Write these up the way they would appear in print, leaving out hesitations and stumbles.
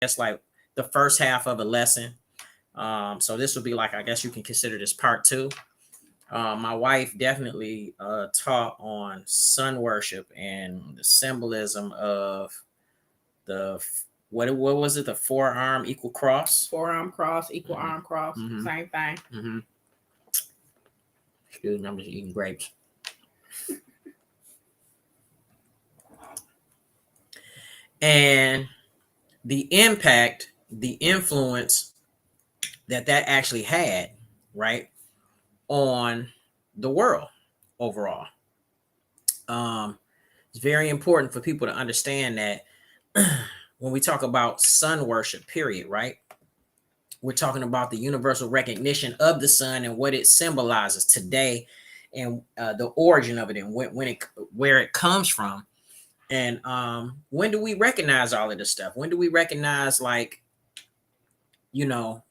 guess like the first half of a lesson. So this would be like, I guess you can consider this part two. My wife definitely taught on sun worship and the symbolism of the what was it, the forearm equal cross, forearm cross, equal arm cross, same thing. Excuse me, I'm just eating grapes. And the impact, the influence that actually had, right, on the world overall. It's very important for people to understand that when we talk about sun worship, period, right? We're talking about the universal recognition of the sun and what it symbolizes today, and the origin of it, and where it comes from. And when do we recognize all of this stuff? When do we recognize, like, you know,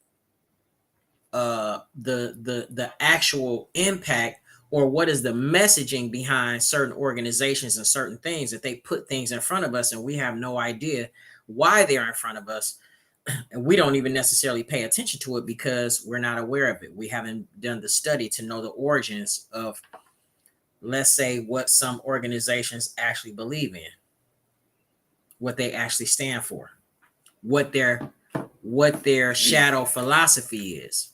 the actual impact, or what is the messaging behind certain organizations and certain things that they put things in front of us, and we have no idea why they're in front of us, and we don't even necessarily pay attention to it because we're not aware of it. We haven't done the study to know the origins of, let's say, what some organizations actually believe in, what they actually stand for, what their shadow philosophy is.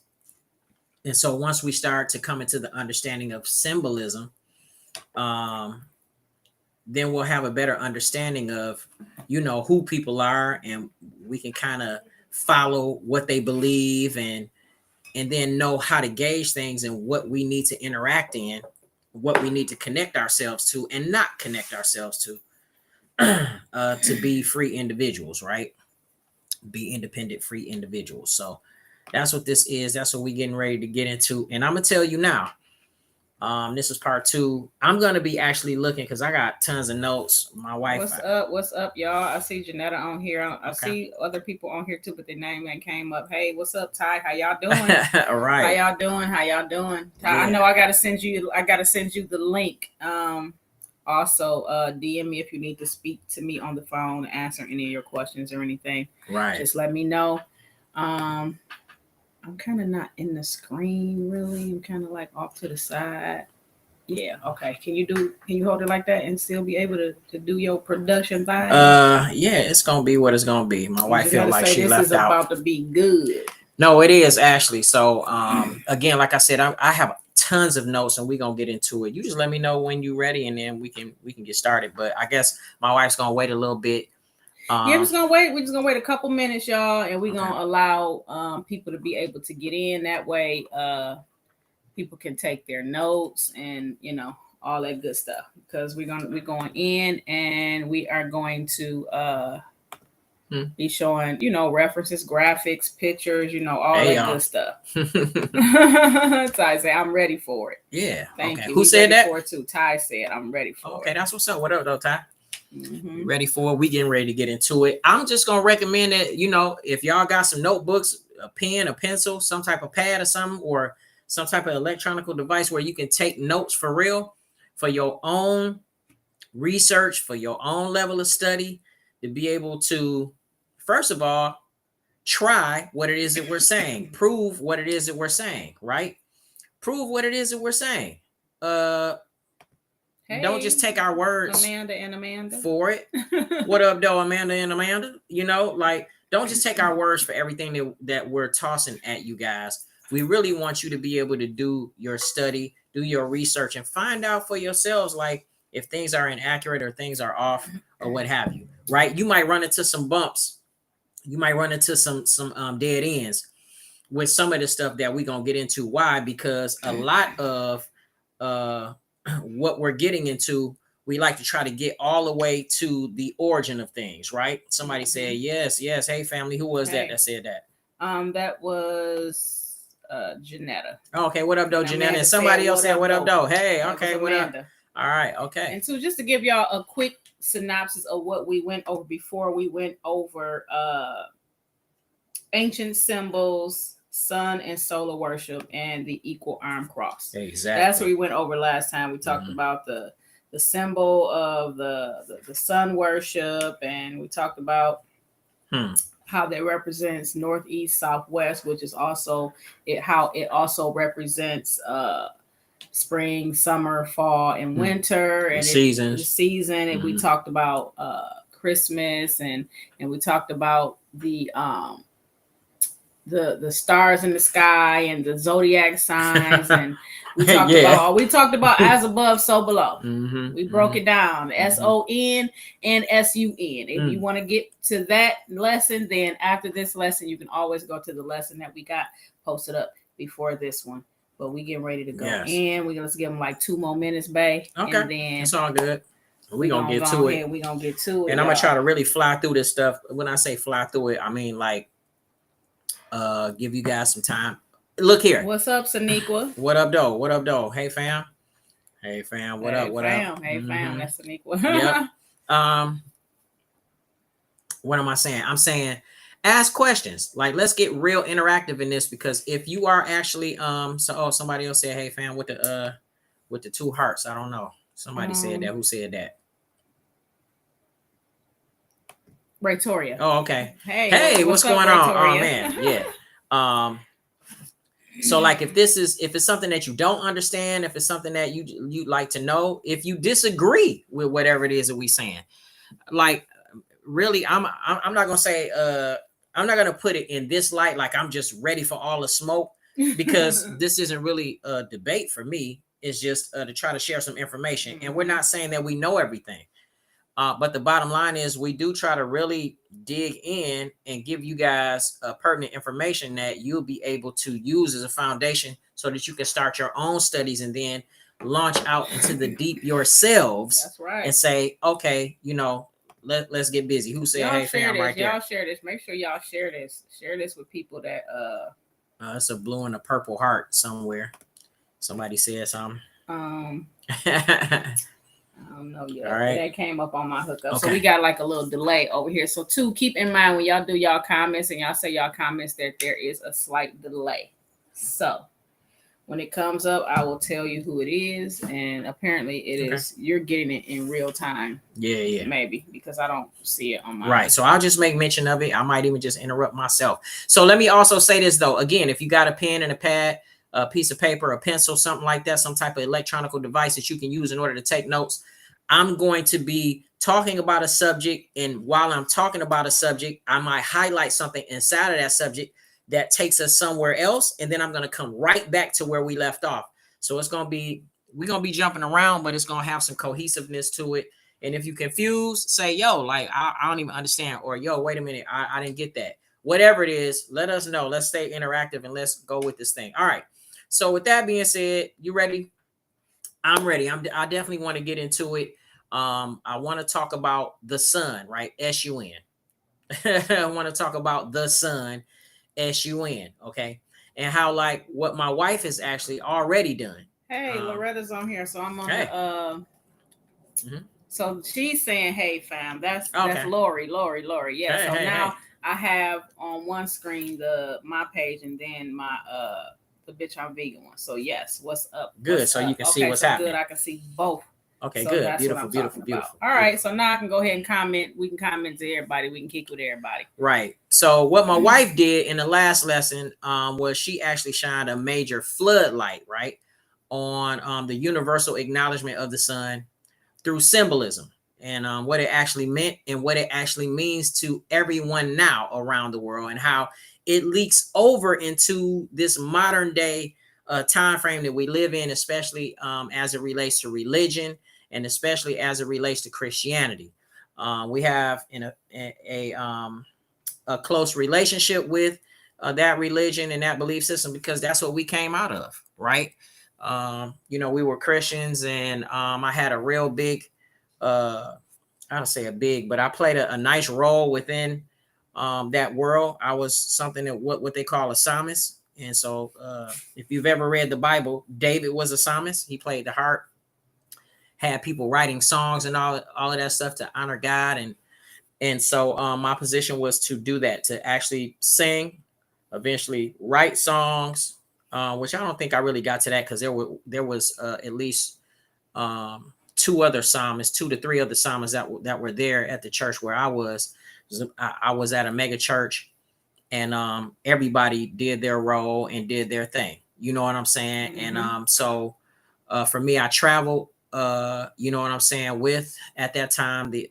And so once we start to come into the understanding of symbolism, then we'll have a better understanding of, who people are, and we can kind of follow what they believe, and then know how to gauge things and what we need to interact in, what we need to connect ourselves to and not connect ourselves to be free individuals, right? Be independent, free individuals. So that's what this is. That's what we're getting ready to get into. And I'm going to tell you now, this is part two. I'm going to be actually looking, because I got tons of notes. My wife. What's up, y'all? I see Janetta on here. I see other people on here too, but their name ain't came up. Hey, what's up, Ty? How y'all doing? All right. How y'all doing? Ty, yeah. I know I got to send you the link. Also, DM me if you need to speak to me on the phone, answer any of your questions or anything. Right. Just let me know. I'm kind of not in the screen really. I'm kind of like off to the side. Yeah. Okay. Can you hold it like that and still be able to do your production vibe? Yeah, it's gonna be what it's gonna be. My wife feel like she left out. This is about to be good. No, it is actually. So again, like I said, I have tons of notes, and we're gonna get into it. You just let me know when you're ready, and then we can get started. But I guess my wife's gonna wait a little bit. We're just gonna wait. We're just gonna wait a couple minutes, y'all, and we're gonna allow people to be able to get in. That way, people can take their notes and all that good stuff, because we're going in, and we are going to be showing references, graphics, pictures, all that good stuff. Ty said, "I'm ready for it." Yeah. Thank you. Who said that? For it too. Ty said, "I'm ready for it." Okay, that's what's up. What up, though, Ty? Ready for it? We getting ready to get into it. I'm just gonna recommend that if y'all got some notebooks, a pen, a pencil, some type of pad or something, or some type of electronic device where you can take notes for real, for your own research, for your own level of study, to be able to, first of all, try what it is that we're saying, prove what it is that we're saying, right? Prove what it is that we're saying. Hey, don't just take our words, Amanda for it. What up, though, Amanda and Amanda? Don't just take our words for everything that we're tossing at you guys. We really want you to be able to do your study, do your research, and find out for yourselves, like, if things are inaccurate or things are off or what have you, right? You might run into some bumps. You might run into some dead ends with some of the stuff that we're going to get into. Why? Because a lot of what we're getting into, we like to try to get all the way to the origin of things, right? Somebody said, yes. Hey, family. Who was that said that? That was Janetta. Okay, what up, though, Janetta? And somebody else said, what up, though? Hey, okay, what up? All right, okay. And so just to give y'all a quick synopsis of what we went over before, we went over ancient symbols, sun and solar worship, and the equal arm cross. Exactly. That's what we went over last time. We talked about the symbol of the sun worship, and we talked about how that represents northeast, southwest, which is also how it also represents spring, summer, fall, and winter, The and the seasons. season. And we Mhm. talked about Christmas, and we talked about the stars in the sky and the zodiac signs, and Yeah. we talked about as above, so below. Mm-hmm, We broke it down, mm-hmm. SON and SUN. If you Mm. want to get to that lesson, then after this lesson, you can always go to the lesson that we got posted up before this one. But we getting ready to go Yes. in. We're gonna give them like 2 more minutes, babe. Okay. And then It's all good. We're gonna get go to it. ahead. We're gonna get to it. And I'm gonna try to really fly through this stuff. When I say fly through it, I mean like give you guys some time. Look here. What's up, Saniqua? What up, though? What up, though? Hey, fam. Hey, fam. What up? What fam. up? Hey, fam. That's Saniqua. Yep. What am I saying? I'm saying ask questions. Like, let's get real interactive in this, because if you are actually somebody else said, hey, fam, with the 2 hearts. I don't know. Somebody said that. Who said that? Raytoria. Oh, okay. Hey, what's going on? Oh man, yeah. So like if it's something that you don't understand, if it's something that you'd like to know, if you disagree with whatever it is that we saying, like really, I'm not gonna say I'm not gonna put it in this light like I'm just ready for all the smoke, because this isn't really a debate for me. It's just to try to share some information, and we're not saying that we know everything. But the bottom line is we do try to really dig in and give you guys pertinent information that you'll be able to use as a foundation so that you can start your own studies and then launch out into the deep yourselves. That's right. And say, okay, let's get busy. Who said, hey, fam, right there? Y'all share this. Make sure y'all share this. Share this with people that it's a blue and a purple heart somewhere. Somebody said something. I don't know yet. All right. That came up on my hookup. Okay. So we got like a little delay over here. So keep in mind when y'all do y'all comments and y'all say y'all comments that there is a slight delay. So when it comes up, I will tell you who it is. And apparently it is, you're getting it in real time. Yeah. Maybe because I don't see it on my right. So I'll just make mention of it. I might even just interrupt myself. So let me also say this though. Again, if you got a pen and a pad, a piece of paper, a pencil, something like that, some type of electronic device that you can use in order to take notes, I'm going to be talking about a subject. And while I'm talking about a subject, I might highlight something inside of that subject that takes us somewhere else. And then I'm going to come right back to where we left off. So we're going to be jumping around, but it's going to have some cohesiveness to it. And if you confused, say, yo, like, I don't even understand, or yo, wait a minute, I didn't get that. Whatever it is, let us know. Let's stay interactive and let's go with this thing. All right. So with that being said, you ready? I'm ready. I definitely want to get into it. I want to talk about the sun, right? SUN. I want to talk about the sun, SUN. Okay. And how like what my wife has actually already done. Hey, Loretta's on here. So I'm on the So she's saying, hey fam, that's Lori. Yeah. So now I have on one screen my page and then my the bitch I'm vegan one. So yes, what's up? Good. So you can see what's happening. Good. I can see both. Okay, so good. Beautiful. All right. So now I can go ahead and comment. We can comment to everybody. We can kick with everybody. Right. So what my wife did in the last lesson was she actually shined a major floodlight, right, on the universal acknowledgement of the sun through symbolism and what it actually meant and what it actually means to everyone now around the world, and how it leaks over into this modern day time frame that we live in, especially as it relates to religion and especially as it relates to Christianity. We have a close relationship with that religion and that belief system because that's what we came out of, right? We were Christians, and I had a real big, I don't say a big, but I played a nice role within that world. I was something that what they call a psalmist. And so if you've ever read the Bible, David was a psalmist. He played the harp, had people writing songs and all of that stuff to honor God. And so my position was to do that, to actually sing, eventually write songs, which I don't think I really got to that because there was at least 2 to 3 other psalmists that were there at the church where I was I was at a mega church, and everybody did their role and did their thing. You know what I'm saying? Mm-hmm. And so for me, I traveled. You know what I'm saying? With at that time the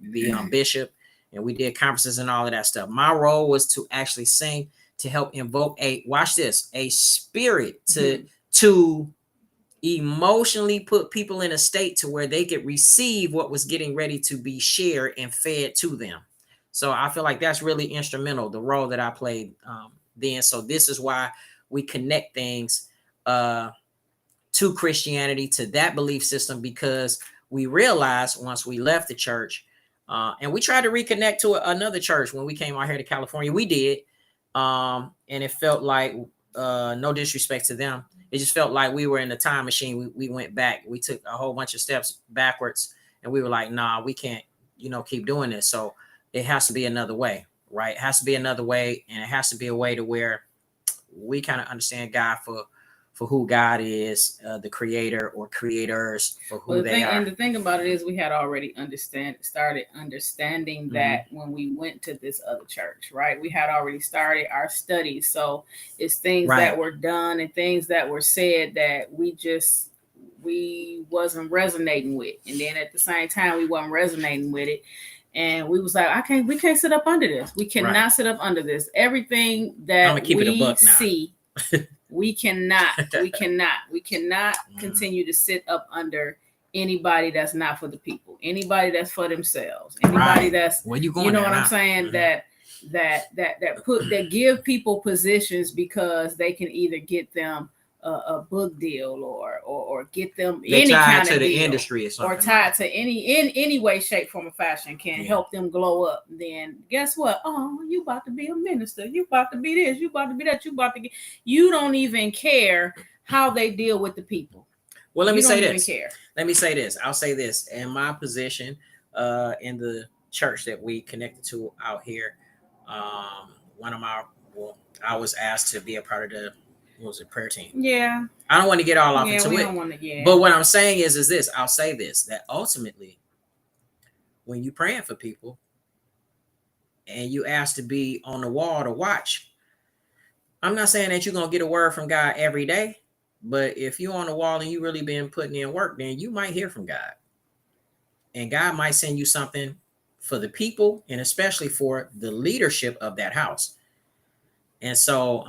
bishop, and we did conferences and all of that stuff. My role was to actually sing to help invoke a watch this a spirit to emotionally put people in a state to where they could receive what was getting ready to be shared and fed to them. So I feel like that's really instrumental, the role that I played then. So this is why we connect things to Christianity, to that belief system, because we realized once we left the church, and we tried to reconnect to another church when we came out here to California. We did, and it felt like, no disrespect to them, it just felt like we were in a time machine. We went back. We took a whole bunch of steps backwards, and we were like, nah, we can't, keep doing this. So it has to be another way, right? It has to be another way, and it has to be a way to where we kind of understand God for who God is, the creator or creators for who they are. And the thing about it is, we had already started understanding that when we went to this other church, right? We had already started our studies. So it's things that were done and things that were said that we wasn't resonating with. And then at the same time, we wasn't resonating with it. And we was like, we can't sit up under this. We cannot sit up under this. Everything that we see, we cannot continue to sit up under anybody that's not for the people, anybody that's for themselves, anybody that's, where you going, what I'm saying, that give people positions because they can either get them a book deal or get them any kind of the industry or tied to any way, shape, form, or fashion can help them glow up. Then guess what? Oh, you about to be a minister. You about to be this. You about to be that. You don't even care how they deal with the people. Well, let me say this. I'll say this. In my position, in the church that we connected to out here, I was asked to be a part of the prayer team. Yeah. I don't want to get all off into it. But what I'm saying is this, I'll say this, that ultimately, when you're praying for people and you ask to be on the wall to watch, I'm not saying that you're going to get a word from God every day, but if you're on the wall and you really been putting in work, then you might hear from God. And God might send you something for the people and especially for the leadership of that house. And so,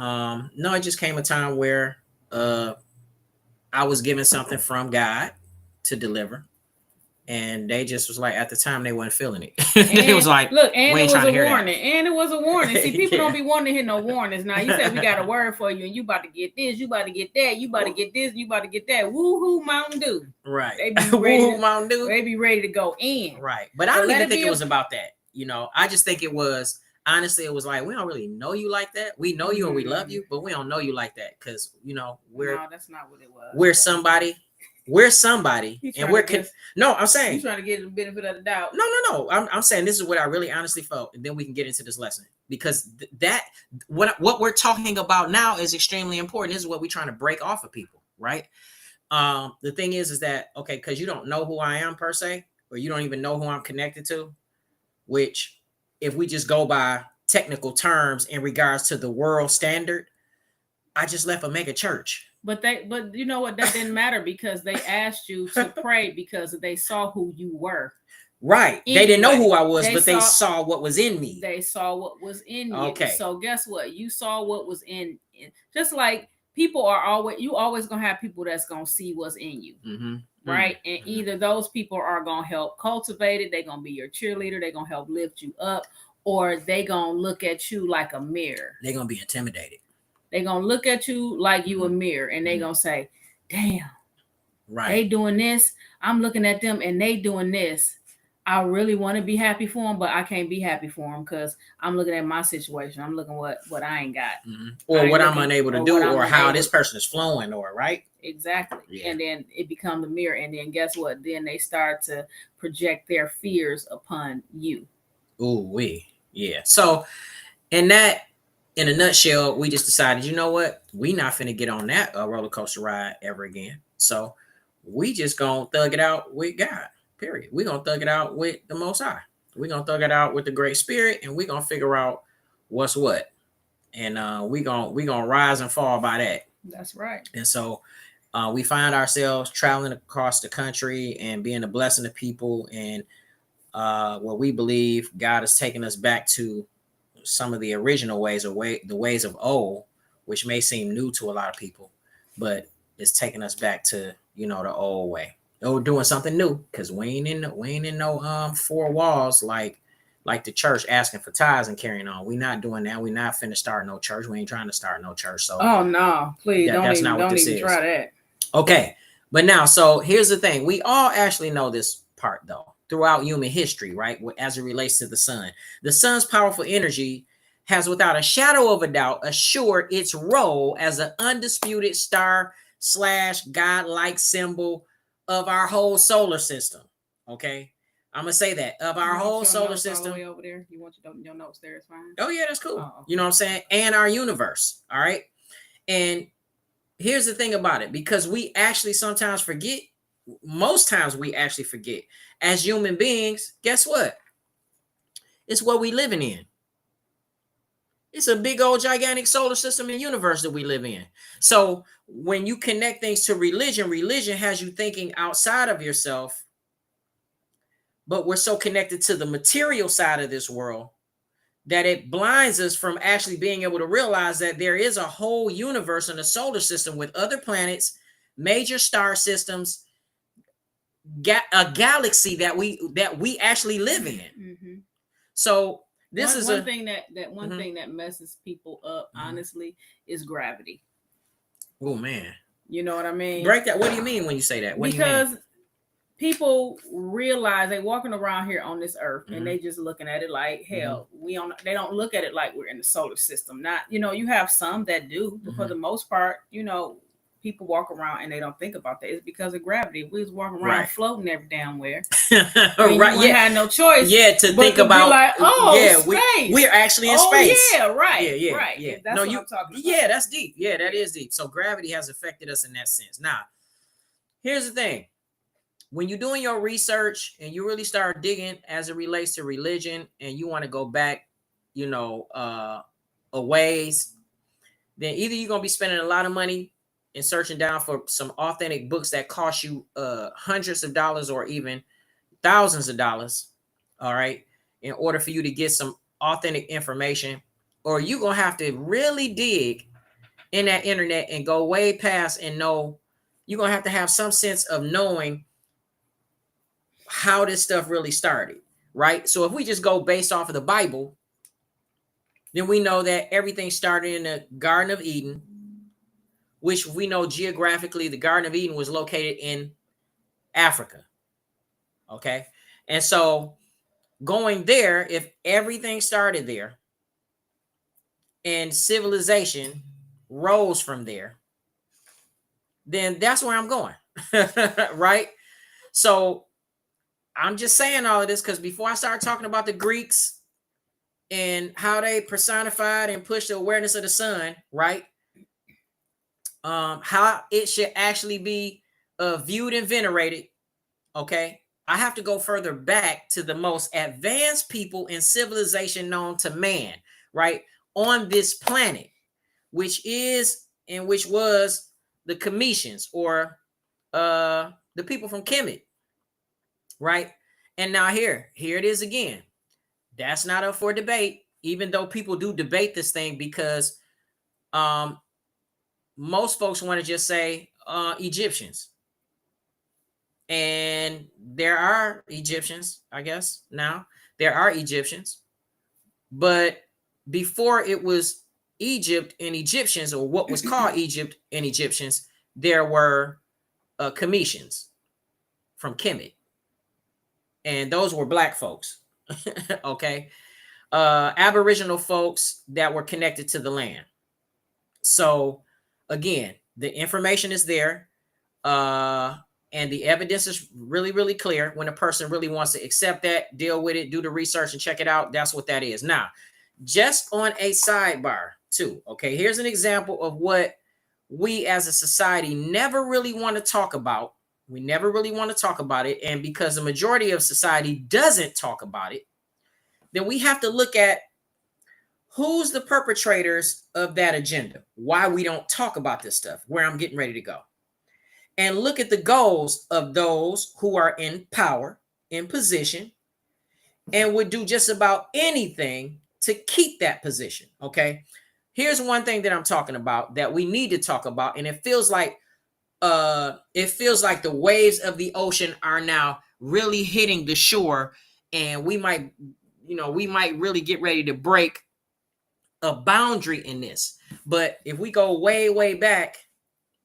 no, it just came a time where I was given something from God to deliver. And they just was like, at the time, they weren't feeling it. It was like, look, and it was a warning. And it was a warning. See, people don't be wanting to hear no warnings. Now, you said we got a word for you, and you about to get this, you about to get that, you about to get this, you about to get that. Woo-hoo, Mountain Dew. Right. They be ready Mountain Dew. They be ready to go in. Right. But I don't even think it was about that. I just think it was, honestly, it was like, we don't really know you like that. We know you and we love you, but we don't know you like that because, no, that's not what it was. We're somebody. And I'm saying you trying to get the benefit of the doubt. No. I'm saying this is what I really honestly felt, and then we can get into this lesson because what we're talking about now is extremely important. This is what we're trying to break off of people, right? The thing is that okay, because you don't know who I am per se, or you don't even know who I'm connected to, which if we just go by technical terms in regards to the world standard, I just left a mega church. But you know what? That didn't matter because they asked you to pray because they saw who you were. Right. Anyway, they didn't know who I was, but they saw what was in me. They saw what was in you. Okay. So guess what? You saw what was in. Just like people are always gonna have people that's gonna see what's in you. Mm-hmm. Right. And either those people are gonna help cultivate it. They're gonna be your cheerleader. They're gonna help lift you up, or they gonna look at you like a mirror. They're gonna be intimidated. They're going to look at you like you a mirror and they're going to say, damn, right, they doing this. I'm looking at them and they doing this. I really want to be happy for them, but I can't be happy for them because I'm looking at my situation. I'm looking what I ain't got. Mm-hmm. Or what I'm unable to do or how this person is flowing or right. Exactly. Yeah. And then it becomes a mirror. And then guess what? Then they start to project their fears upon you. Ooh, yeah. So in a nutshell, we just decided, you know what? We not finna get on that roller coaster ride ever again. So we just gonna thug it out with God, period. We gonna thug it out with the Most High. We're gonna thug it out with the great spirit, and we're gonna figure out what's what. And we gonna rise and fall by that. That's right. And so we find ourselves traveling across the country and being a blessing to people. And what we believe God has taken us back to some of the original ways, or the ways of old, which may seem new to a lot of people, but it's taking us back to the old way. We're doing something new because we ain't in no four walls like the church asking for tithes and carrying on. We not doing that. We not finna start no church. We ain't trying to start no church. So oh no, please that's not what this even is. try that. Okay, but now, so here's the thing. We all actually know this part though throughout human history, right? As it relates to the sun. The sun's powerful energy has without a shadow of a doubt assured its role as an undisputed star / godlike symbol of our whole solar system. Okay. I'm gonna say that of our whole solar system. All the way over there. You want your notes there? It's fine. Oh yeah, that's cool. Oh, okay. You know what I'm saying? And our universe. All right. And here's the thing about it, because we actually sometimes forget. Most times we actually forget. As human beings, guess what? It's what we living in. It's a big old gigantic solar system and universe that we live in. So when you connect things to religion, religion has you thinking outside of yourself. But we're so connected to the material side of this world that it blinds us from actually being able to realize that there is a whole universe in the solar system with other planets, major star systems, a galaxy that we actually live in. Mm-hmm. So this is one thing that mm-hmm. thing that messes people up, honestly, is gravity. Oh man, you know what I mean? Break that. What do you mean when you say that? What because do you mean? People realize they walking around here on this earth, and they just looking at it like hell. They don't look at it like we're in the solar system. Not, you have some that do, but for the most part, people walk around and they don't think about that. It's because of gravity. We was walking around floating every damn where. Right. You had no choice. Yeah, to think about like, space. We're actually in space. Yeah, right. Yeah. Right. Yeah. That's what I'm talking about. Yeah, that's deep. Yeah, that is deep. So gravity has affected us in that sense. Now, here's the thing. When you're doing your research and you really start digging as it relates to religion, and you want to go back, a ways, then either you're going to be spending a lot of money and searching down for some authentic books that cost you hundreds of dollars or even thousands of dollars, all right, in order for you to get some authentic information, or you're going to have to really dig in that internet and go way past and know. You're going to have some sense of knowing how this stuff really started, right? So if we just go based off of the Bible, then we know that everything started in the Garden of Eden, which we know geographically the Garden of Eden was located in Africa. Okay. And so going there, if everything started there and civilization rose from there, then that's where I'm going. Right? So I'm just saying all of this because before I start talking about the Greeks and how they personified and pushed the awareness of the sun, right? How it should actually be viewed and venerated, okay? I have to go further back to the most advanced people in civilization known to man, right? On this planet, which was the Cometians, or the people from Kemet. Right. And now here it is again. That's not up for debate, even though people do debate this thing, because most folks want to just say Egyptians. And there are Egyptians, I guess. Now there are Egyptians. But before it was Egypt and Egyptians, or what was called Egypt and Egyptians, there were Cometians from Kemet. And those were black folks. Okay. Aboriginal folks that were connected to the land. So again, the information is there. And the evidence is really, really clear. When a person really wants to accept that, deal with it, do the research and check it out, that's what that is. Now, just on a sidebar too. Okay. Here's an example of what we as a society never really want to talk about. We never really want to talk about it. And because the majority of society doesn't talk about it, then we have to look at who's the perpetrators of that agenda, why we don't talk about this stuff, where I'm getting ready to go. And look at the goals of those who are in power, in position, and would do just about anything to keep that position. Okay. Here's one thing that I'm talking about that we need to talk about. And it feels like the waves of the ocean are now really hitting the shore, and we might really get ready to break a boundary in this. But if we go way back,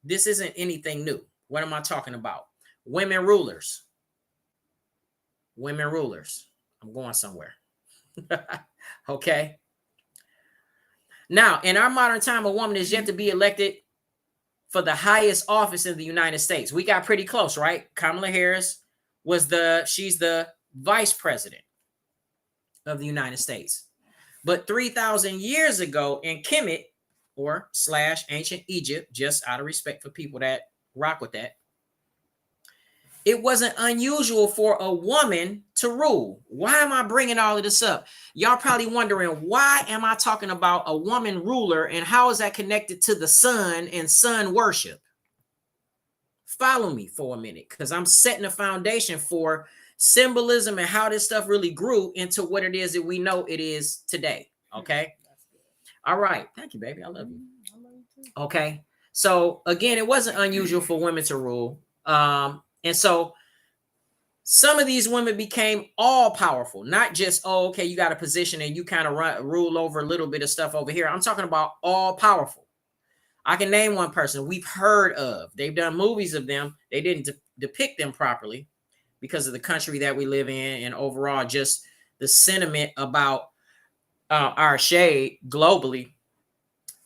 this isn't anything new. What am I talking about? Women rulers. I'm going somewhere. Okay. Now, in our modern time, a woman is yet to be elected for the highest office in the United States. We got pretty close, right? Kamala Harris she's the vice president of the United States. But 3,000 years ago in Kemet or / ancient Egypt, just out of respect for people that rock with that, it wasn't unusual for a woman to rule. Why am I bringing all of this up? Y'all probably wondering, why am I talking about a woman ruler and how is that connected to the sun and sun worship? Follow me for a minute, because I'm setting a foundation for symbolism and how this stuff really grew into what it is that we know it is today. Okay. All right. Thank you, baby. I love you. Okay. So again, it wasn't unusual for women to rule. And so some of these women became all powerful, not just, oh, okay, you got a position and you kind of rule over a little bit of stuff over here. I'm talking about all powerful. I can name one person we've heard of. They've done movies of them. They didn't depict them properly because of the country that we live in and overall just the sentiment about our shade globally.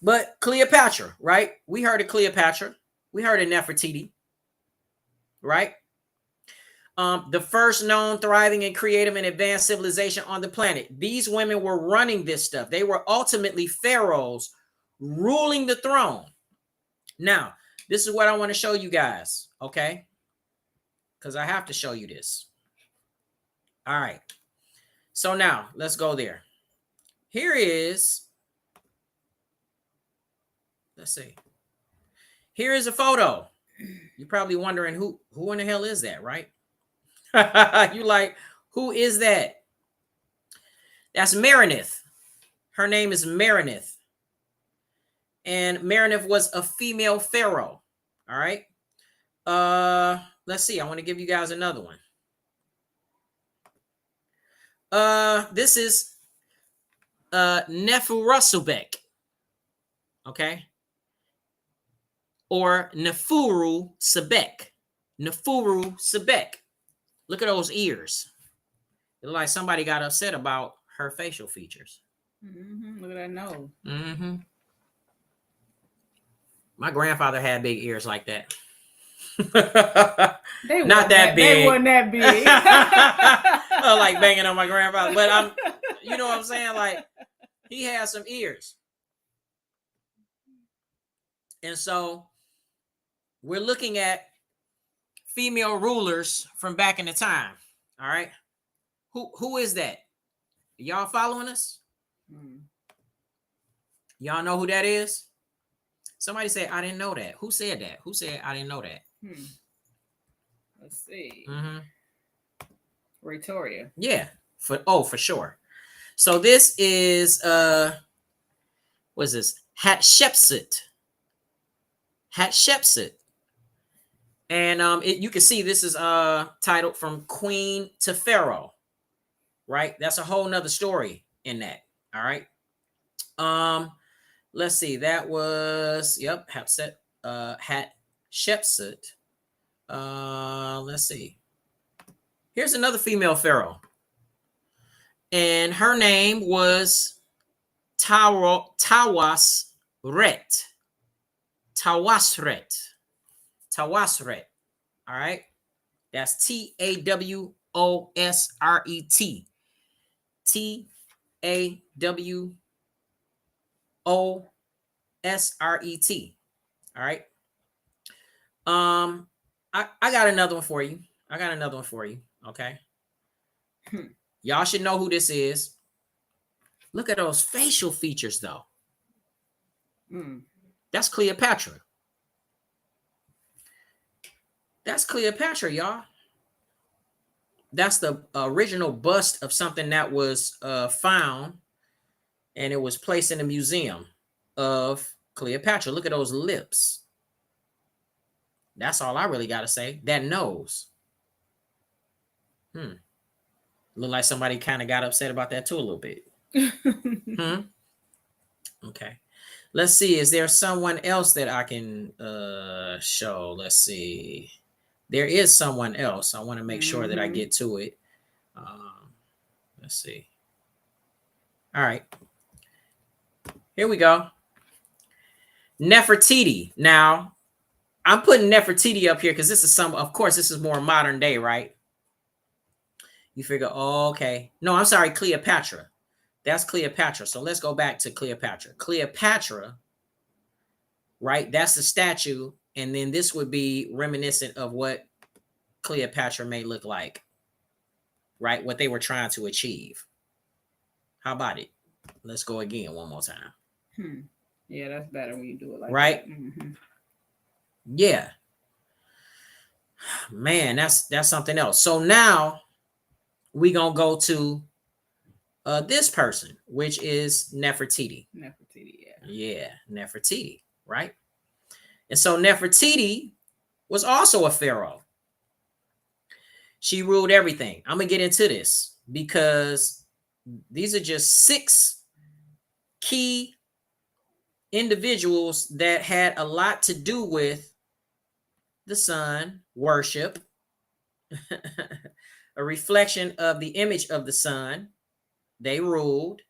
But Cleopatra, right? We heard of Cleopatra. We heard of Nefertiti, right? The first known thriving and creative and advanced civilization on the planet. These women were running this stuff. They were ultimately pharaohs ruling the throne. Now, this is what I want to show you guys, okay? Because I have to show you this. All right. So now, let's go there. Here is, let's see. Here is a photo. You're probably wondering who in the hell is that, right? You like, who is that? That's Meredith. Her name is Meredith. And Meredith was a female pharaoh. All right. Let's see. I want to give you guys another one. This is Neferusubek. Okay. Or Nefuru Sebek. Nefuru Sebek. Look at those ears. It looks like somebody got upset about her facial features. Mm-hmm. Look at that nose. Mm-hmm. My grandfather had big ears like that. Not that big. They weren't that big. I like banging on my grandfather, but you know what I'm saying? Like, he has some ears. And so we're looking at female rulers from back in the time. All right. Who is that? Y'all following us? Y'all know who that is? Somebody said, I didn't know that. Who said that? Who said I didn't know that? Let's see. Mm-hmm. Victoria. Yeah. For sure. So this is what is this? Hatshepsut. Hatshepsut. And you can see this is titled From Queen to Pharaoh. Right? That's a whole nother story in that. All right. Let's see. That was Hatshepsut. Let's see. Here's another female pharaoh. And her name was Tawasret. Tawasret. All right. That's Tawosret. Tawosret. All right. I got another one for you. Okay. Y'all should know who this is. Look at those facial features, though. Mm. That's Cleopatra. That's Cleopatra, y'all. That's the original bust of something that was found, and it was placed in a museum of Cleopatra. Look at those lips. That's all I really got to say. That nose. Look like somebody kind of got upset about that too a little bit. Okay. Let's see. Is there someone else that I can show? Let's see. There is someone else. I want to make sure that I get to it. Let's see. All right. Here we go. Nefertiti. Now, I'm putting Nefertiti up here because this is of course, this is more modern day, right? You figure, oh, okay. No, I'm sorry, Cleopatra. That's Cleopatra. So let's go back to Cleopatra. Cleopatra, right? That's the statue. And then this would be reminiscent of what Cleopatra may look like, right? What they were trying to achieve. How about it? Let's go again one more time. Yeah, that's better when you do it like right? that. Yeah. Man, that's something else. So now we gonna go to this person, which is Nefertiti. Nefertiti, yeah. Yeah, Nefertiti, right? And so Nefertiti was also a pharaoh. She ruled everything. I'm gonna get into this because these are just 6 key individuals that had a lot to do with the sun worship, a reflection of the image of the sun. They ruled,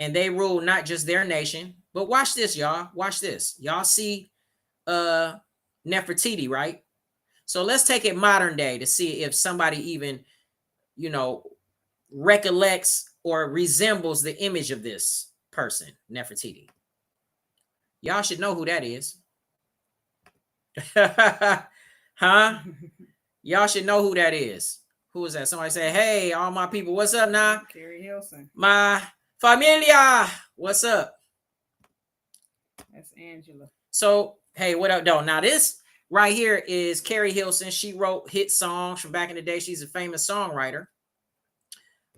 and they ruled not just their nation, but watch this, y'all. Watch this. Y'all see Nefertiti, right? So let's take it modern day to see if somebody even, recollects or resembles the image of this person, Nefertiti. Y'all should know who that is. Huh? Y'all should know who that is. Who is that? Somebody say, hey, all my people, what's up now? Carrie Hilson. My familia, what's up? That's Angela. So, hey, what up, though? Now, this right here is Carrie Hilson. She wrote hit songs from back in the day. She's a famous songwriter.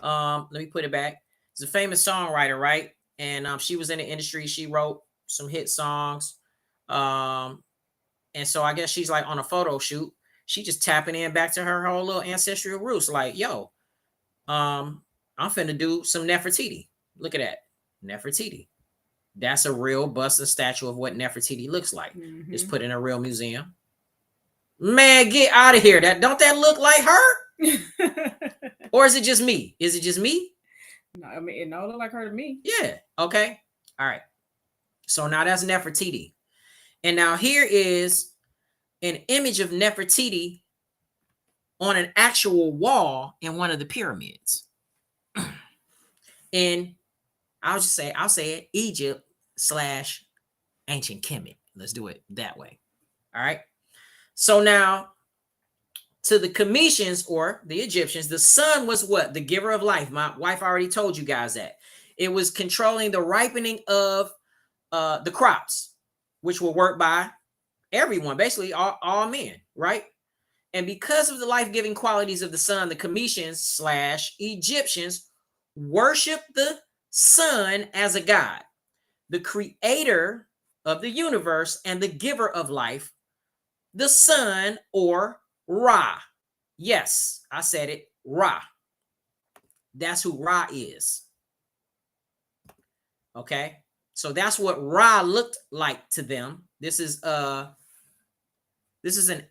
Let me put it back. She's a famous songwriter, right? And she was in the industry. She wrote some hit songs. And so I guess she's like on a photo shoot. She just tapping in back to her whole little ancestral roots. Like, yo, I'm finna do some Nefertiti. Look at that. Nefertiti. That's a real bust and statue of what Nefertiti looks like. It's put in a real museum. Man, get out of here. Don't that look like her? Or is it just me? Is it just me? No, I mean, it don't look like her to me. Yeah. Okay. All right. So now that's Nefertiti. And now here is an image of Nefertiti on an actual wall in one of the pyramids. And I'll say it, Egypt / ancient Kemet. Let's do it that way. All right. So now to the Cometians or the Egyptians, the sun was what? The giver of life. My wife already told you guys that. It was controlling the ripening of the crops, which were worked by everyone, basically all men, right? And because of the life-giving qualities of the sun, the Cometians / Egyptians worship the sun as a god, the creator of the universe and the giver of life, the sun or Ra. Yes, I said it, Ra. That's who Ra is. Okay, so that's what Ra looked like to them. This is an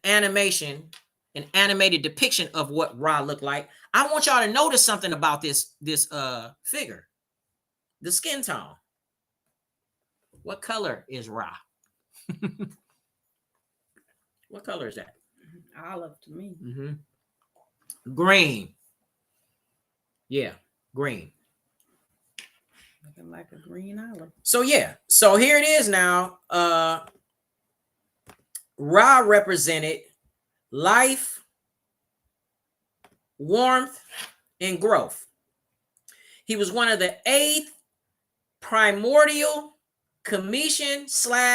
animation, an animated depiction of what Ra looked like. I want y'all to notice something about this figure. The skin tone. What color is Ra? What color is that? Olive to me. Green. Yeah, green. Looking like a green olive. So yeah, so here it is now. Ra represented life, warmth, and growth. He was one of the 8 primordial Commission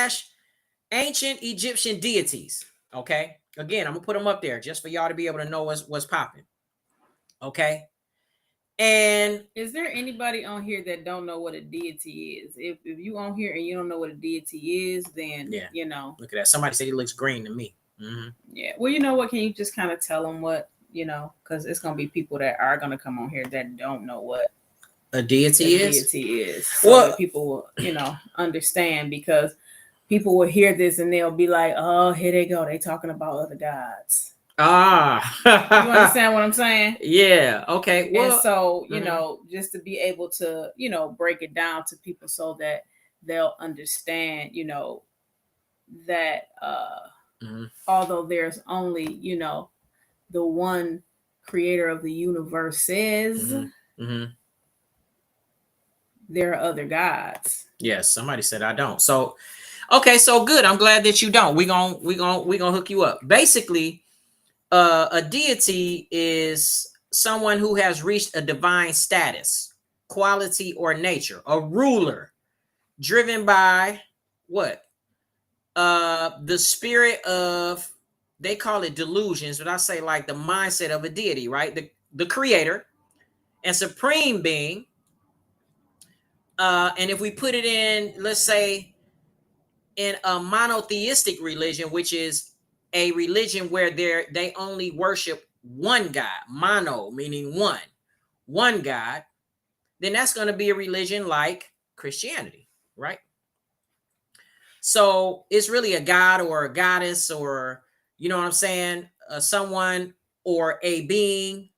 / ancient Egyptian deities. Okay. Again, I'm gonna put them up there just for y'all to be able to know what's popping. Okay. And is there anybody on here that don't know what a deity is? If you on here and you don't know what a deity is, then yeah, you know. Look at that. Somebody said he looks green to me. Mm-hmm. Yeah. Well, you know what? Can you just kind of tell them what, you know, because it's gonna be people that are gonna come on here that don't know what a deity is. So well, that people will, you know, understand, because people will hear this and they'll be like, oh, here they go. They talking about other gods. You understand what I'm saying? Yeah. Okay. Well, and so, you know, just to be able to, you know, break it down to people so that they'll understand, you know, that although there's only, you know, the one creator of the universe is, there are other gods. Yes, somebody said I don't. So, okay, so good. I'm glad that you don't. We're gonna hook you up. Basically, a deity is someone who has reached a divine status, quality, or nature. A ruler, driven by what? The spirit of, they call it delusions, but I say like the mindset of a deity, right? The creator and supreme being. And if we put it in, let's say, in a monotheistic religion, which is a religion where they only worship one God, mono meaning one God, then that's going to be a religion like Christianity, right? So it's really a god or a goddess, or, you know what I'm saying, someone or a being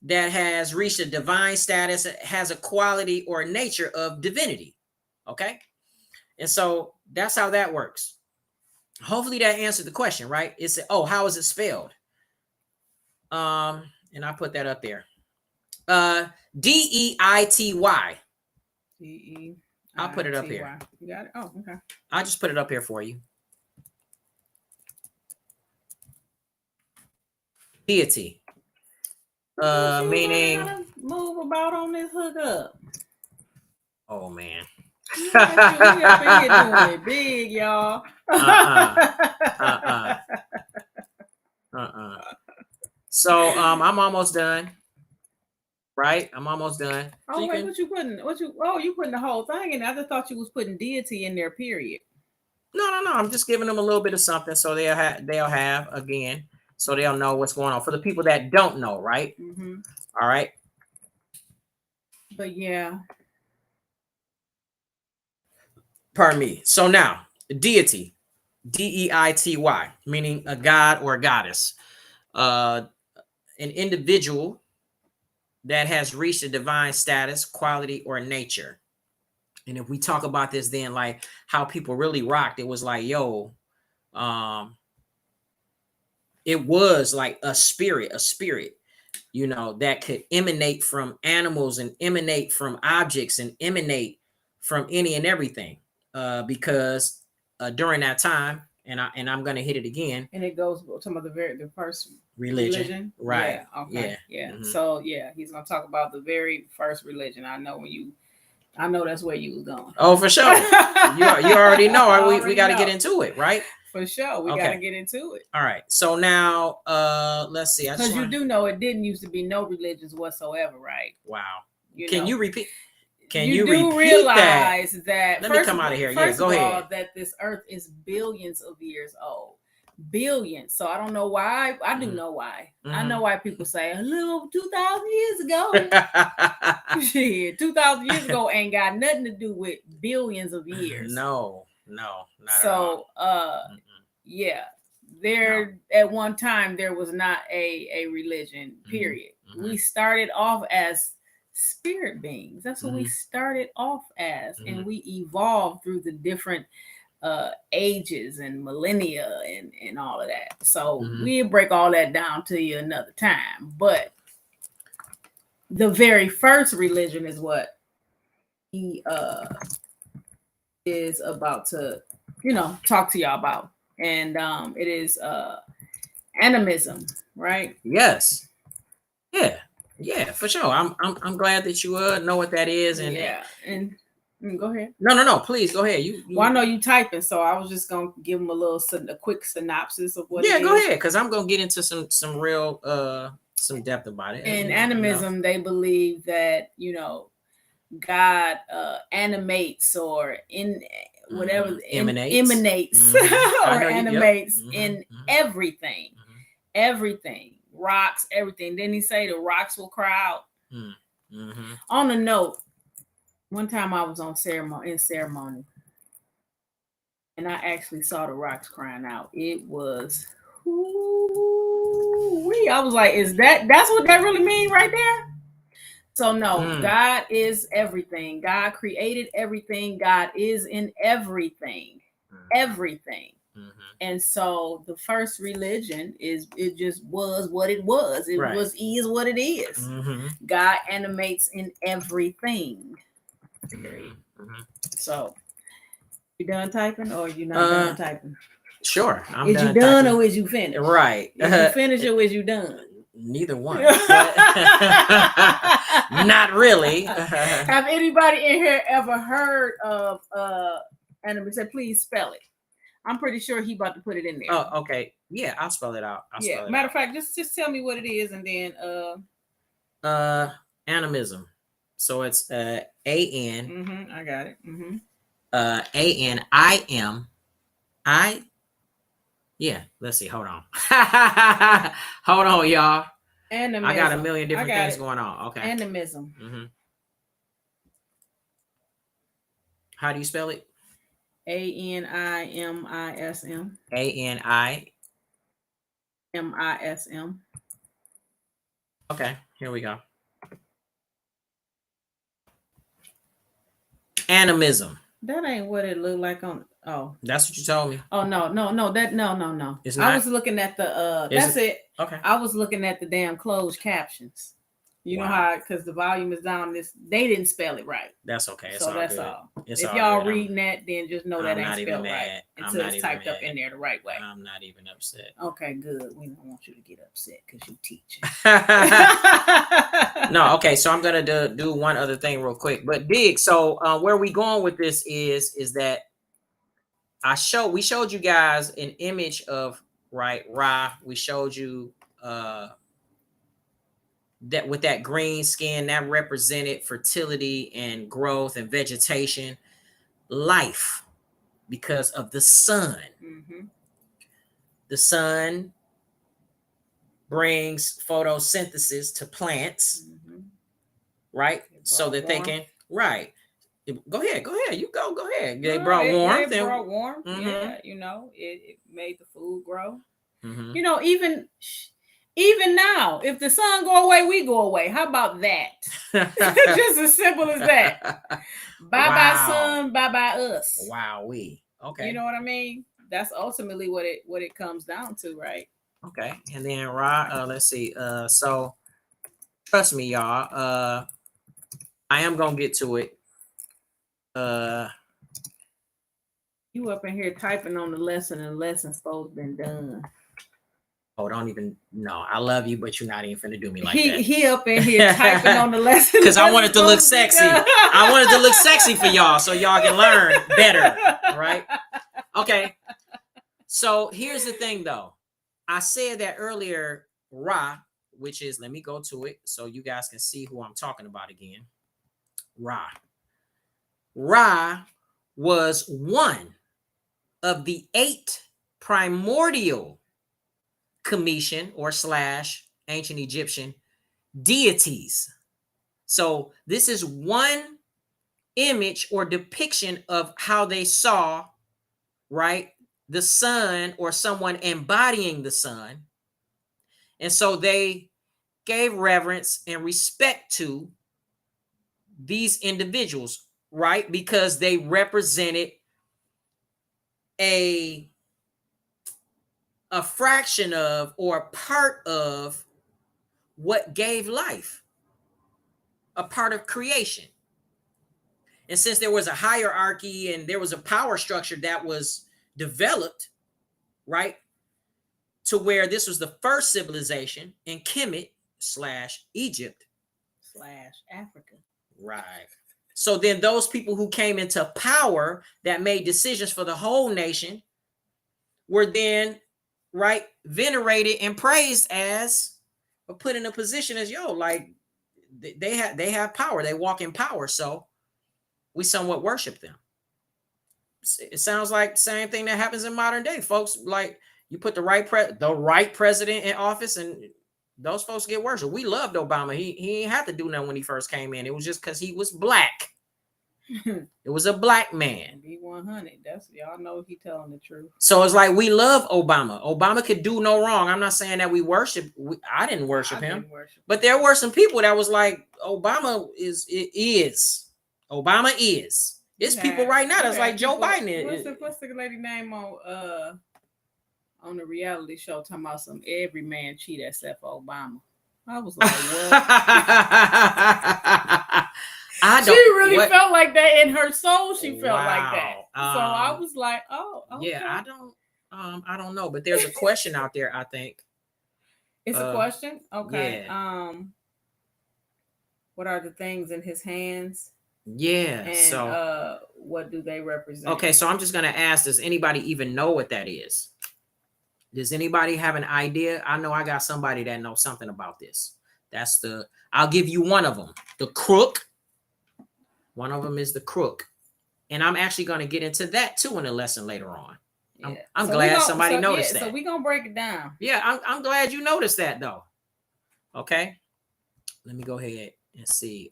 that has reached a divine status, has a quality or nature of divinity. Okay. And so that's how that works. Hopefully that answered the question, right? It's, oh, how is it spelled? And I put that up there. D-E-I-T-Y. D-E. I'll put it up here. You got it? Oh, okay. I'll just put it up here for you. Deity. Meaning move about on this hookup. Oh man. We up in here doing it big, y'all. So I'm almost done. Right? I'm almost done. Oh, so wait, you putting the whole thing in? I just thought you was putting deity in there, period. No. I'm just giving them a little bit of something so they'll have again, so they'll know what's going on. For the people that don't know, right? Mm-hmm. All right. But yeah. Pardon me. So now, deity, D-E-I-T-Y, meaning a god or a goddess, an individual that has reached a divine status, quality, or nature. And if we talk about this, then like how people really rocked, it was like, yo, it was like a spirit, you know, that could emanate from animals and emanate from objects and emanate from any and everything. Because during that time, and I'm gonna hit it again. And it goes to the first religion. Right. Yeah. Okay. Yeah. Mm-hmm. So yeah, he's gonna talk about the very first religion. I know that's where you was going. Oh, for sure. you already know. We got to get into it, right? For sure, we got to get into it. All right. So now, let's see. Because you do know it didn't used to be no religions whatsoever, right? Wow. Can you repeat? You do realize that Let me come out of here. First go of ahead. all, that this earth is billions of years old. Billions. So I don't know why. I do know why. Mm-hmm. I know why people say a little 2,000 years ago. Shit, 2,000 years ago ain't got nothing to do with billions of years. No, not at all. Yeah, there at one time there was not a religion. Period. Mm-hmm. We started off as spirit beings. That's what we started off as, and we evolved through the different ages and millennia and all of that. So we'll break all that down to you another time. But the very first religion is what he is about to, talk to y'all about. And it is animism, right? Yes. Yeah. Yeah, for sure. I'm glad that you know what that is. And yeah, and go ahead. no. Please go ahead. You Well, I know you typing, so I was just gonna give them a quick synopsis of what yeah, it go is. ahead, because I'm gonna get into some real some depth about it. In animism, they believe that God animates or in whatever emanates or animates in everything, everything, rocks, everything. Didn't he say the rocks will cry out? On a note, one time I was in ceremony, and I actually saw the rocks crying out. It was, I was like, that's what that really mean right there? So no, God is everything. God created everything. God is in everything, everything. And so the first religion it just was what it was. It is what it is. God animates in everything. So you done typing or you not done typing? Sure. Is you done or is you finished? Right. Is you finished or is you done? Neither one. Not really. Have anybody in here ever heard of anime? Say, please spell it. I'm pretty sure he about to put it in there. Oh, okay. Yeah, I'll spell it out. Matter of fact, just tell me what it is, and then animism. So it's A-N. I got it. A-N-I-M. Yeah, let's see. Hold on. Hold on, y'all. Animism. I got a million different things going on. Okay. Animism. How do you spell it? A-N-I-M-I-S-M. A-N-I-M-I-S-M. Okay, here we go. Animism. That ain't what it looked like on. Oh, that's what you told me. Oh no. It's not? I was looking at the. That's it. Okay. I was looking at the damn closed captions. You know how, because the volume is down. They didn't spell it right. That's okay. It's so all that's good. all. It's if all y'all good. reading that, then just know that ain't spelled right until it's typed mad. up in there the right way. I'm not even upset. Okay, good. We don't want you to get upset because you teach. No, okay. So I'm gonna do one other thing real quick. But Dig, so where we going with this is that we showed you guys an image of Ra. We showed you that with that green skin that represented fertility and growth and vegetation, life, because of the sun. The sun brings photosynthesis to plants, right? So that they can Go ahead. You go ahead. They brought warmth. They brought warmth. Yeah, it made the food grow. Even now, if the sun go away, we go away. How about that? Just as simple as that. Bye sun, bye us. Wow, okay. You know what I mean? That's ultimately what it comes down to, right? Okay, and then Ra, let's see. So trust me, y'all. I am gonna get to it. You up in here typing on the lesson, and the lesson's supposed to been done. Oh, don't even. No, I love you, but you're not even finna do me like that. He up in here typing on the lesson because I wanted to look sexy. I wanted to look sexy for y'all, so y'all can learn better, right? Okay. So here's the thing, though. I said that earlier. Ra, which is, let me go to it so you guys can see who I'm talking about again. Ra was one of the 8 primordial Cometian or / ancient Egyptian deities. So this is one image or depiction of how they saw, the sun or someone embodying the sun. And so they gave reverence and respect to these individuals, because they represented a fraction of or a part of what gave life, a part of creation. And since there was a hierarchy and there was a power structure that was developed, to where this was the first civilization in Kemet / Egypt, / Africa. Right. So then those people who came into power that made decisions for the whole nation were then, right, venerated and praised as, or put in a position as, like they have power. They walk in power. So we somewhat worship them. It sounds like the same thing that happens in modern day, folks. Like you put the right president in office, and those folks get worshipped. We loved Obama. He ain't had to do nothing when he first came in. It was just because he was black. It was a black man. B100. That's, y'all know he telling the truth. So it's like we love Obama. Obama could do no wrong. I'm not saying that we worship. I didn't worship him, but there were some people that was like, Obama is. Obama is. It's people right now that's like Joe Biden. What's the lady name on the reality show talking about some every man cheat except for Obama? I was like, what? She really felt like that in her soul. She felt like that. So I was like, oh, okay. Yeah, I don't know, but there's a question out there. I think it's a question. Okay. Yeah. What are the things in his hands? Yeah. And so what do they represent? Okay, so I'm just gonna ask: does anybody even know what that is? Does anybody have an idea? I know I got somebody that knows something about this. I'll give you one of them. The crook. One of them is the crook. And I'm actually going to get into that too in a lesson later on. Yeah. I'm glad somebody noticed that. So we're going to break it down. Yeah, I'm glad you noticed that though. Okay. Let me go ahead and see.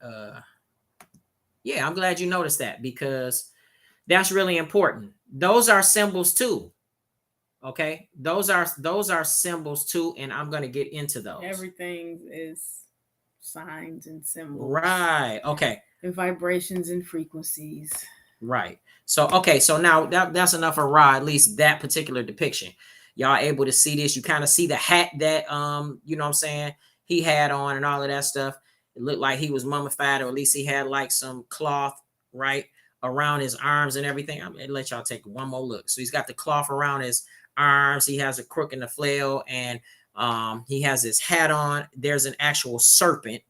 Yeah, I'm glad you noticed that because that's really important. Those are symbols too. Okay. Those are symbols too. And I'm going to get into those. Everything is signs and symbols. Right. Okay. And vibrations and frequencies. Right. So, okay. So now that's enough of Ra, at least that particular depiction. Y'all able to see this. You kind of see the hat that, you know what I'm saying, he had on and all of that stuff. It looked like he was mummified, or at least he had like some cloth, right, around his arms and everything. I'm going to let y'all take one more look. So he's got the cloth around his arms. He has a crook and a flail, and he has his hat on. There's an actual serpent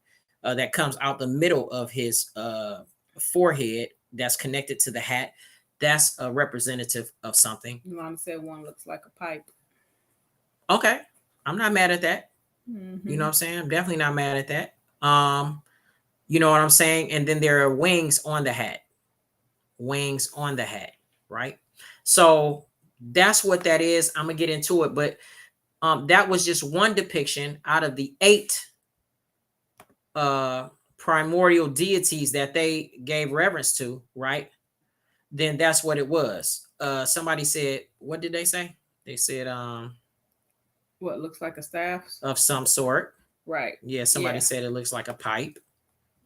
that comes out the middle of his forehead that's connected to the hat. That's a representative of something. Mom said one looks like a pipe. Okay. I'm not mad at that. Mm-hmm. You know what I'm saying? I'm definitely not mad at that. You know what I'm saying? And then there are wings on the hat. Wings on the hat, right? So that's what that is. I'm going to get into it, but that was just one depiction out of the 8 primordial deities that they gave reverence to, right? Then that's what it was. Somebody said, what did they say? They said what looks like a staff of some sort. Right. Yeah, somebody said it looks like a pipe.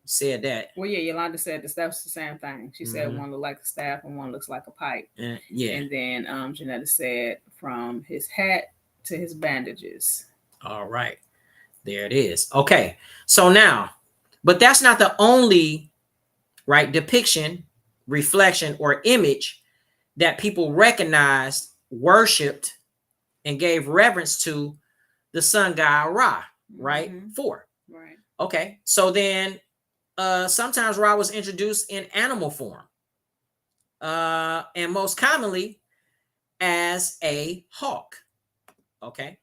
Said that. Well, yeah, Yolanda said the staff's the same thing. She said one looks like a staff and one looks like a pipe. Yeah. And then Janetta said from his hat to his bandages. All right. There it is. Okay. So now, but that's not the only, right, depiction, reflection, or image that people recognized, worshipped, and gave reverence to the sun god Ra, right? For. Right. Okay. So then sometimes Ra was introduced in animal form. And most commonly as a hawk. Okay.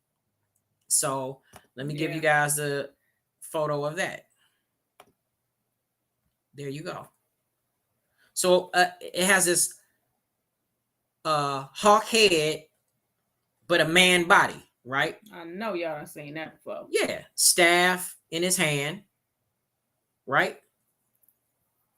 So let me give you guys the photo of that. There you go. So it has this hawk head, but a man body, right? I know y'all done seen that before. Yeah. Staff in his hand, right?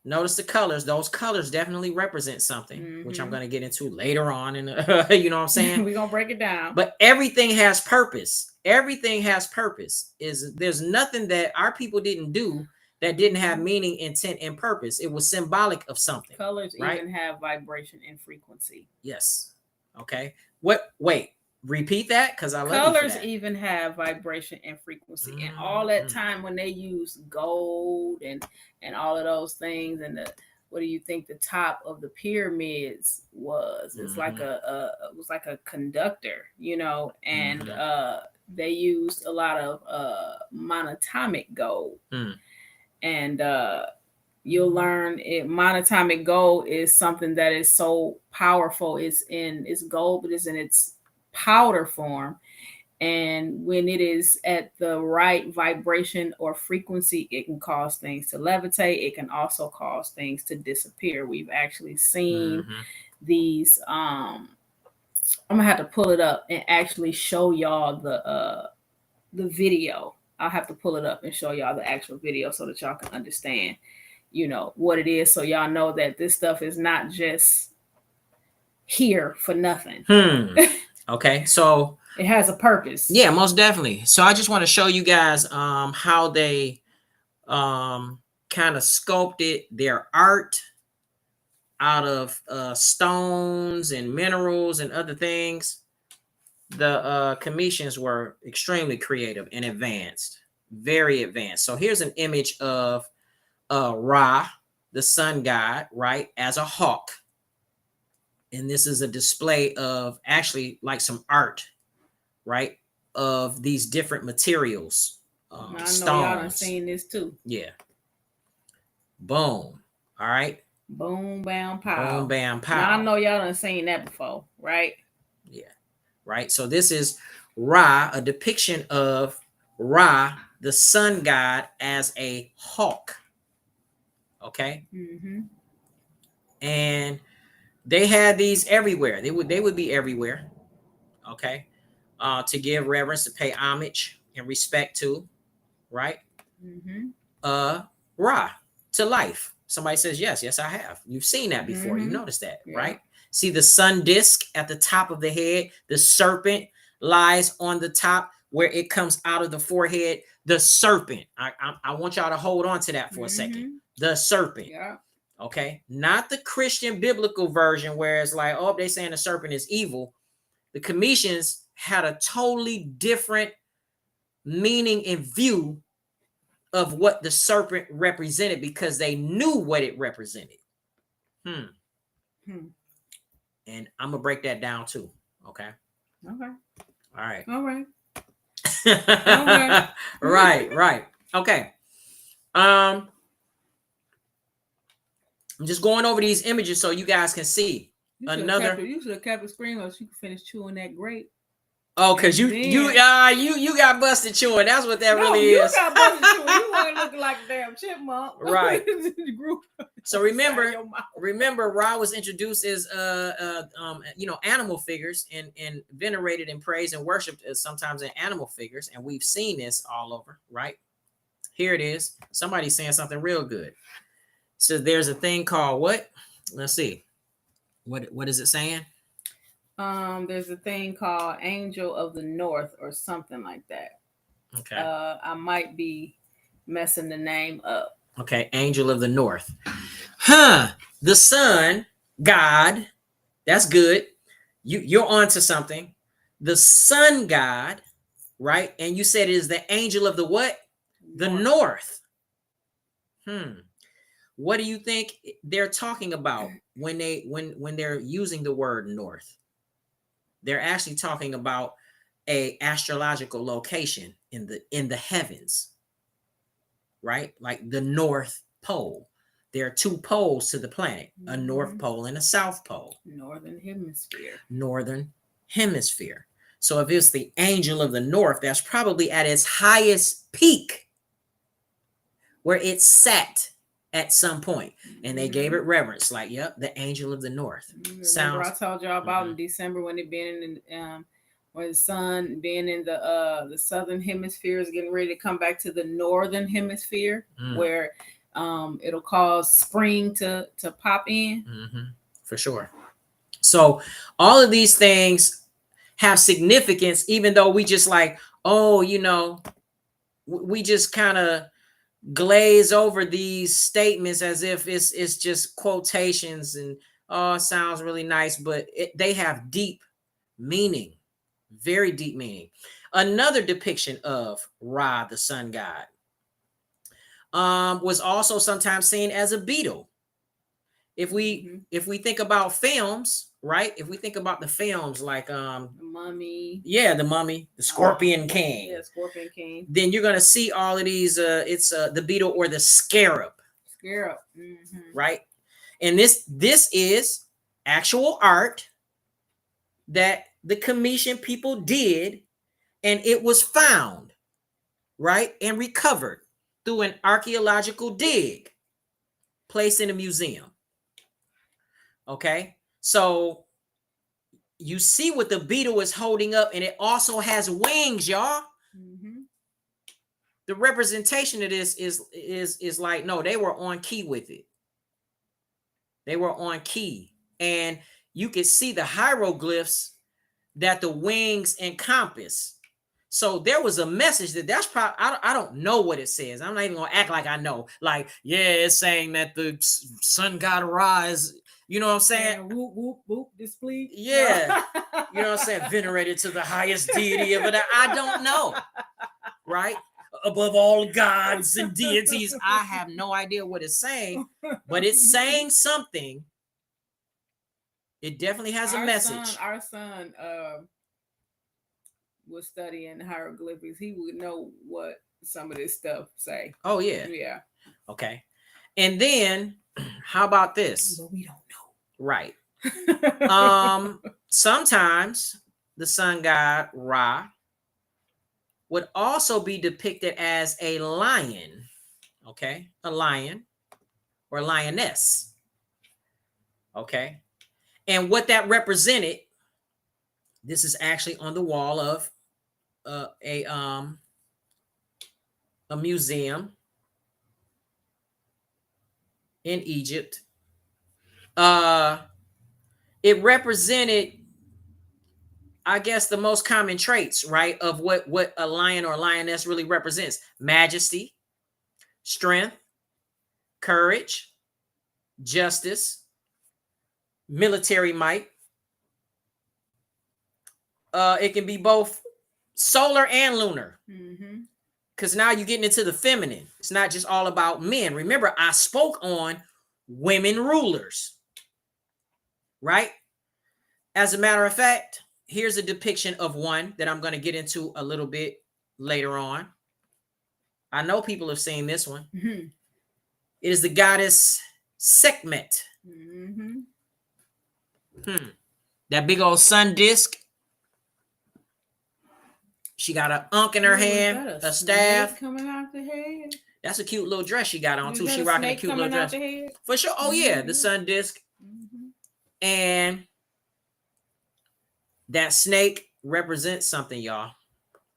Notice the colors. Those colors definitely represent something, which I'm going to get into later on. And you know what I'm saying? We're going to break it down. But everything has purpose. Everything has purpose. There's nothing that our people didn't do that didn't have meaning, intent, and purpose. It was symbolic of something. Colors even have vibration and frequency. Yes. Okay. Wait. Repeat that, because I love colors even have vibration and frequency. And all that time when they use gold and all of those things, and what do you think the top of the pyramids was? It's like it was like a conductor, you know, and they used a lot of monatomic gold. and you'll learn it monatomic gold is something that is so powerful. It's gold, but it's in its powder form. And when it is at the right vibration or frequency, it can cause things to levitate. It can also cause things to disappear. We've actually seen these. I'm gonna have to pull it up and actually show y'all the video. I'll have to pull it up and show y'all the actual video so that y'all can understand, what it is. So y'all know that this stuff is not just here for nothing. Okay, so it has a purpose. Yeah, most definitely. So I just want to show you guys how they kind of sculpted their art out of stones and minerals and other things. The commissions were extremely creative and advanced, very advanced. So here's an image of Ra, the sun god, right, as a hawk. And this is a display of actually like some art, right, of these different materials. I know stones. Y'all done seen this too. Yeah. Boom. All right. Boom, bam, pow. Boom, bam, pow. Now I know y'all done seen that before, right? Yeah. Right. So this is Ra, a depiction of Ra, the sun god, as a hawk. Okay. And they had these everywhere. They would be everywhere. Okay. To give reverence, to pay homage and respect to, right? Ra, to life. Somebody says, yes, I have. You've seen that before. You noticed that, right? See the sun disk at the top of the head. The serpent lies on the top where it comes out of the forehead. The serpent. I want y'all to hold on to that for a second. The serpent. Yeah. Okay. Not the Christian biblical version where it's like, oh, they're saying the serpent is evil. The Commissions had a totally different meaning and view of what the serpent represented because they knew what it represented. And I'm gonna break that down too. Okay. Okay. All right. All right. Right. Okay. I'm just going over these images so you guys can see. You should have kept the screen so you could finish chewing that grape. Oh, because you got busted chewing. That's what that really is. You got busted chewing. You want to look like a damn chipmunk. Right. So remember, Ra was introduced as animal figures and venerated and praised and worshipped as sometimes in animal figures, and we've seen this all over, right? Here it is. Somebody's saying something real good. So there's a thing called what? Let's see. What is it saying? There's a thing called Angel of the North or something like that. Okay. I might be messing the name up. Okay, Angel of the North. The sun god. That's good. You're onto something. The sun god, right? And you said it is the angel of the what? The North. What do you think they're talking about when they're using the word north? They're actually talking about a astrological location in the heavens, right? Like the North Pole. There are two poles to the planet, a North Pole and a South Pole. Northern Hemisphere. Northern Hemisphere. So if it's the angel of the North, that's probably at its highest peak where it sat at some point, and they gave it reverence. Like, yep, the angel of the North. Remember, I told y'all about in December when it been in, when the sun being in the southern hemisphere is getting ready to come back to the northern hemisphere, where it'll cause spring to pop in. For sure. So all of these things have significance, even though we just like, we just kind of glaze over these statements as if it's just quotations and it sounds really nice, but they have deep meaning, very deep meaning. Another depiction of Ra, the sun god, was also sometimes seen as a beetle, If we think about films, right? If we think about the films like The Mummy. yeah, the Mummy, the Scorpion King. Yeah, Scorpion King. Then you're gonna see all of these. It's the beetle or the scarab. Scarab. Right, and this is actual art that the commission people did, and it was found, right, and recovered through an archaeological dig, placed in a museum. Okay, so you see what the beetle is holding up, and it also has wings, y'all. The representation of this is like, no, they were on key with it. They were on key, and you can see the hieroglyphs that the wings encompass. So there was a message that's probably, I don't know what it says. I'm not even gonna act like I know. Like, yeah, it's saying that the sun god rise. You know what I'm saying? Whoop, whoop, whoop, displeased. Yeah. You know what I'm saying? Venerated to the highest deity of it. I don't know. Right? Above all gods and deities. I have no idea what it's saying, but it's saying something. It definitely has a message. Our son was studying hieroglyphics. He would know what some of this stuff say. Oh, yeah. Yeah. Okay. And then, how about this? But we don't know. Right. Sometimes the sun god Ra would also be depicted as a lion. Okay. A lion or lioness. Okay. And what that represented, this is actually on the wall of a museum in Egypt. It represented, I guess, the most common traits, right, of what a lion or lioness really represents: majesty, strength, courage, justice, military might. It can be both solar and lunar. Because now you're getting into the feminine. It's not just all about men. Remember, I spoke on women rulers, right? As a matter of fact, here's a depiction of one that I'm going to get into a little bit later on. I know people have seen this one. It is the goddess Sekhmet. That big old sun disk. She got an ankh in her hand, a staff coming out the head. That's a cute little dress she got on too. She rocking a cute little dress for sure. Oh yeah, the sun disk, and that snake represents something, y'all.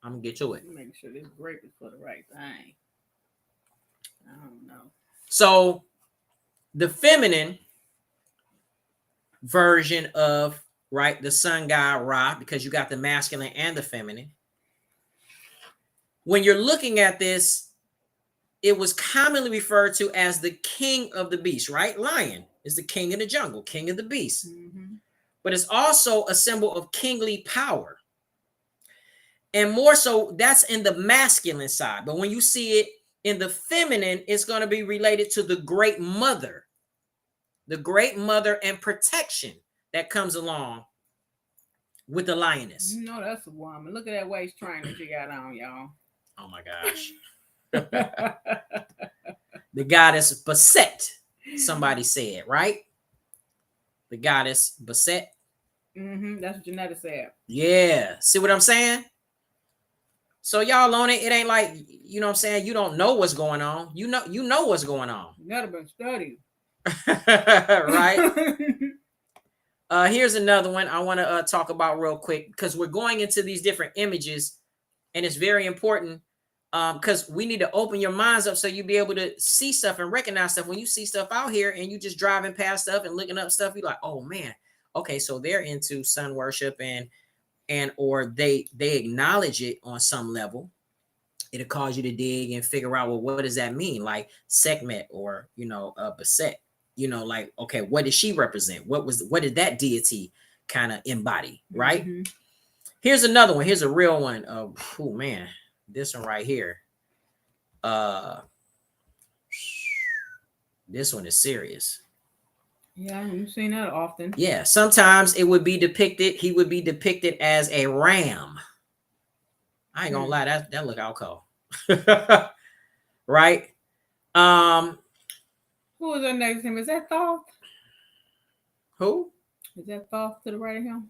I'm gonna get to it. Make sure this grape is for the right thing. I don't know. So the feminine version of, right, the sun god Ra, because you got the masculine and the feminine. When you're looking at this, it was commonly referred to as the king of the beast, right? Lion is the king of the jungle, king of the beast. But it's also a symbol of kingly power. And more so, that's in the masculine side. But when you see it in the feminine, it's going to be related to the great mother and protection that comes along with the lioness. You know that's a woman. Look at that waist trainer she got on, y'all. Oh my gosh. The goddess Basset, somebody said, right? The goddess Basset. That's what Janetta said. Yeah. See what I'm saying? So y'all on it. It ain't like, you know what I'm saying, you don't know what's going on. You know what's going on. You gotta been studying. Right? Here's another one I want to talk about real quick, because we're going into these different images, and it's very important because we need to open your minds up so you be able to see stuff and recognize stuff. When you see stuff out here and you just driving past stuff and looking up stuff, you're like, oh man, okay, so they're into sun worship and or they acknowledge it on some level. It'll cause you to dig and figure out, well, what does that mean? Like Sekhmet or, Basset, like, okay, what did she represent? What did that deity kind of embody? Right. Here's another one. Here's a real one. Oh man, this one right here. This one is serious. Yeah, you've seen that often. Yeah, sometimes it would be depicted, he would be depicted as a ram. I ain't gonna lie, that look alcohol. Right? Who is that next to him? Is that Thoth? Who? Is that Thoth to the right of him?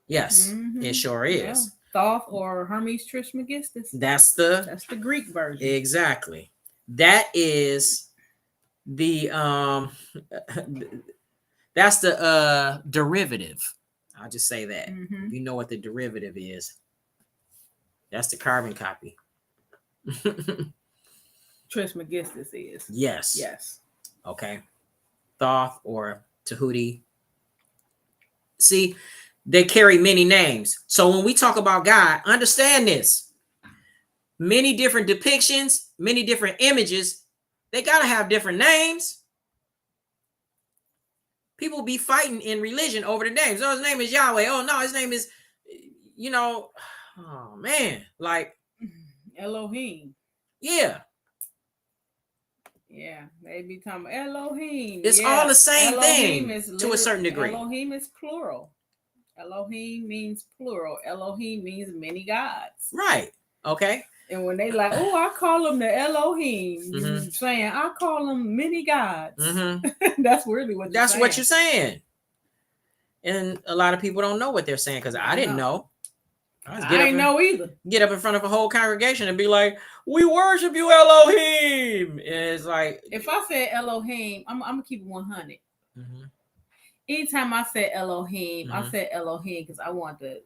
Yes, it sure Yeah. is. Thoth or Hermes Trismegistus. That's the Greek version. Exactly. That is the that's the derivative. I'll just say that. You know what the derivative is. That's the carbon copy. Trismegistus is. Yes. Yes. Okay. Thoth or Tahuti. See, they carry many names. So when we talk about God, understand this. Many different depictions, many different images, they got to have different names. People be fighting in religion over the names. Oh, his name is Yahweh. Oh, no, his name is, oh, man. Like, Elohim. Yeah. Yeah, they be talking about Elohim. It's all the same Elohim thing to a certain degree. Elohim is plural. Elohim means plural. Elohim means many gods. Right. Okay. And when they like, oh, I call them the Elohim, saying I call them many gods. That's really what you're saying. What you're saying. And a lot of people don't know what they're saying because I didn't know. I didn't know either. Get up in front of a whole congregation and be like, we worship you, Elohim. And it's like, if I said Elohim, I'm gonna keep it 100. Anytime I said Elohim, I said Elohim because I wanted to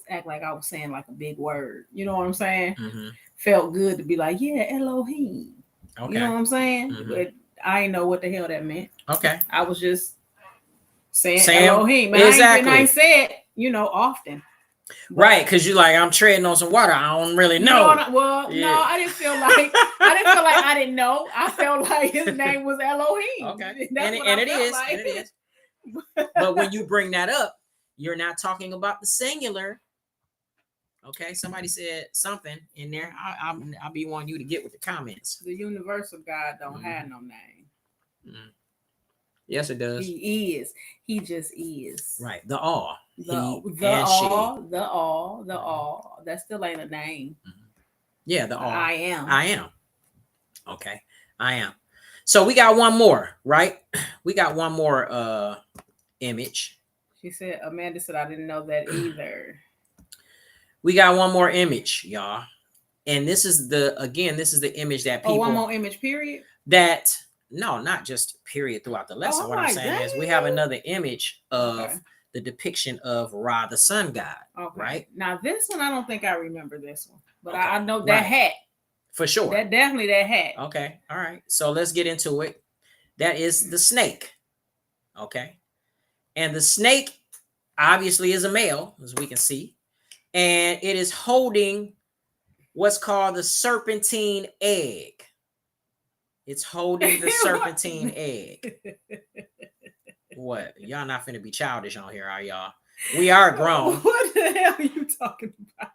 act like I was saying like a big word. You know what I'm saying? Felt good to be like, yeah, Elohim. Okay. You know what I'm saying? But I didn't know what the hell that meant. Okay. I was just saying Elohim. And exactly. I ain't said, often. Right, because you're like, I'm treading on some water. I don't really know. No, I didn't feel like I didn't know. I felt like his name was Elohim. Okay. And it is. But when you bring that up, you're not talking about the singular. Okay, somebody said something in there. I'll be wanting you to get with the comments. The universal God don't have no name. Yes, it does. He is. He just is. Right. The all. The all. That still ain't a name. Yeah, the all. I am. Okay. I am. So we got one more, right? We got one more image. She said, Amanda said, I didn't know that either. We got one more image, y'all. And this is the image that people. Oh, one more image, period? No, not just period throughout the lesson. What I'm saying is we have another image of the depiction of Ra, the sun god. Okay. Right? Now, this one, I don't think I remember this one. But I know that hat. For sure. Definitely that hat. Okay. All right. So let's get into it. That is the snake. Okay. And the snake obviously is a male, as we can see. And it is holding what's called the serpentine egg. It's holding the serpentine egg. What? Y'all not finna be childish on here, are y'all? We are grown. What the hell are you talking about?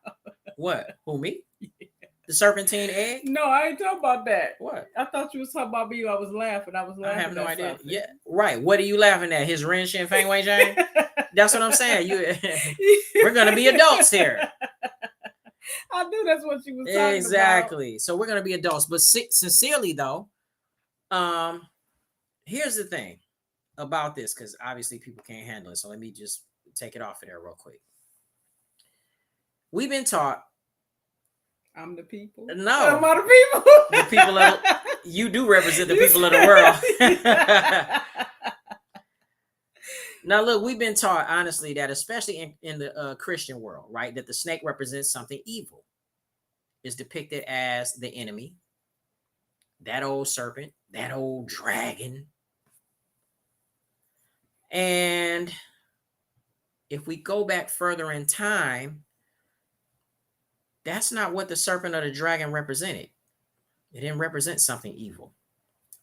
What? Who, me? The serpentine egg? No, I ain't talking about that. What? I thought you was talking about me. I was laughing. I have no idea. Something. Yeah, right. What are you laughing at? His Ren Shin Fang Wei Jang? That's what I'm saying. We're gonna be adults here. I knew that's what you was talking about. Exactly. So we're gonna be adults. But sincerely though, here's the thing about this, because obviously people can't handle it. So let me just take it off of there real quick. We've been taught. I'm the people. No, I'm the people. The people of you do represent the people of the world. Now, look, we've been taught honestly that, especially in the Christian world, right, that the snake represents something evil. It's depicted as the enemy, that old serpent, that old dragon. And if we go back further in time, that's not what the serpent or the dragon represented. It didn't represent something evil.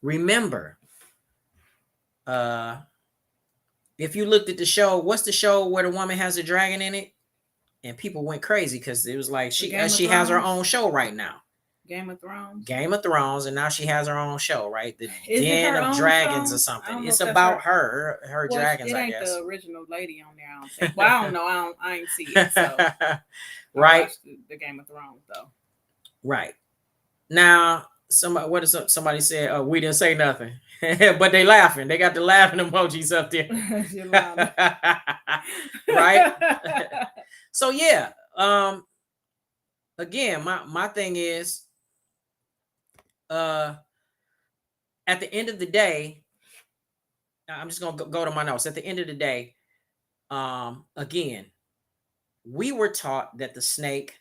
Remember, if you looked at the show, what's the show where the woman has a dragon in it? And people went crazy because it was like she has her own show right now. Game of Thrones. Game of Thrones, and now she has her own show, right? The Is it Den her of own Dragons show? or I something. don't know It's if that's about her. her Well, dragons, it I ain't guess. the original lady on there. I don't think. Well, I don't know. I ain't see it. So Right. I watched the Game of Thrones though. Right. Now, somebody said? We didn't say nothing, but they laughing. They got the laughing emojis up there. Right. So yeah. Again, my thing is, at the end of the day, I'm just gonna go to my notes. At the end of the day, again, we were taught that the snake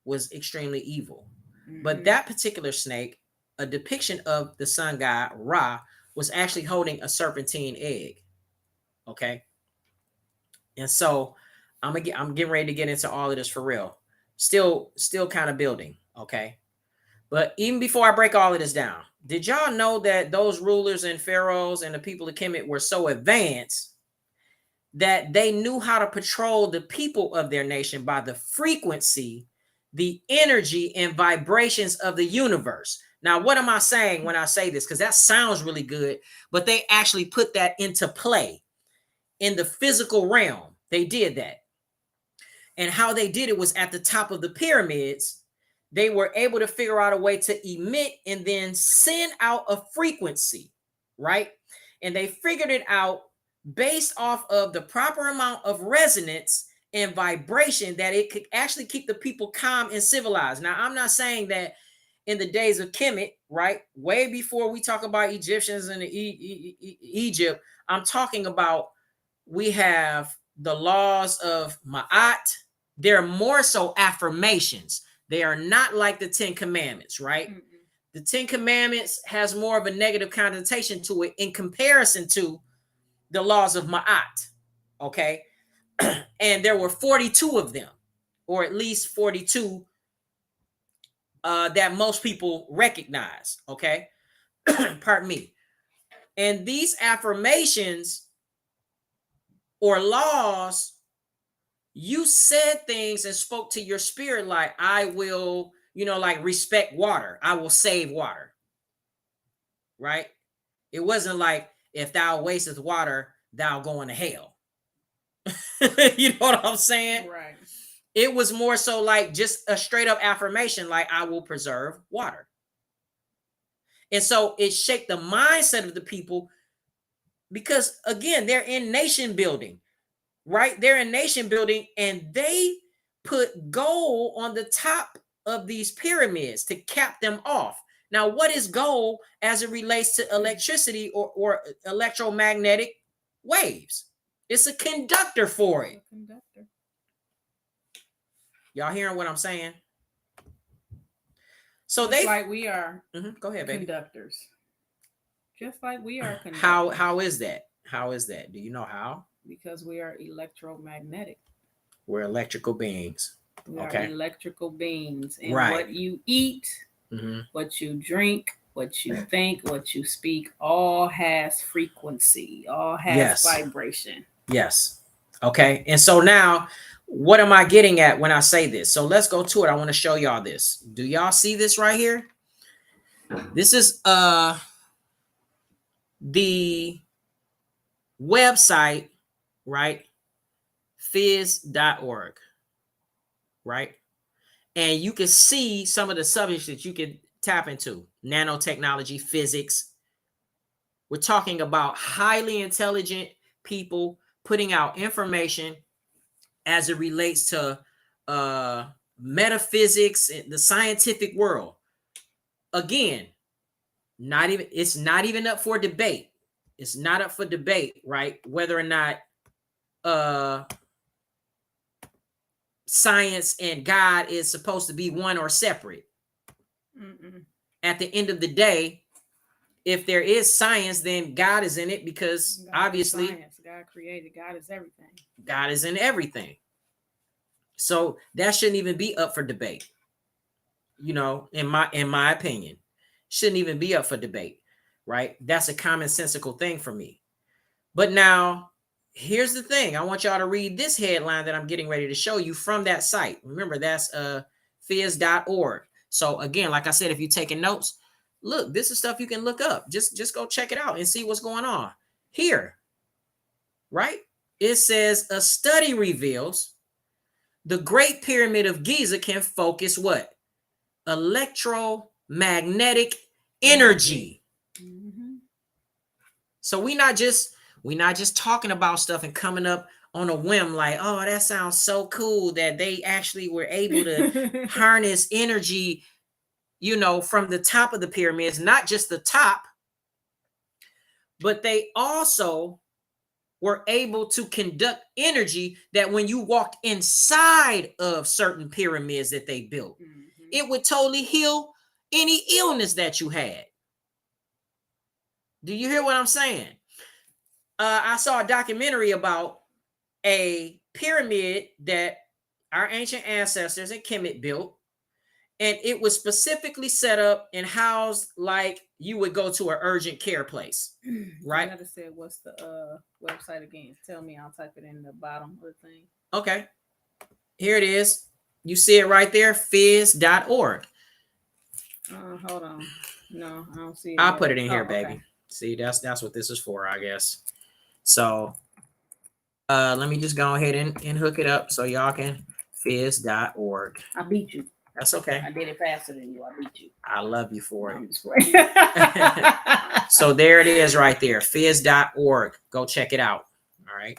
was extremely evil, but that particular snake, a depiction of the sun god Ra, was actually holding a serpentine egg. Okay, and so I'm getting ready to get into all of this for real. Still kind of building. Okay, but even before I break all of this down, did y'all know that those rulers and pharaohs and the people of Kemet were so advanced that they knew how to patrol the people of their nation by the frequency, the energy, and vibrations of the universe? Now, what am I saying when I say this? Because that sounds really good, but they actually put that into play in the physical realm. They did that. And how they did it was at the top of the pyramids. They were able to figure out a way to emit and then send out a frequency, right? And they figured it out based off of the proper amount of resonance and vibration that it could actually keep the people calm and civilized. Now, I'm not saying that in the days of Kemet, right? Way before we talk about Egyptians and Egypt, I'm talking about we have the laws of Ma'at. They're more so affirmations. They are not like the 10 Commandments, right? Mm-mm. The 10 Commandments has more of a negative connotation to it in comparison to the laws of Ma'at, okay? And there were 42 of them, or at least 42 that most people recognize, okay? Pardon me. And these affirmations or laws, you said things and spoke to your spirit like, I will, like respect water. I will save water, right? It wasn't like, if thou wasteth water, thou going to hell. You know what I'm saying? Right. It was more so like just a straight up affirmation, like, I will preserve water. And so it shaped the mindset of the people because, again, they're in nation building, right? They're in nation building, and they put gold on the top of these pyramids to cap them off. Now, what is gold as it relates to electricity or electromagnetic waves? It's a conductor for it. Conductor. Y'all hearing what I'm saying? So just like we are go ahead, baby. Conductors. Just like we are conductors. How is that? How is that? Do you know how? Because we are electromagnetic. We're electrical beings. We are electrical beings. And what you eat, what you drink, what you think, what you speak, all has frequency, all has vibration. Yes. Okay. And so now, what am I getting at when I say this? So let's go to it. I want to show y'all this. Do y'all see this right here? This is the website, right? Fizz.org, right? And you can see some of the subjects that you can tap into: nanotechnology, physics. We're talking about highly intelligent people putting out information as it relates to metaphysics, the scientific world. Again, it's not even up for debate. It's not up for debate, right? Whether or not science and God is supposed to be one or separate. Mm-mm. At the end of the day, if there is science, then God is in it, because God obviously God created. God is everything. God is in everything. So that shouldn't even be up for debate. In my opinion, shouldn't even be up for debate, right? That's a commonsensical thing for me. But now, here's the thing. I want y'all to read this headline that I'm getting ready to show you from that site. Remember, that's fizz.org. So again, like I said, if you're taking notes, look, this is stuff you can look up. Just go check it out and see what's going on here. Right? It says a study reveals the Great Pyramid of Giza can focus what? Electromagnetic energy. Mm-hmm. So we're not just talking about stuff and coming up on a whim like, oh, that sounds so cool that they actually were able to harness energy, from the top of the pyramids, not just the top, but they also were able to conduct energy that when you walked inside of certain pyramids that they built, it would totally heal any illness that you had. Do you hear what I'm saying? I saw a documentary about a pyramid that our ancient ancestors in Kemet built, and it was specifically set up and housed like you would go to an urgent care place, right? I gotta say, what's the website again? Tell me, I'll type it in the bottom of the thing. Okay, here it is. You see it right there, fizz.org. Hold on. No, I don't see it. I'll put it in here, baby. Okay. See, that's what this is for, I guess. So let me just go ahead and hook it up so y'all can fizz.org. I beat you. That's okay. I did it faster than you. I beat you. I love you for it. So there it is right there, fizz.org. Go check it out. All right.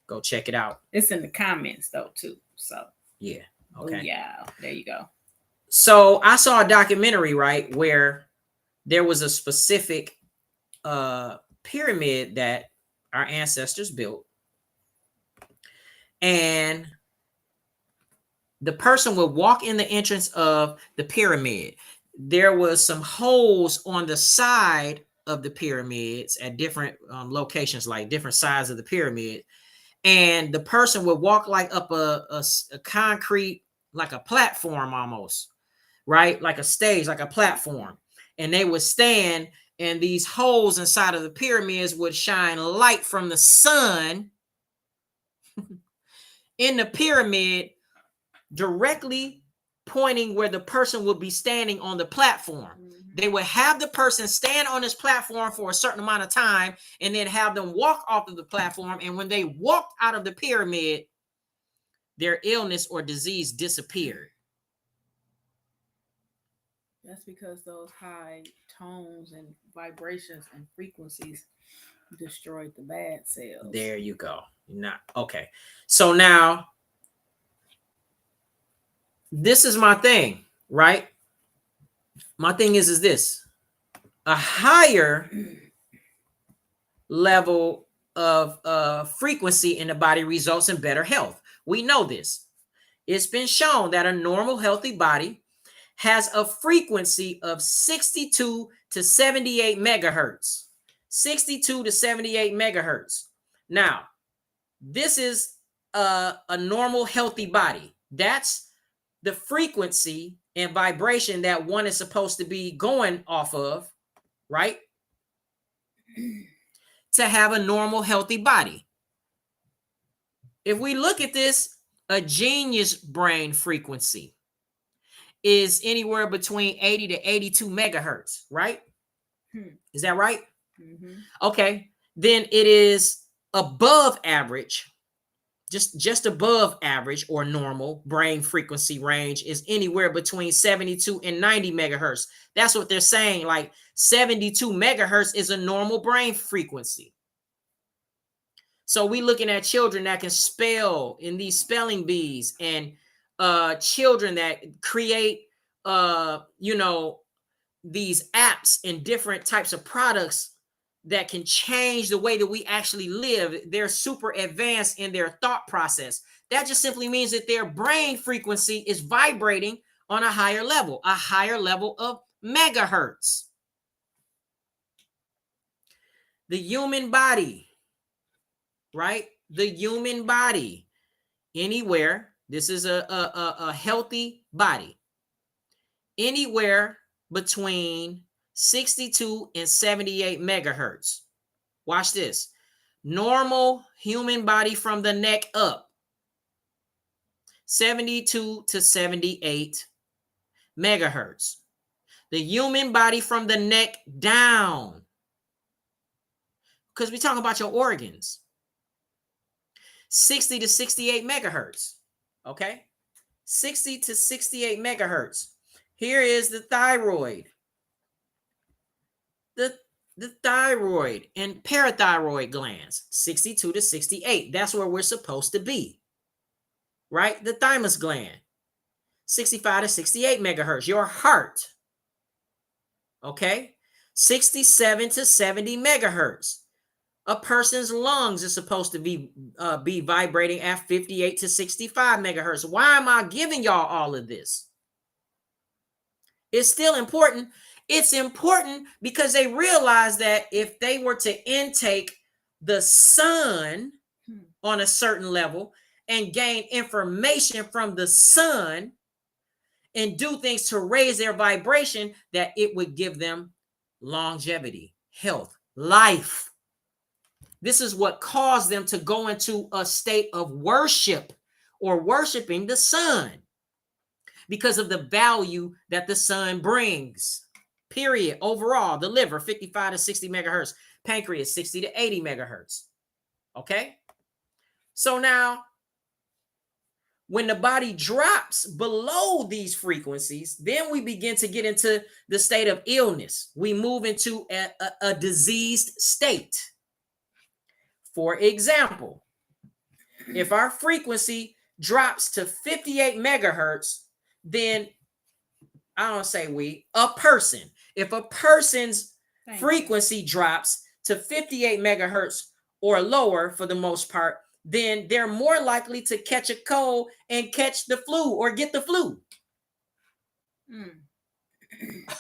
Go check it out. It's in the comments though too. So yeah. Okay. Oh, yeah. There you go. So I saw a documentary, right, where there was a specific pyramid that our ancestors built. And the person would walk in the entrance of the pyramid. There was some holes on the side of the pyramids at different locations, like different sides of the pyramid. And the person would walk like up a concrete, like a platform almost, right? Like a stage, like a platform. And they would stand, and these holes inside of the pyramids would shine light from the sun in the pyramid, directly pointing where the person would be standing on the platform. They would have the person stand on this platform for a certain amount of time and then have them walk off of the platform. And when they walked out of the pyramid, their illness or disease disappeared. That's because those high tones and vibrations and frequencies destroyed the bad cells. There you go. Not okay. So now, this is my thing, right? My thing is this: a higher level of frequency in the body results in better health. We know this. It's been shown that a normal, healthy body has a frequency of 62 to 78 megahertz. 62 to 78 megahertz. Now, this is a normal, healthy body. That's the frequency and vibration that one is supposed to be going off of, right? To have a normal, healthy body. If we look at this, a genius brain frequency is anywhere between 80 to 82 megahertz, right? Is that right? Mm-hmm. Okay. Then it is above average, just above average or normal brain frequency range is anywhere between 72 and 90 megahertz. That's what they're saying. Like 72 megahertz is a normal brain frequency. So we looking at children that can spell in these spelling bees, and children that create, these apps and different types of products that can change the way that we actually live. They're super advanced in their thought process. That just simply means that their brain frequency is vibrating on a higher level of megahertz. The human body, right? The human body, anywhere, this is a healthy body, anywhere between 62 and 78 megahertz. Watch this. Normal human body from the neck up, 72 to 78 megahertz. The human body from the neck down. Because we're talking about your organs. 60 to 68 megahertz. Okay? 60 to 68 megahertz. Here is the thyroid. The thyroid and parathyroid glands, 62 to 68. That's where we're supposed to be. Right? The thymus gland, 65 to 68 megahertz. Your heart. Okay? 67 to 70 megahertz. A person's lungs is supposed to be vibrating at 58 to 65 megahertz. Why am I giving y'all all of this? It's still important. It's important because they realize that if they were to intake the sun on a certain level and gain information from the sun and do things to raise their vibration, that it would give them longevity, health, life. This is what caused them to go into a state of worship or worshiping the sun because of the value that the sun brings. Period. Overall, the liver, 55 to 60 megahertz. Pancreas, 60 to 80 megahertz. Okay? So now, when the body drops below these frequencies, then we begin to get into the state of illness. We move into a diseased state. For example, if our frequency drops to 58 megahertz, then I don't say a person. If a person's frequency drops to 58 megahertz or lower for the most part, then they're more likely to catch a cold and catch the flu or get the flu.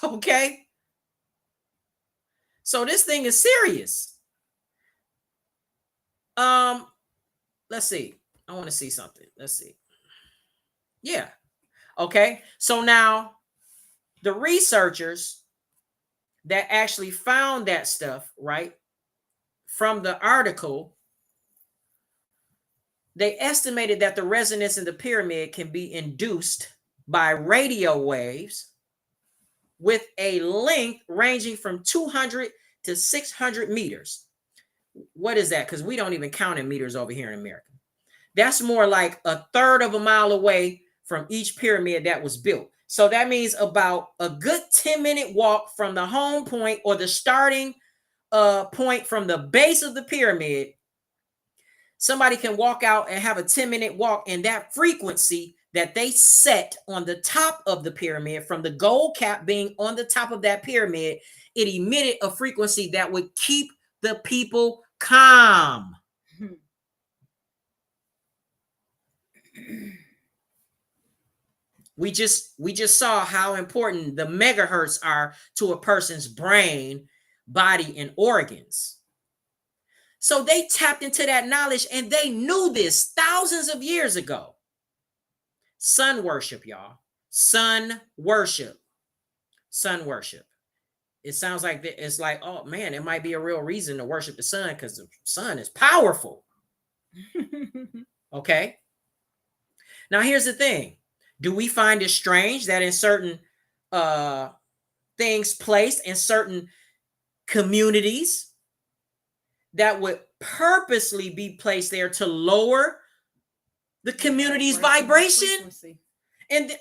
Okay? So this thing is serious. Let's see. I want to see something. Let's see. Yeah. Okay. So now the researchers that actually found that stuff, right, from the article, they estimated that the resonance in the pyramid can be induced by radio waves with a length ranging from 200 to 600 meters. What is that? Because we don't even count in meters over here in America. That's more like a third of a mile away from each pyramid that was built. So that means about a good 10-minute walk from the home point or the starting point from the base of the pyramid. Somebody can walk out and have a 10-minute walk, and that frequency that they set on the top of the pyramid, from the gold cap being on the top of that pyramid, it emitted a frequency that would keep the people calm. We just saw how important the megahertz are to a person's brain, body, and organs. So they tapped into that knowledge, and they knew this thousands of years ago. Sun worship, y'all. Sun worship. Sun worship. It sounds like it's like, oh man, it might be a real reason to worship the sun because the sun is powerful. Okay. Now here's the thing. Do we find it strange that in certain things placed in certain communities that would purposely be placed there to lower the community's vibration? And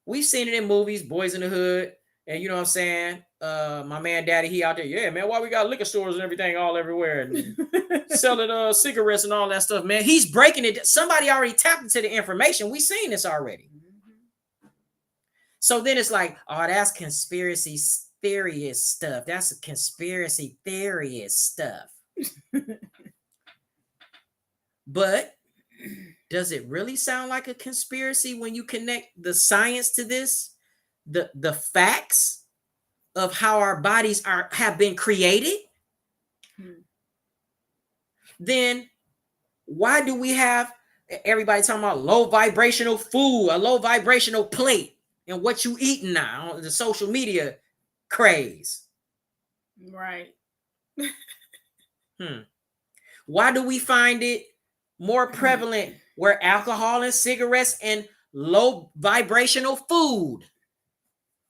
we've seen it in movies, Boys in the Hood, and you know what I'm saying? My man Daddy, he out there, yeah, man, why we got liquor stores and everything all everywhere and selling cigarettes and all that stuff, man. He's breaking it. Somebody already tapped into the information. We've seen this already. So then it's like, oh, that's conspiracy theorist stuff. That's a conspiracy theorist stuff. But does it really sound like a conspiracy when you connect the science to this? The facts of how our bodies have been created? Then why do we have everybody talking about low vibrational food, a low vibrational plate, and what you eating now on the social media craze? Right. Why do we find it more prevalent where alcohol and cigarettes and low vibrational food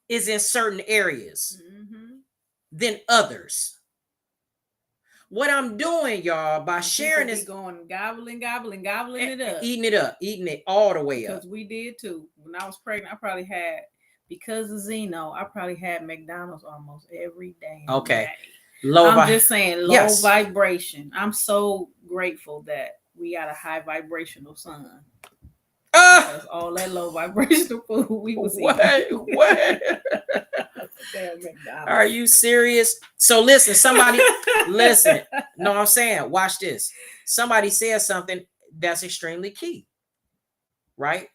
is in certain areas than others. What I'm doing, y'all, by sharing this, going gobbling it up, eating it all the way up. Because we did too. When I was pregnant, I probably had, because of Zeno, I probably had McDonald's almost every day. Okay. I'm just saying, low vibration. I'm so grateful that we got a high vibrational son. Because all that low vibrational food we was eating. What? Are you serious? So listen, somebody, listen. No, I'm saying, watch this. Somebody says something that's extremely key, right?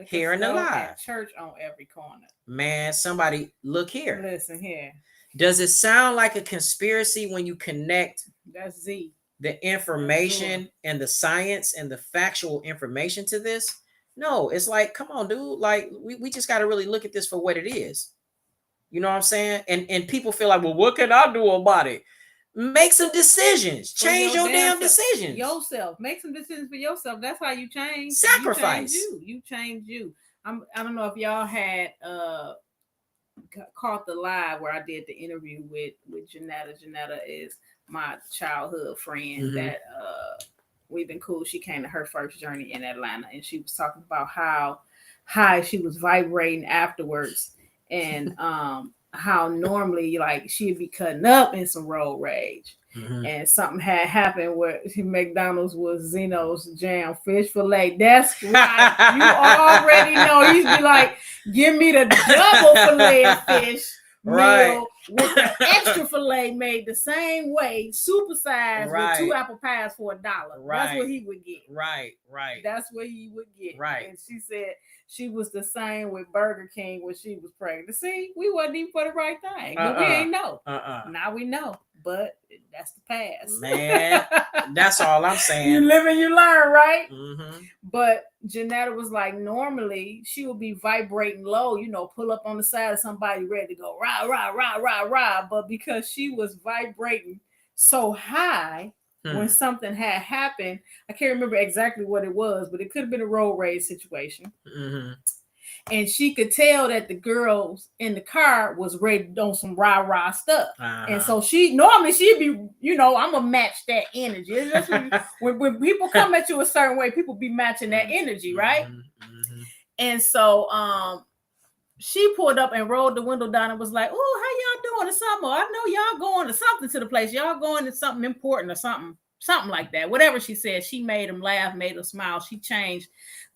Here in the live. Church on every corner. Man, somebody, look here. Listen here. Does it sound like a conspiracy when you connect that's Z the information and the science and the factual information to this? No, it's like, come on, dude. Like, we just got to really look at this for what it is. You know what I'm saying? And people feel like, well, what can I do about it? Make some decisions. Change your damn decisions. Yourself. Make some decisions for yourself. That's how you change. Sacrifice. You change you. I don't know if y'all had caught the live where I did the interview with Janetta. Janetta is my childhood friend that we've been cool. She came to her first journey in Atlanta, and she was talking about how high she was vibrating afterwards, and how normally like she'd be cutting up in some road rage. And something had happened where McDonald's was Zeno's jam fish fillet. That's right. You already know. He'd be like, give me the double fillet of fish meal with the extra fillet made the same way, supersized with 2 apple pies for $1. That's what he would get. Right. That's what he would get. Right. And she said she was the same with Burger King when she was pregnant. See, we wasn't even for the right thing. But we ain't know. Now we know. But that's the past. Man, that's all I'm saying. You live and you learn, right? But Janetta was like, normally she would be vibrating low, pull up on the side of somebody ready to go rah, rah, rah, rah, rah. But because she was vibrating so high when something had happened, I can't remember exactly what it was, but it could have been a road rage situation. And she could tell that the girls in the car was ready on some rah-rah stuff. And so she'd be, I'm going to match that energy. It's just when people come at you a certain way, people be matching that energy, right? And so she pulled up and rolled the window down and was like, oh, how y'all doing or something? I know y'all going to something to the place. Y'all going to something important or something like that. Whatever she said, she made them laugh, made them smile. She changed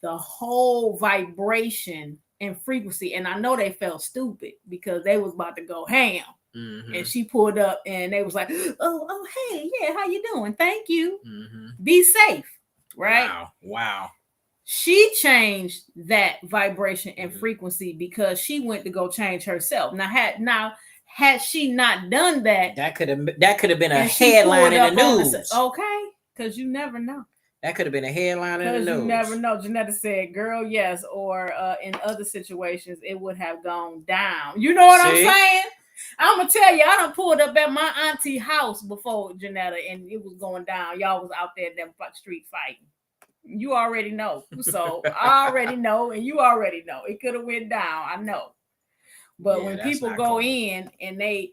the whole vibration and frequency. And I know they felt stupid because they was about to go ham. And she pulled up and they was like, oh, hey, yeah, how you doing? Thank you. Be safe. Right? Wow. She changed that vibration and frequency because she went to go change herself. Now, had she not done that, that could have been a headline in the news. Okay, because you never know. That could have been a headline in the news. Because you never know. Janetta said, girl, yes. Or in other situations, it would have gone down. You know what I'm saying? I'm going to tell you, I done pulled up at my auntie house before, Janetta, and it was going down. Y'all was out there in them street fighting. You already know. So I already know, and you already know. It could have went down. I know. But when people go in and they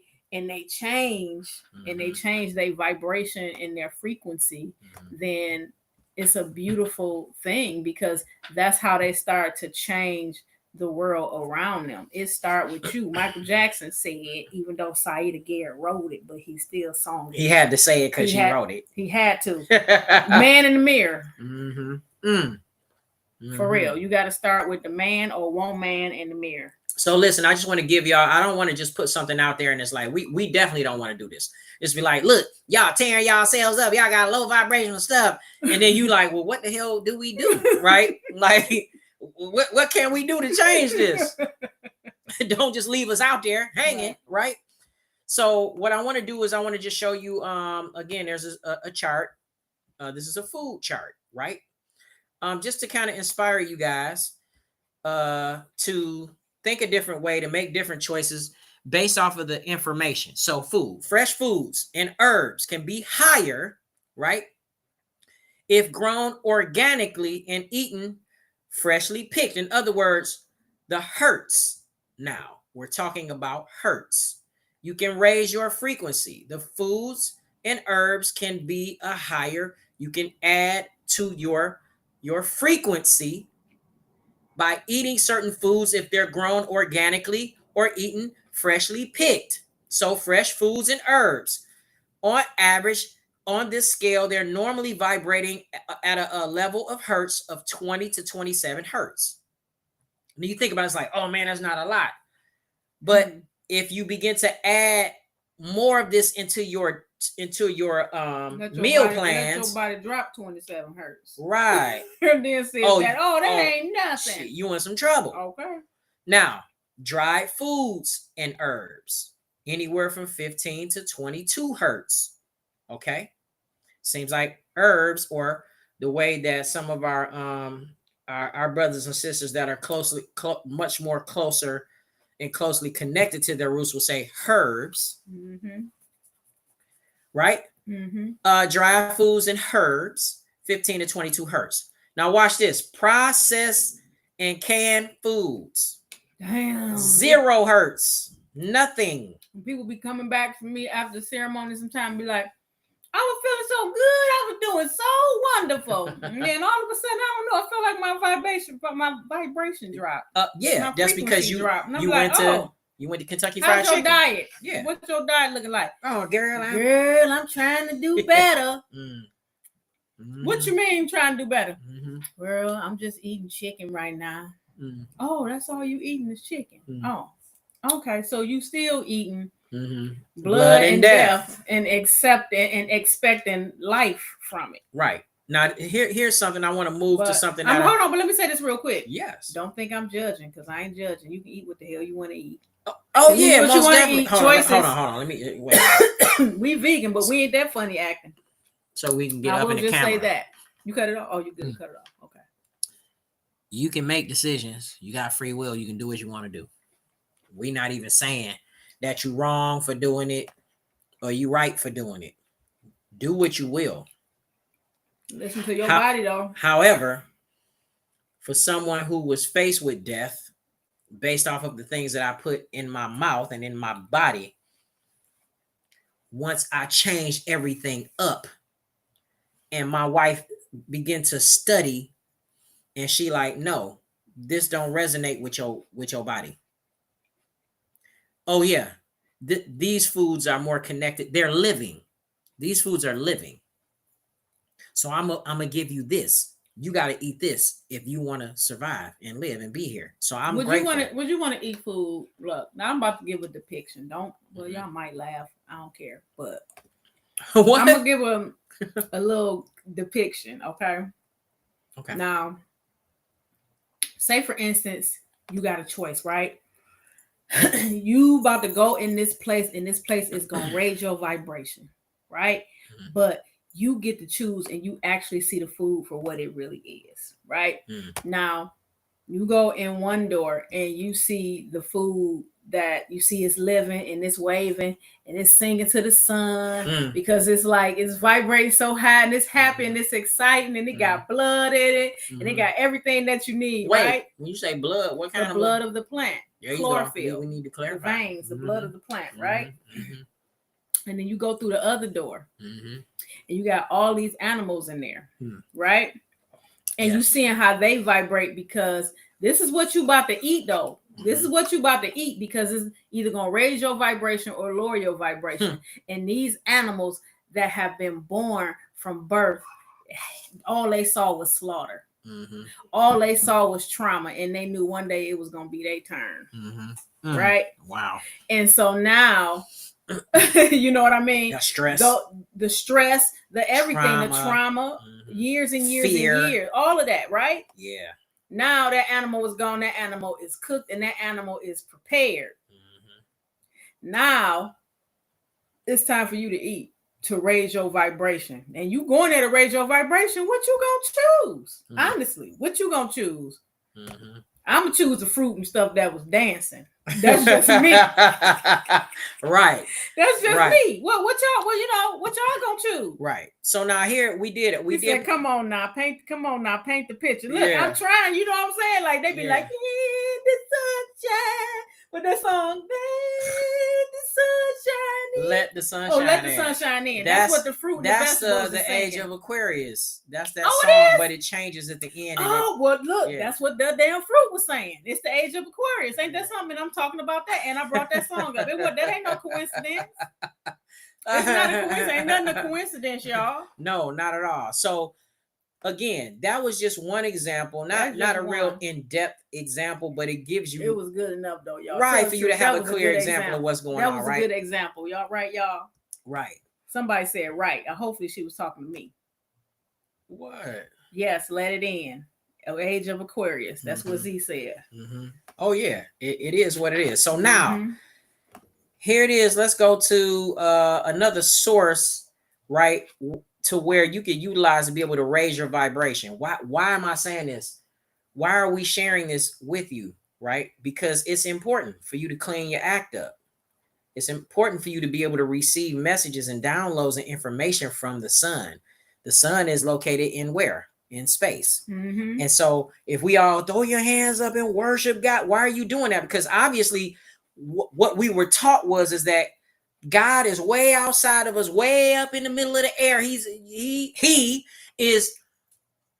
change and they change their vibration and their frequency, then it's a beautiful thing because that's how they start to change the world around them. It started with you. Michael Jackson said, even though Saida Garrett wrote it, but he still sung it. He had to say it because she wrote it. He had to. Man in the mirror. For real. You got to start with the man or woman in the mirror. So listen, I just want to give y'all, I don't want to just put something out there and it's like, we definitely don't want to do this. Just be like, look, y'all tearing y'all selves up. Y'all got low vibrational stuff. And then you like, well, what the hell do we do? Right? Like, what can we do to change this? Don't just leave us out there hanging, right? So what I want to do is I want to just show you, again, there's a chart. This is a food chart, right? Just to kind of inspire you guys to think a different way, to make different choices based off of the information. So food, fresh foods and herbs can be higher, right? If grown organically and eaten freshly picked. In other words, the hertz. Now, we're talking about hertz. You can raise your frequency. The foods and herbs can be a higher. You can add to your frequency by eating certain foods if they're grown organically or eaten freshly picked. So fresh foods and herbs, on average, on this scale, they're normally vibrating at a level of hertz of 20 to 27 hertz. When you think about it, it's like, oh man, that's not a lot. But if you begin to add more of this into your meal plans, let your body drop 27 hertz. Right. And then say that ain't nothing. Shit, you in some trouble. Okay. Now, dried foods and herbs, anywhere from 15 to 22 hertz. Okay. Seems like herbs, or the way that some of our brothers and sisters that are much more closer and closely connected to their roots will say herbs. Mm-hmm. Right? Mm-hmm. Dry foods and herbs, 15 to 22 hertz. Now watch this. Processed and canned foods. Damn. 0 hertz. Nothing. People be coming back from me after the ceremony sometimes and be like, I was feeling so good. I was doing so wonderful. And then all of a sudden, I don't know, I feel like my vibration dropped. Yeah, that's because you went to Kentucky Fried Chicken. How's your diet? Yeah. What's your diet looking like? Oh, girl, I'm trying to do better. Mm-hmm. What you mean trying to do better? Mm-hmm. Girl, I'm just eating chicken right now. Mm-hmm. Oh, that's all you eating is chicken. Mm-hmm. Oh, okay. So you still eating blood and death and expecting life from it. Right. Now, here's something I want to move to something. Hold on, but let me say this real quick. Yes. Don't think I'm judging, because I ain't judging. You can eat what the hell you want to eat. Oh yeah, most definitely. Hold on. Let me wait. We vegan, but we ain't that funny acting. So we can get up in the camera. I will just say that. You cut it off? Oh, you good. Cut it off. Okay. You can make decisions. You got free will. You can do what you want to do. We're not even saying that you're wrong for doing it or you right for doing it. Do what you will. Listen to your body, though. However, for someone who was faced with death based off of the things that I put in my mouth and in my body, once I changed everything up and my wife began to study, and she like, no, this don't resonate with your body. Oh yeah, these foods are more connected. They're living. These foods are living. So I'm gonna give you this. You got to eat this if you want to survive and live and be here. So I'm grateful. Would you want to eat food? Look, now I'm about to give a depiction. Y'all might laugh. I don't care, but what? I'm gonna give a little depiction. Okay. Okay. Now, say for instance, you got a choice, right? You about to go in this place, and this place is gonna raise your vibration, right? Mm-hmm. But you get to choose, and you actually see the food for what it really is, right? Mm. Now, you go in one door, and you see the food that you see is living, and it's waving, and it's singing to the sun, because it's like, it's vibrating so high, and it's happy, and it's exciting, and it got blood in it, and it got everything that you need, right? When you say blood, what kind of blood of the plant? Chlorophyll. We need to clarify. The veins, the blood of the plant, right? Mm-hmm. And then you go through the other door, and you got all these animals in there, right? And you seeing how they vibrate, because this is what you about to eat, though. This is what you about to eat, because it's either going to raise your vibration or lower your vibration. And these animals that have been born from birth, all they saw was slaughter. All they saw was trauma, and they knew one day it was going to be their turn. Right? Wow. And so now, you know what I mean? The stress. The stress, the everything, the trauma, years and years Fear. and years, all of that, right? Yeah. Now that animal is gone, that animal is cooked, and that animal is prepared. Now it's time for you to eat, to raise your vibration. And you going there to raise your vibration, what you gonna choose? Honestly, what you gonna choose? I'm gonna choose the fruit and stuff that was dancing. That's just me. Right. That's just Right. me. What y'all? Well, what y'all gonna choose? Right. So now here we did it. We He did. said, "Come on now, paint the picture." Look, Yeah. I'm trying. You know what I'm saying? Like they be Yeah. like, "Yeah, the sunshine," but that song, "Let the sunshine in." Let the sunshine. Oh, let the in. sunshine in. That's what the fruit and the That's vegetables the is age singing. of Aquarius. That's that Oh, it song, is? but it changes at the end. And Oh, well, look, yeah. that's what the damn fruit was saying. It's the age of Aquarius. Ain't that something? I'm talking about that, and I brought that song up. That ain't no coincidence. It's not a coincidence. Ain't nothing a coincidence, y'all. No, not at all. So again, that was just one example, not a real in-depth example, but it gives you. It was good enough though, y'all. Right, for you to have a clear example of what's going on. That was a good example, y'all. Right, y'all. Right. Somebody said right. Hopefully, she was talking to me. What? Yes, let it in. Age of Aquarius. That's what Z said. Mm-hmm. Oh yeah, it is what it is. So now, here it is. Let's go to another source, right, to where you can utilize to be able to raise your vibration. Why am I saying this? Why are we sharing this with you? Right? Because it's important for you to clean your act up. It's important for you to be able to receive messages and downloads and information from the sun. The sun is located in where? In space. And so if we all throw your hands up and worship God, why are you doing that? Because obviously what we were taught is that God is way outside of us, way up in the middle of the air. He is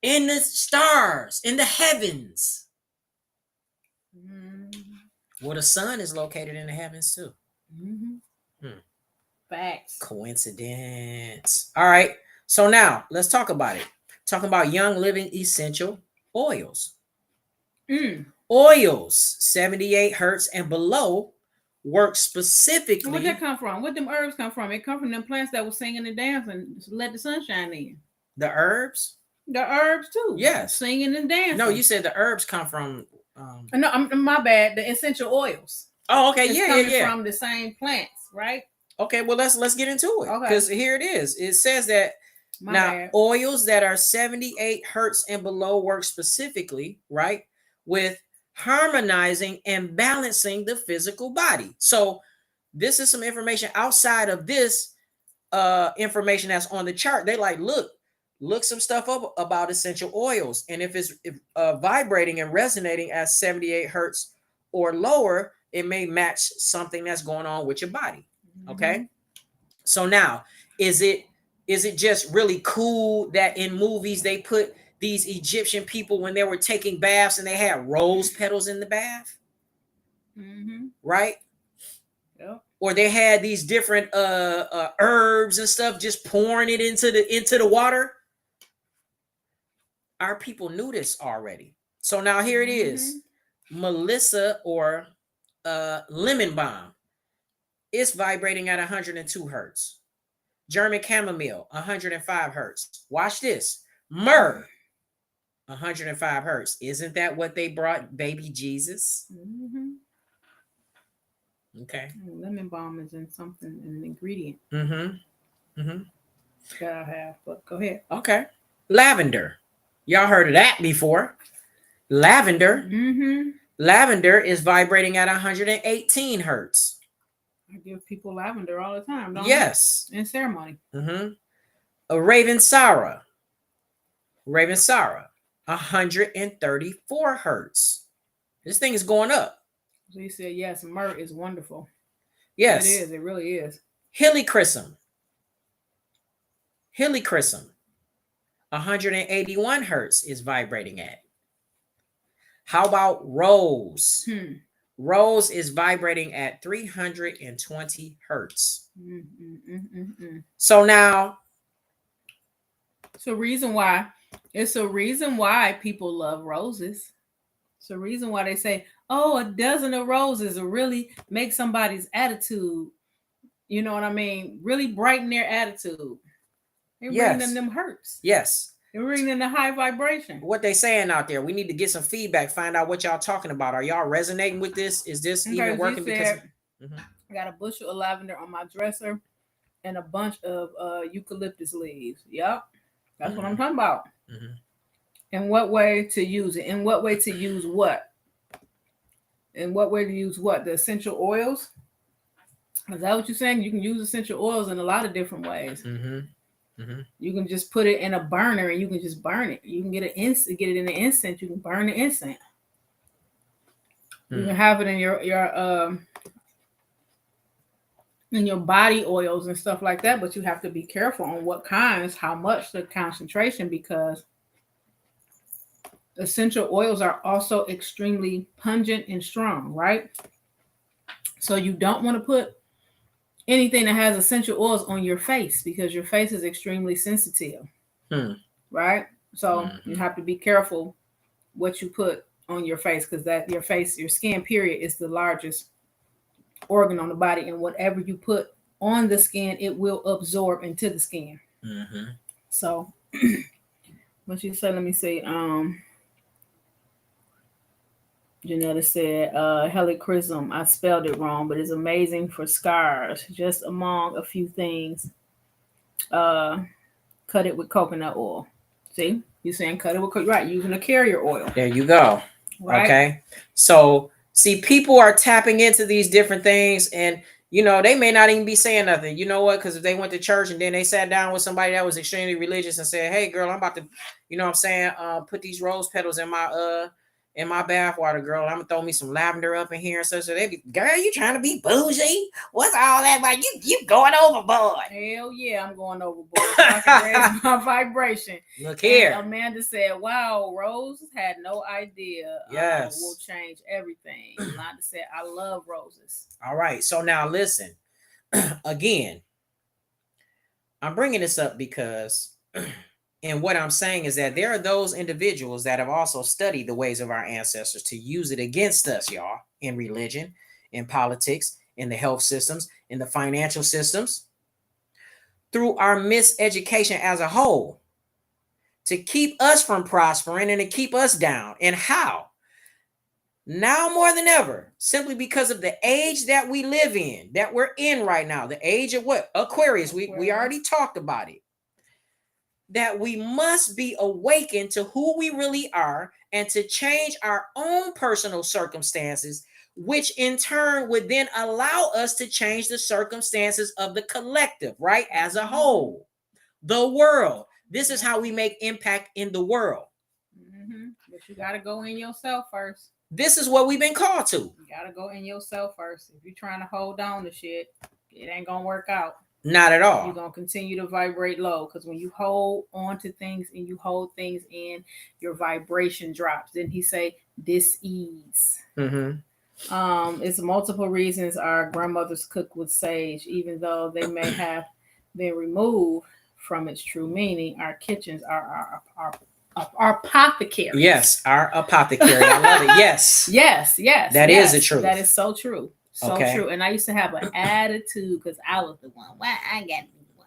in the stars, in the heavens. Well, the sun is located in the heavens too. Facts. Coincidence. All right. So now let's talk about it. Talking about Young Living essential oils. Oils, 78 hertz and below, work specifically. Where'd that come from? Where'd them herbs come from? It come from them plants that were singing and dancing. Let the sunshine in. The herbs? The herbs too. Yes. Singing and dancing. No, you said the herbs come from. No, my bad. The essential oils. Oh, okay. It's coming from the same plants, right? Okay, well let's get into it. Okay. Because here it is. It says that oils that are 78 hertz and below work specifically, right, with harmonizing and balancing the physical body. So this is some information outside of this information that's on the chart. They like, look some stuff up about essential oils. And if it's vibrating and resonating at 78 hertz or lower, it may match something that's going on with your body. Okay. So now, is it just really cool that in movies they put these Egyptian people when they were taking baths and they had rose petals in the bath? Right? Yep. Or they had these different herbs and stuff just pouring it into the water. Our people knew this already. So now here it is. Melissa or lemon balm. It's vibrating at 102 hertz. German chamomile, 105 hertz. Watch this. Myrrh, 105 hertz. Isn't that what they brought baby Jesus? Okay. Lemon balm is in something, an ingredient. Gotta have, but go ahead. Okay. Lavender. Y'all heard of that before. Lavender. Lavender is vibrating at 118 hertz. I give people lavender all the time, don't yes. I? In ceremony. A Ravensara. 134 hertz. This thing is going up. So he said, yes, myrrh is wonderful. Yes. It is. It really is. Helichrysum. 181 hertz is vibrating at. How about rose? Rose is vibrating at 320 hertz. So now, it's a reason why people love roses. It's a reason why they say, oh, a dozen of roses will really make somebody's attitude, you know what I mean, really brighten their attitude. They bring them hertz. Yes. They're bringing in the high vibration. What they saying out there, we need to get some feedback, find out what y'all talking about. Are y'all resonating with this? Is this even working? Because I got a bushel of lavender on my dresser and a bunch of eucalyptus leaves. Yep. That's what I'm talking about. In what way to use it? In what way to use what? And what way to use what? The essential oils? Is that what you're saying? You can use essential oils in a lot of different ways. You can just put it in a burner and you can just burn it. You can get it in the incense. You can burn the incense. You can have it in your body oils and stuff like that, but you have to be careful on what kinds, how much the concentration, because essential oils are also extremely pungent and strong, right? So you don't want to put anything that has essential oils on your face because your face is extremely sensitive, right? So you have to be careful what you put on your face, because that your skin period is the largest organ on the body, and whatever you put on the skin, it will absorb into the skin. So what you say? Let me see. Janetta said, helichrysum. I spelled it wrong, but it's amazing for scars. Just among a few things. Cut it with coconut oil. See, you're saying cut it with right, using a carrier oil. There you go. Right? Okay. So see, people are tapping into these different things, and they may not even be saying nothing. You know what? Because if they went to church and then they sat down with somebody that was extremely religious and said, "Hey, girl, I'm about to, put these rose petals in my bath water, girl. I'm gonna throw me some lavender up in here and such." So they be, "Girl, you trying to be bougie? What's all that about? You going overboard?" Hell yeah, I'm going overboard. So I can raise my vibration. Look here. And Amanda said, "Wow, roses had no idea. Yes, will change everything." Londa said, "I love roses." All right, so now listen. Again, I'm bringing this up because. And what I'm saying is that there are those individuals that have also studied the ways of our ancestors to use it against us, y'all, in religion, in politics, in the health systems, in the financial systems, through our miseducation as a whole, to keep us from prospering and to keep us down. And how? Now more than ever, simply because of the age that we live in, that we're in right now, the age of what? Aquarius. We already talked about it. That we must be awakened to who we really are and to change our own personal circumstances, which in turn would then allow us to change the circumstances of the collective, right? As a whole, the world. This is how we make impact in the world. But you got to go in yourself first. This is what we've been called to. You got to go in yourself first. If you're trying to hold on to shit, it ain't going to work out. Not at all. You're going to continue to vibrate low, because when you hold on to things and you hold things in, your vibration drops. Then he say dis-ease. It's multiple reasons our grandmothers cook with sage, even though they may have been removed from its true meaning. Our kitchens are our apothecary. Yes, our apothecary. I love it. Yes. Yes. That is the truth. That is so true. So true. And I used to have an attitude because I was the one. Why I got to be the one?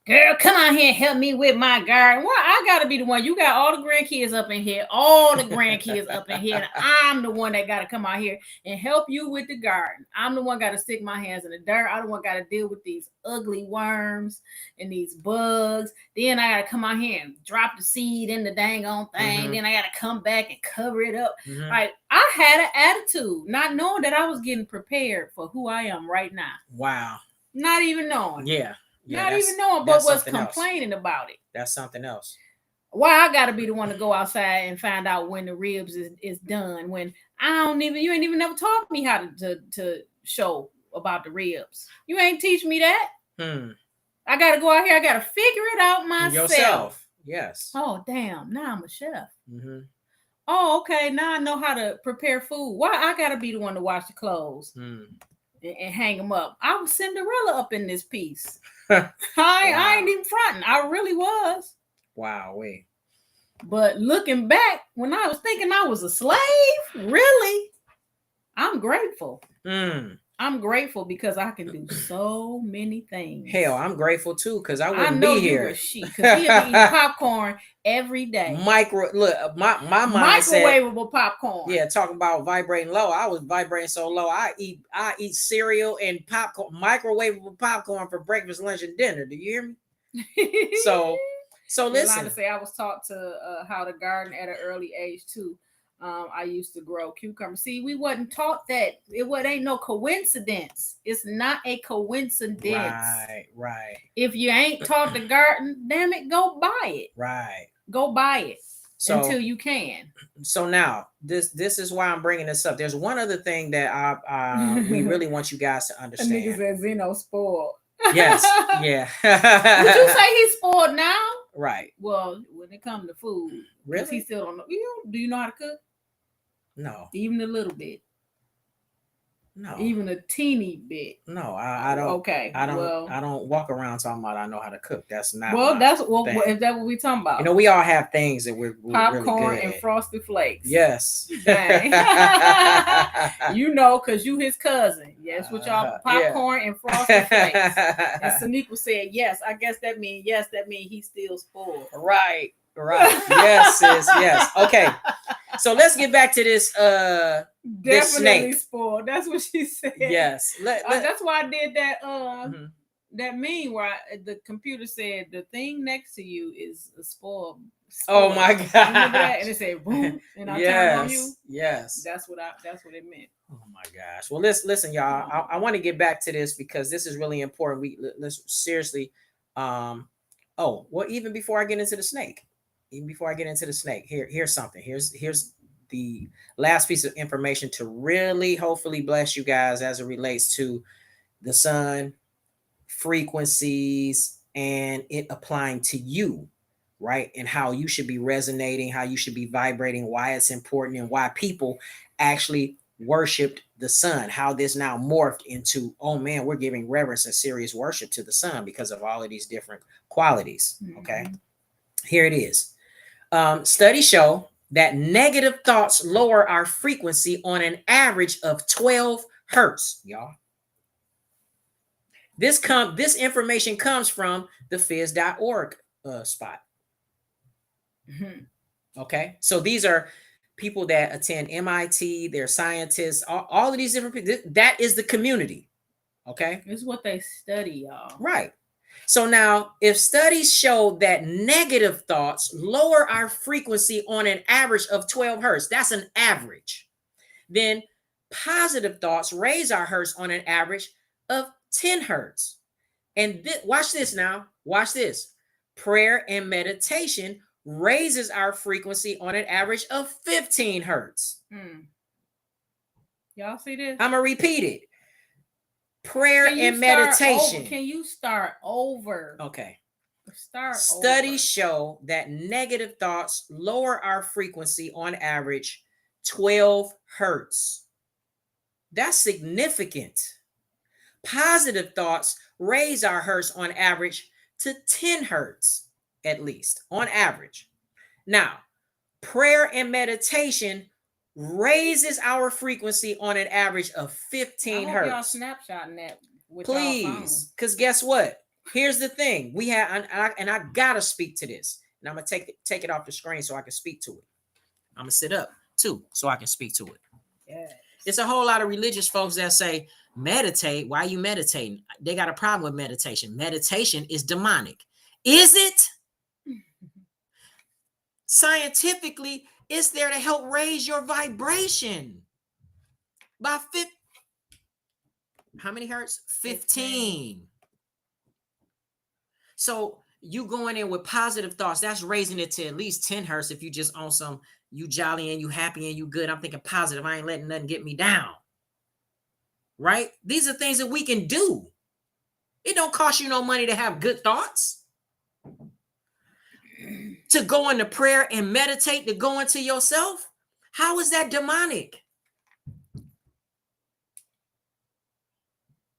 Girl, come on here and help me with my garden. Why I got to be the one? You got all the grandkids up in here. All the grandkids up in here. And I'm the one that got to come out here and help you with the garden. I'm the one got to stick my hands in the dirt. I'm the one got to deal with these ugly worms and these bugs. Then I got to come out here and drop the seed in the dang on thing. Then I got to come back and cover it up. Like, I had an attitude, not knowing that I was getting prepared for who I am right now. Wow. Not even knowing. Yeah, not even knowing, but was complaining about it. That's something else. Why I gotta be the one to go outside and find out when the ribs is done, when you ain't even never taught me how to show about the ribs. You ain't teach me that. I gotta go out here. I gotta figure it out myself. Yourself. Yes. Oh damn! Now I'm a chef. Oh, okay. Now I know how to prepare food. Why I gotta be the one to wash the clothes and hang them up? I was Cinderella up in this piece. I ain't even fronting. I really was. Wow, wait. But looking back, when I was thinking I was a slave, really, I'm grateful. I'm grateful because I can do so many things. Hell, I'm grateful too because I wouldn't be here. Because he'll be eating popcorn every day. My mind said microwavable popcorn. Yeah, talking about vibrating low. I was vibrating so low. I eat cereal and popcorn, microwavable popcorn for breakfast, lunch, and dinner. Do you hear me? So listen. Like to say, I was taught to how to garden at an early age too. I used to grow cucumbers. See, we wasn't taught that. Ain't no coincidence. It's not a coincidence. Right. If you ain't taught the garden, damn it, go buy it. Right. Go buy it until So you can. so now this is why I'm bringing this up. There's one other thing that we really want you guys to A nigga understand. said Zeno spoiled. Yes. Yeah. Would you say he's spoiled now? Right. Well, when it comes to food, Really? he still don't know. Do you know how to cook? No. Even a little bit. No. Even a teeny bit. No, I don't. Okay. I don't walk around talking about I know how to cook. That's not. Well, that's what. thing. Is that what we talking about? You know, we all have things that we're popcorn really good and at. frosted flakes. Yes. Dang. You know, because you his cousin. Yes, with y'all popcorn and frosted flakes. And Saniqua said, yes, I guess that means he's still spoiled. Right. Yes, sis. Yes. Okay. So let's get back to this Definitely spoiled. That's what she said. Yes. That's why I did that that meme where the computer said the thing next to you is a spoiled. Oh my god! Remember that? And it said boom, and I turned on you. Yes. That's what it meant. Oh my gosh! Well, listen, y'all. I want to get back to this because this is really important. Let's seriously. Oh well, even before I get into the snake, here's something. Here's the last piece of information to really hopefully bless you guys as it relates to the sun, frequencies, and it applying to you, right? And how you should be resonating, how you should be vibrating, why it's important, and why people actually worshiped the sun, how this now morphed into, oh man, we're giving reverence and serious worship to the sun because of all of these different qualities. Okay. Here it is. Studies show that negative thoughts lower our frequency on an average of 12 hertz, y'all. This information comes from the phys.org spot. Okay, so these are people that attend MIT, they're scientists, all of these different people. That is the community. Okay, it's what they study, y'all. Right. So now, if studies show that negative thoughts lower our frequency on an average of 12 hertz, that's an average, then positive thoughts raise our hertz on an average of 10 hertz. And watch this now. Watch this. Prayer and meditation raises our frequency on an average of 15 hertz. Y'all see this? I'm going to repeat it. Prayer and meditation. Can you start over? Okay. Studies show that negative thoughts lower our frequency on average 12 hertz. That's significant. Positive thoughts raise our hertz on average to 10 hertz, at least on average. Now, prayer and meditation raises our frequency on an average of 15 hertz. Y'all snapshotting that with please, because guess what? Here's the thing. We have, and I gotta speak to this, and I'm gonna take it off the screen so I can speak to it. I'm gonna sit up too so I can speak to it. Yes. It's a whole lot of religious folks that say meditate. Why are you meditating? They got a problem with meditation. Meditation is demonic. Is it? Scientifically, it's there to help raise your vibration by how many hertz? 15. So you going in with positive thoughts, that's raising it to at least 10 hertz. If you just on some, you jolly and you happy and you good, I'm thinking positive. I ain't letting nothing get me down. Right? These are things that we can do. It don't cost you no money to have good thoughts. To go into prayer and meditate, to go into yourself. How is that demonic?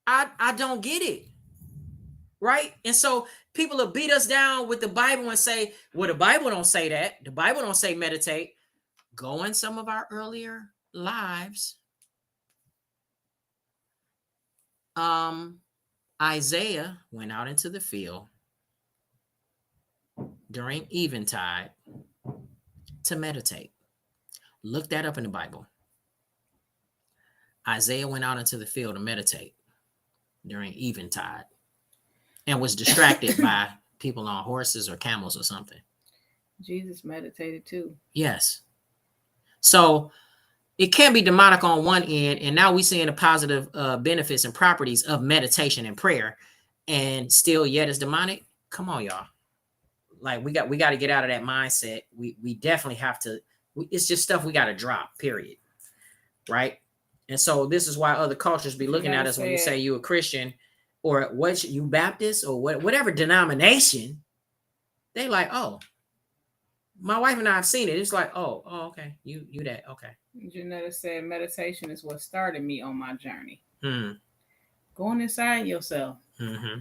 I don't get it. Right? And so people will beat us down with the Bible and say, well, the Bible don't say that. The Bible don't say meditate. Go in some of our earlier lives. Isaiah went out into the field during eventide to meditate. Look that up in the Bible. Isaiah went out into the field to meditate during eventide and was distracted by people on horses or camels or something. Jesus meditated too. Yes. So it can be demonic on one end, and now we're seeing the positive benefits and properties of meditation and prayer, and still yet it's demonic. Come on, y'all. Like we got to get out of that mindset. We definitely have to. It's just stuff we got to drop. Period. Right. And so this is why other cultures be looking at us when you say you a Christian, or what you Baptist or whatever denomination. They like, oh, my wife and I have seen it. It's like, oh, okay, you that, okay. Janetta said meditation is what started me on my journey. Hmm. Going inside yourself. Mm-hmm.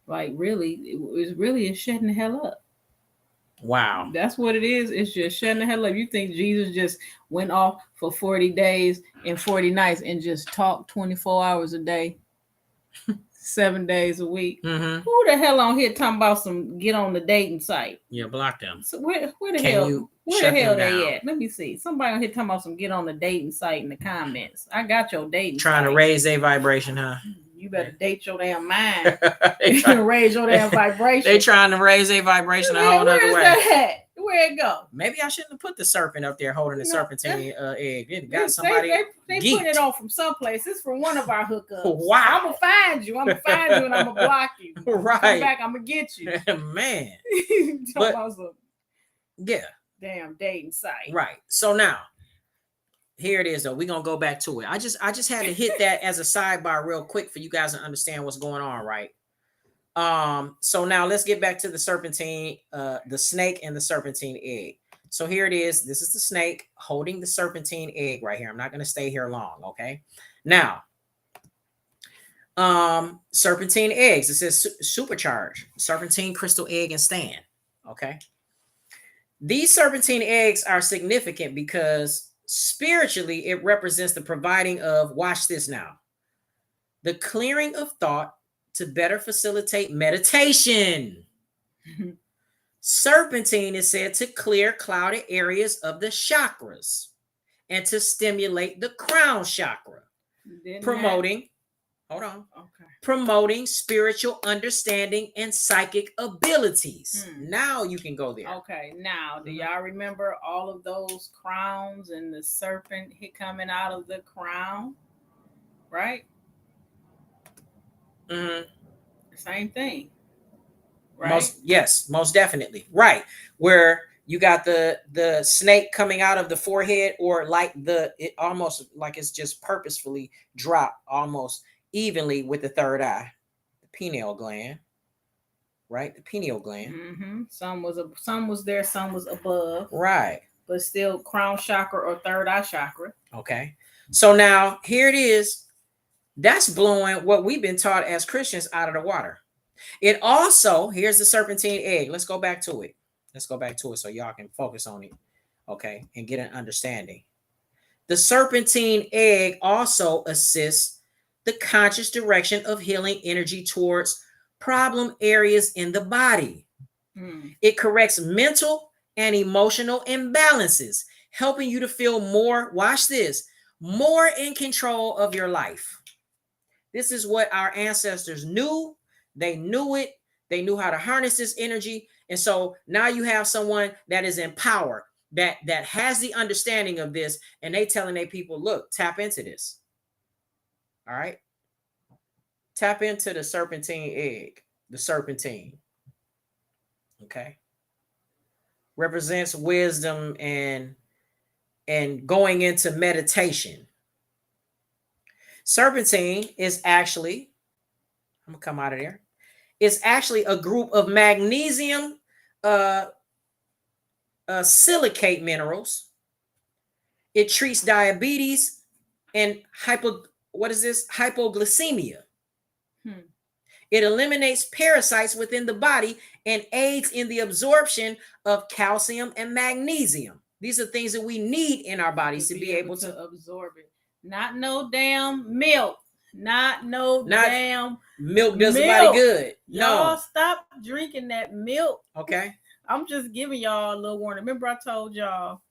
Like really, it's really is shutting the hell up. Wow. That's what it is. It's just shutting the hell up. You think Jesus just went off for 40 days and 40 nights and just talked 24 hours a day, 7 days a week? Mm-hmm. Who the hell on here talking about some get on the dating site? Yeah, block them. So where the hell they at? Let me see. Somebody on here talking about some get on the dating site in the comments. I got your dating trying site. To raise their vibration, huh? You better date your damn mind. They trying to raise your damn vibration. They trying to raise their vibration a whole other way. Where's that at? Where it go? Maybe I shouldn't have put the serpent up there holding the serpentine egg. It got somebody. They put it on from someplace. It's from one of our hookups. Wow. I'm gonna find you. And I'm gonna block you. Right. Come back. I'm gonna get you. Man. Yeah. Damn dating site. Right. So now, here it is though. We're gonna go back to it. I just had to hit that as a sidebar real quick for you guys to understand what's going on, right? So now let's get back to the serpentine, the snake and the serpentine egg. So here it is. This is the snake holding the serpentine egg right here. I'm not going to stay here long. Okay. Now, serpentine eggs. It says supercharged serpentine crystal egg and stand. Okay. These serpentine eggs are significant because spiritually it represents the providing of, watch this now, the clearing of thought to better facilitate meditation. Serpentine is said to clear clouded areas of the chakras and to stimulate the crown chakra, promoting spiritual understanding and psychic abilities. Now you can go there. Okay, now do y'all remember all of those crowns and the serpent coming out of the crown? Right? Mm-hmm. Same thing, right? Most definitely, right. Where you got the snake coming out of the forehead, or like it almost like it's just purposefully dropped almost evenly with the third eye, the pineal gland, right? The pineal gland. Mm-hmm. Some was there, some was above, right? But still crown chakra or third eye chakra. Okay, so now here it is. That's blowing what we've been taught as Christians out of the water. It also, here's the serpentine egg. Let's go back to it. So y'all can focus on it, okay, and get an understanding. The serpentine egg also assists the conscious direction of healing energy towards problem areas in the body. It corrects mental and emotional imbalances, helping you to feel more, watch this, more in control of your life. This is what our ancestors knew. They knew it. They knew how to harness this energy. And so now you have someone that is in power, that has the understanding of this, and they telling their people, look, tap into this. All right. Tap into the serpentine egg, the serpentine. Okay. Represents wisdom and going into meditation. Serpentine is actually, I'm gonna come out of there. It's actually a group of magnesium silicate minerals. It treats diabetes and hypoglycemia. It eliminates parasites within the body and aids in the absorption of calcium and magnesium. These are things that we need in our bodies to be able to absorb it. Not no damn milk. Not damn milk does nobody good. Y'all stop drinking that milk. Okay. I'm just giving y'all a little warning. Remember I told y'all,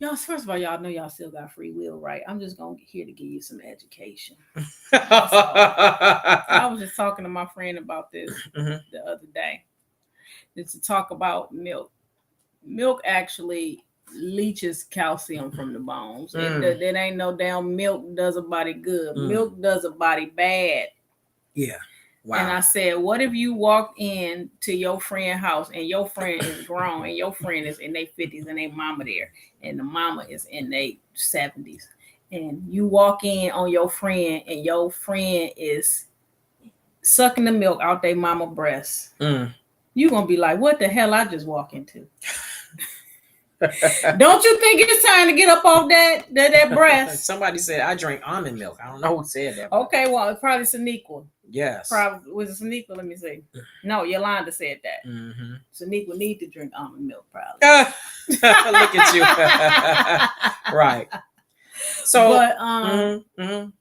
first of all, y'all know y'all still got free will, right? I'm just here to give you some education. I was just talking to my friend about this the other day. It's to talk about milk. Milk actually leaches calcium from the bones. Mm. It ain't no damn milk does a body good. Mm. Milk does a body bad. Yeah. Wow. And I said, what if you walk in to your friend's house and your friend is grown and your friend is in their 50s and their mama there and the mama is in their 70s, and you walk in on your friend and your friend is sucking the milk out their mama breast. You're gonna be like, what the hell I just walk into? Don't you think it's time to get up off that breast? Somebody said I drink almond milk. I don't know who said that. Okay, well, it's probably Saniqua. Yes. Probably was it Saniqua? Let me see. No, Yolanda said that. Mm-hmm. Saniqua need to drink almond milk, probably. Look at you. Right. So, but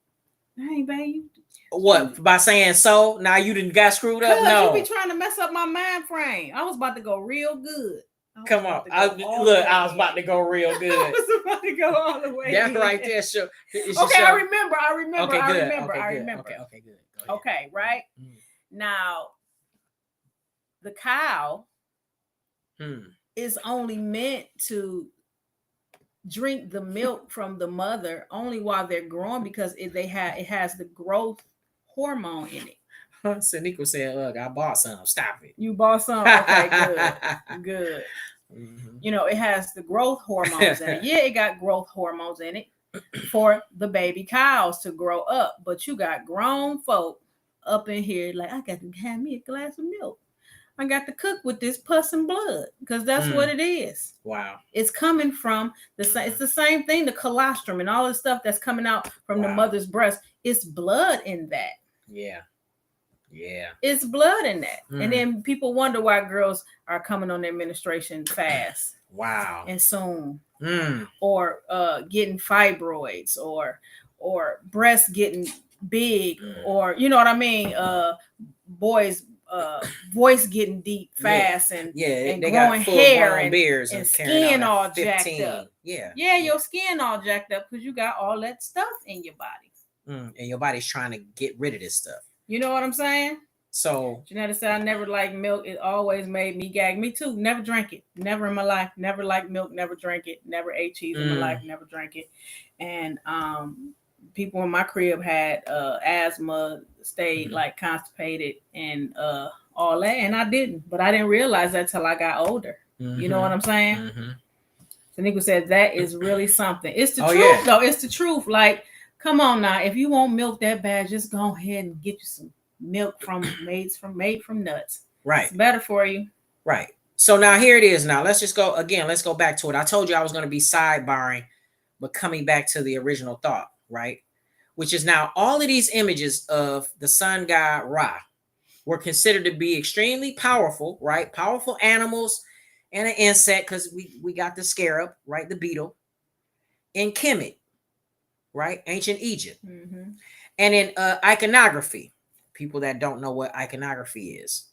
hey, babe. What, by saying so? Now you didn't got screwed up? No. You be trying to mess up my mind frame. I was about to go real good. Come on. I was about to go real good. I was about to go all the way. That right there. Sure. Okay, I remember. Okay, I good. remember. Okay, I good. remember. Okay, good. Okay, right? Now, the cow is only meant to drink the milk from the mother only while they're growing, because it has the growth hormone in it. Saniqua said, look, I bought some. Stop it. You bought some? Okay, good. Good. Mm-hmm. You know, it has the growth hormones in it. Yeah, it got growth hormones in it for the baby cows to grow up. But you got grown folk up in here like, I got to have me a glass of milk. I got to cook with this pus and blood, because that's what it is. Wow. It's coming from it's the same thing, the colostrum and all the stuff that's coming out from the mother's breast. It's blood in that. Yeah. Yeah. It's blood in that. And then people wonder why girls are coming on their menstruation fast. Wow. And soon. Or getting fibroids or breasts getting big, or you know what I mean? Boys voice getting deep fast, and they growing got hair and beards and skin all jacked up. Yeah, your skin all jacked up because you got all that stuff in your body. And your body's trying to get rid of this stuff. You know what I'm saying? So Janetta said, I never liked milk. It always made me gag. Me too. Never drank it. Never in my life. Never liked milk. Never drank it. Never ate cheese in my life. Never drank it. And people in my crib had asthma, stayed like constipated and all that, and I didn't. But I didn't realize that till I got older. You know what I'm saying? Saniqua said that is really something. It's the truth, though. It's the truth. Like, come on now. If you want milk that bad, just go ahead and get you some milk made from nuts. Right. It's better for you. Right. So now here it is. Now let's just go again. Let's go back to it. I told you I was going to be sidebarring, but coming back to the original thought, right? Which is now all of these images of the sun god Ra were considered to be extremely powerful, right? Powerful animals and an insect, because we got the scarab, right? The beetle, in Kemet, right? Ancient Egypt. And in iconography, people that don't know what iconography is,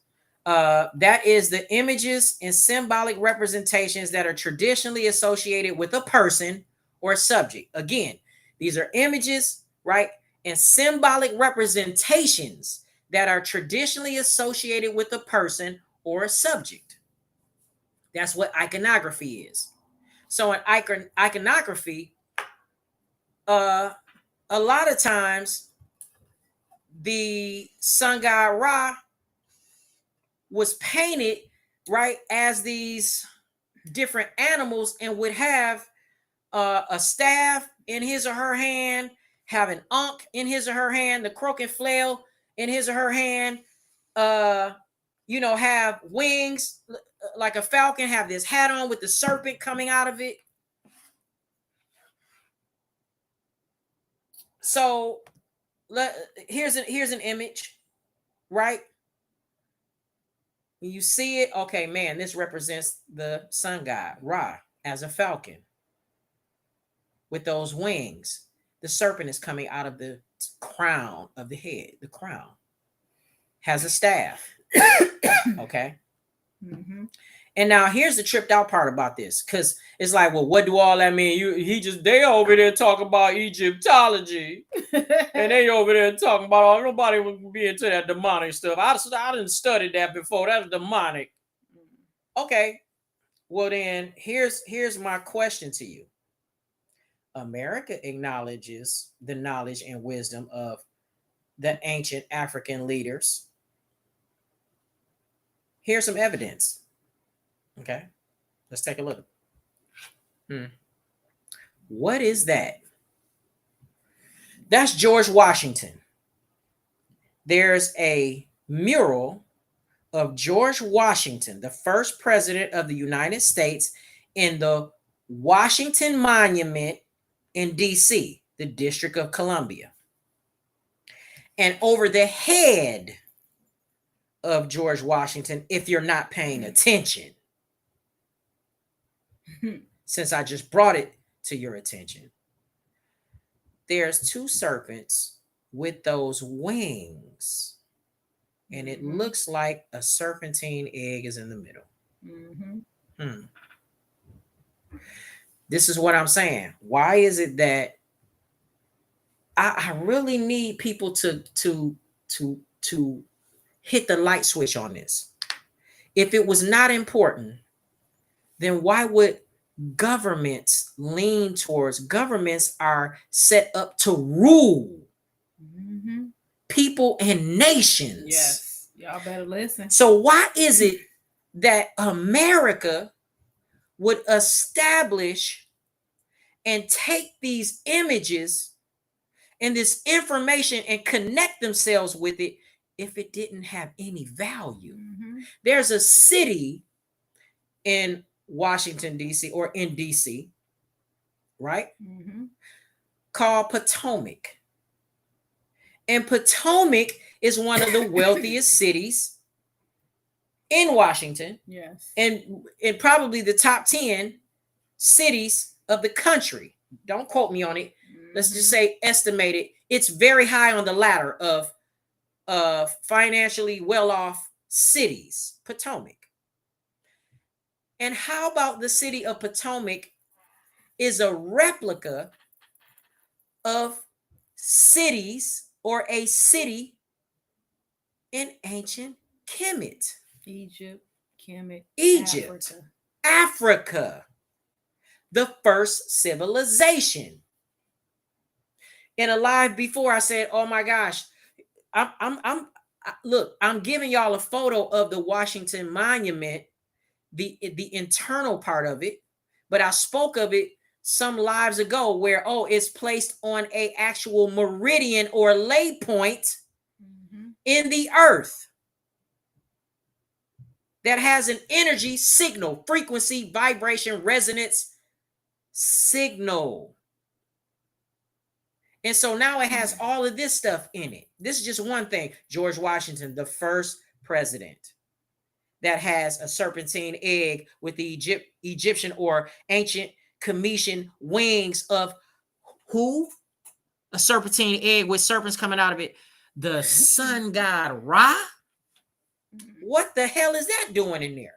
that is the images and symbolic representations that are traditionally associated with a person or a subject. Again, these are images, right, and symbolic representations that are traditionally associated with a person or a subject. That's what iconography is. So in iconography, a lot of times the sun god Ra was painted, right, as these different animals, and would have a staff in his or her hand, have an ankh in his or her hand, the crooked flail in his or her hand, have wings like a falcon, have this hat on with the serpent coming out of it. So here's an image, right? When you see it, okay, man, this represents the sun god Ra as a falcon with those wings. The serpent is coming out of the crown of the head. The crown has a staff. Okay. And now here's the tripped out part about this, because it's like, well, what do all that mean? They over there talking about Egyptology, and they over there talking about nobody would be into that demonic stuff. I didn't study that before. That's demonic. Okay. Well, then here's my question to you. America acknowledges the knowledge and wisdom of the ancient African leaders. Here's some evidence. Okay, let's take a look. What is that? That's George Washington. There's a mural of George Washington, the first president of the United States, in the Washington Monument in DC, the District of Columbia. And over the head of George Washington, if you're not paying attention, since I just brought it to your attention, there's two serpents with those wings. And it looks like a serpentine egg is in the middle. This is what I'm saying. Why is it that I really need people to hit the light switch on this? If it was not important, then why would governments lean towards? Governments are set up to rule people and nations. Yes, y'all better listen. So why is it that America would establish and take these images and this information and connect themselves with it if it didn't have any value? There's a city in Washington, D.C., or in D.C., right? Called Potomac. And Potomac is one of the wealthiest cities in Washington. Yes. And probably the top 10 cities of the country. Don't quote me on it. Let's just say estimated. It's very high on the ladder of financially well-off cities, Potomac. And how about the city of Potomac is a replica of cities, or a city in ancient Kemet. Egypt, Africa. The first civilization. In a live before, I said, "Oh my gosh, I'm giving y'all a photo of the Washington Monument, the internal part of it, but I spoke of it some lives ago where it's placed on a actual meridian or lay point in the earth that has an energy signal, frequency, vibration, resonance signal. And so now it has all of this stuff in it. This is just one thing. George Washington, the first president that has a serpentine egg with the Egyptian or ancient Cometian wings of who? A serpentine egg with serpents coming out of it. The sun god Ra? What the hell is that doing in there?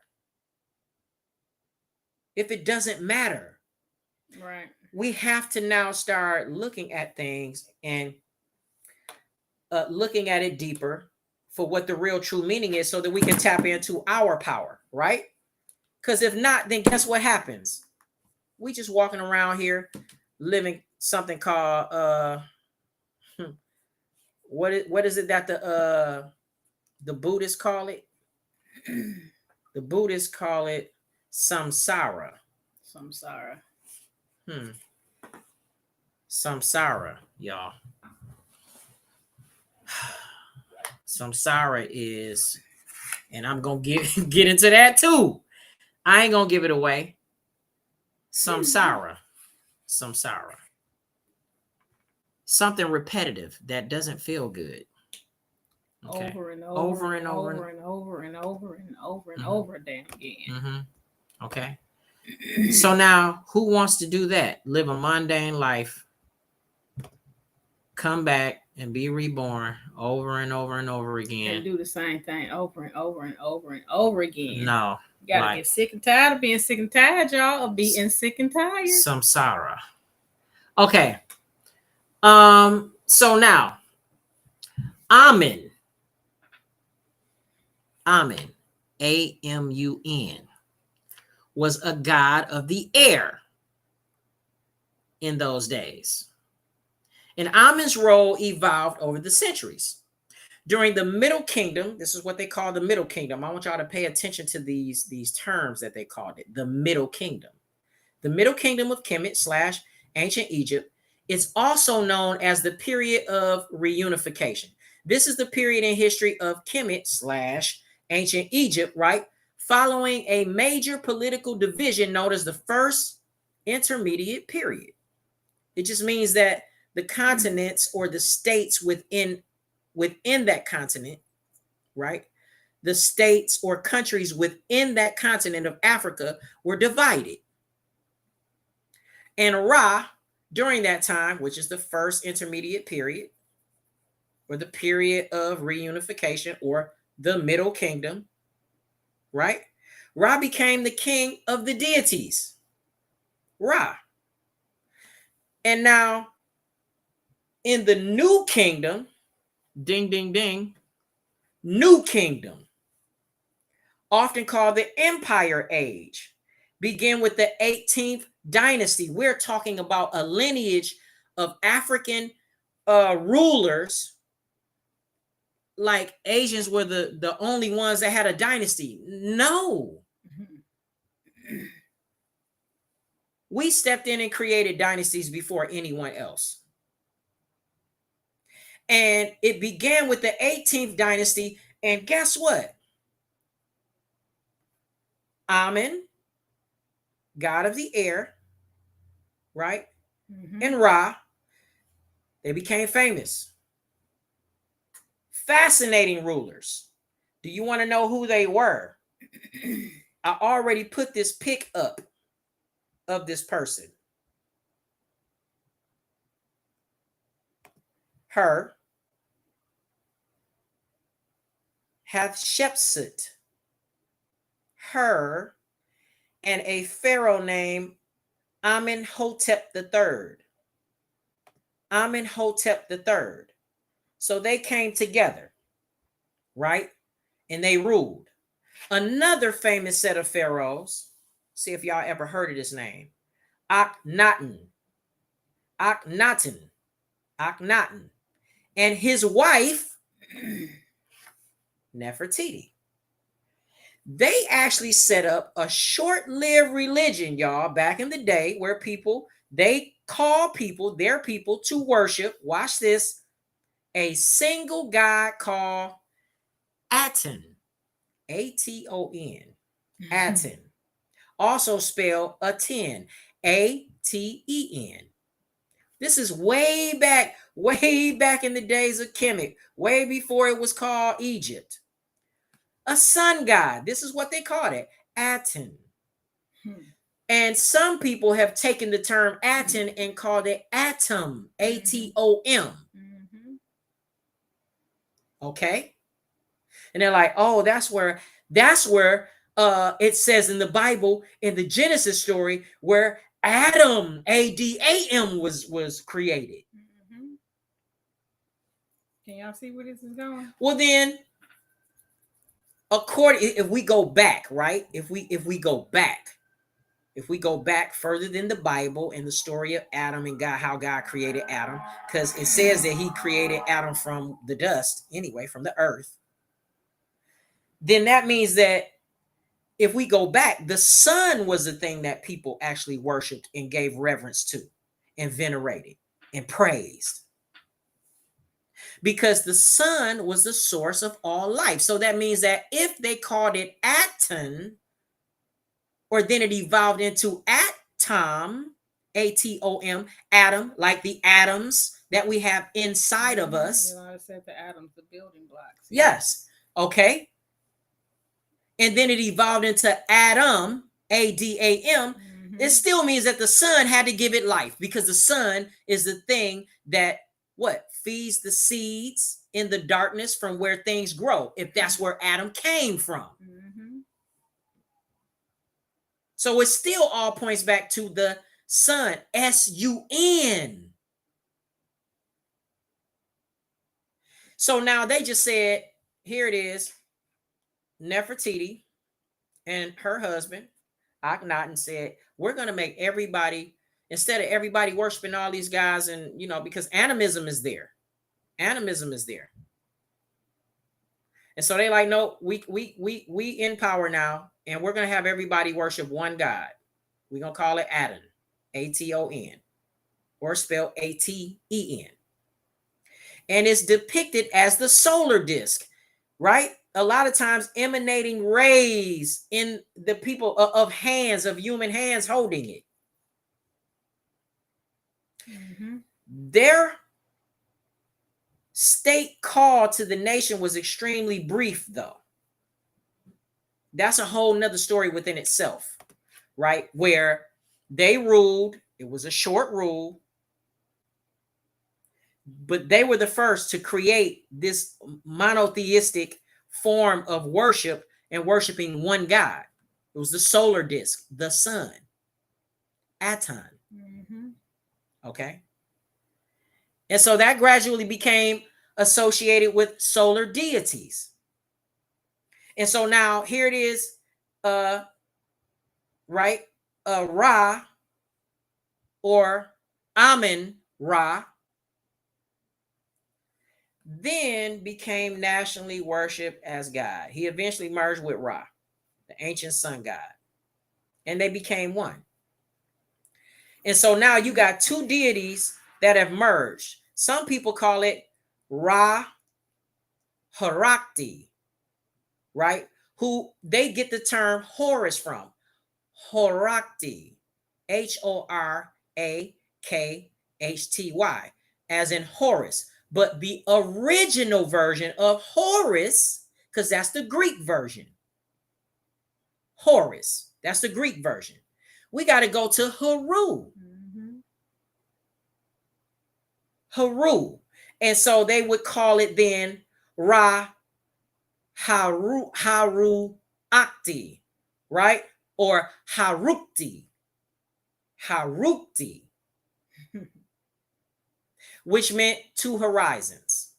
If it doesn't matter. Right. We have to now start looking at things and looking at it deeper for what the real true meaning is, so that we can tap into our power, right? Because if not, then guess what happens? We just walking around here living something called what is it that the Buddhists call it? The Buddhists call it samsara. Samsara, y'all. Samsara is, and I'm gonna get into that too. I ain't gonna give it away. Samsara. Something repetitive that doesn't feel good. Okay. Over and over damn again. Okay. So now, who wants to do that? Live a mundane life, come back and be reborn over and over and over again, and do the same thing over and over and over and over again? No. You gotta get sick and tired of being sick and tired, y'all, of being sick and tired. Samsara. Okay. So now, Amun. Amun. was a god of the air in those days. And Amun's role evolved over the centuries. During the Middle Kingdom, this is what they call the Middle Kingdom. I want y'all to pay attention to these terms that they called it, the Middle Kingdom. The Middle Kingdom of Kemet slash ancient Egypt. It's also known as the period of reunification. This is the period in history of Kemet slash ancient Egypt, right? Following a major political division known as the First Intermediate Period. It just means that the continents or the states within that continent, right? The states or countries within that continent of Africa were divided. And Ra, during that time, which is the first intermediate period, or the period of reunification, or the Middle Kingdom, right? Ra became the king of the deities. Ra. And now, in the New Kingdom, ding, ding, ding, New Kingdom, often called the Empire Age, begin with the 18th dynasty. We're talking about a lineage of African rulers. Like Asians were the only ones that had a dynasty. No. We stepped in and created dynasties before anyone else. And it began with the 18th dynasty. And guess what? Amun, god of the air, right? And Ra, they became famous. Fascinating rulers. Do you want to know who they were? I already put this pic up of this person. Her, Hatshepsut, her, and a pharaoh named Amenhotep III. Amenhotep III. So they came together, right? And they ruled. Another famous set of pharaohs, see if y'all ever heard of this name, Akhenaten. Akhenaten. Akhenaten. And his wife, Nefertiti. They actually set up a short-lived religion, y'all, back in the day where they call their people to worship, watch this, a single god called Aten. Aton. Aten. Also spelled Aten. Aten. This is way back in the days of Kemet, way before it was called Egypt. A sun god. This is what they called it, Aten. And some people have taken the term Aten and called it Atom, Atom. Okay? And they're like, oh, that's where it says in the Bible, in the Genesis story, where Adam, Adam, was created. Can y'all see where this is going? Well, then, if we go back, right? If we go back further than the Bible and the story of Adam and God, how God created Adam, because it says that he created Adam from the dust, anyway, from the earth. Then that means that if we go back, the sun was the thing that people actually worshiped and gave reverence to and venerated and praised. Because the sun was the source of all life. So that means that if they called it Aton, or then it evolved into Atom, Atom, atom, like the atoms that we have inside of us. You know, I said the atoms, the building blocks. Yes. Okay. And then it evolved into Adam, Adam. It still means that the sun had to give it life, because the sun is the thing that feeds the seeds in the darkness from where things grow, if that's where Adam came from. So it still all points back to the sun, S-U-N. So now they just said, here it is, Nefertiti and her husband, Akhenaten said, we're going to make everybody, instead of everybody worshiping all these guys, and because animism is there. Animism is there. And so they like, no, we in power now, and we're going to have everybody worship one God. We're going to call it Aton, Aton, or spelled Aten. And it's depicted as the solar disk, right? A lot of times emanating rays in the people of hands, of human hands holding it. Mm-hmm. Their state call to the nation was extremely brief, though. That's a whole nother story within itself, right? Where they ruled, it was a short rule, but they were the first to create this monotheistic form of worship and worshiping one God. It was the solar disk, the sun, Aton. Mm-hmm. Okay. And so that gradually became associated with solar deities. And so now here it is, right? Ra or Amen Ra then became nationally worshipped as God. He eventually merged with Ra, the ancient sun god, and they became one. And so now you got two deities that have merged. Some people call it Ra Harakti, right? Who they get the term Horus from. Horakti, Horakhty, as in Horus. But the original version of Horus, because that's the Greek version. Horus, that's the Greek version. We got to go to Haru. Mm-hmm. Haru. And so they would call it then Ra Haru Akti, right? Or Harukti. Harukti. Which meant two horizons.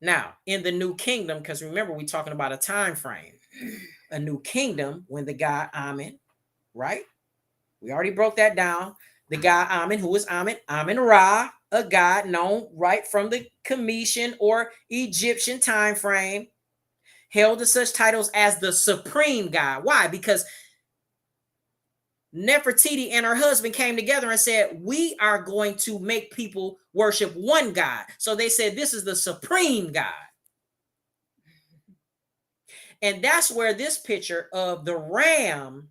Now, in the new kingdom, because remember, we're talking about a time frame, a new kingdom when the god Amen, right? We already broke that down. The god Amen, who is Amen? Amen Ra, a god known right from the Cometian or Egyptian time frame, held to such titles as the supreme god. Why? Because Nefertiti and her husband came together and said, we are going to make people worship one God. So they said, this is the supreme God. And that's where this picture of the ram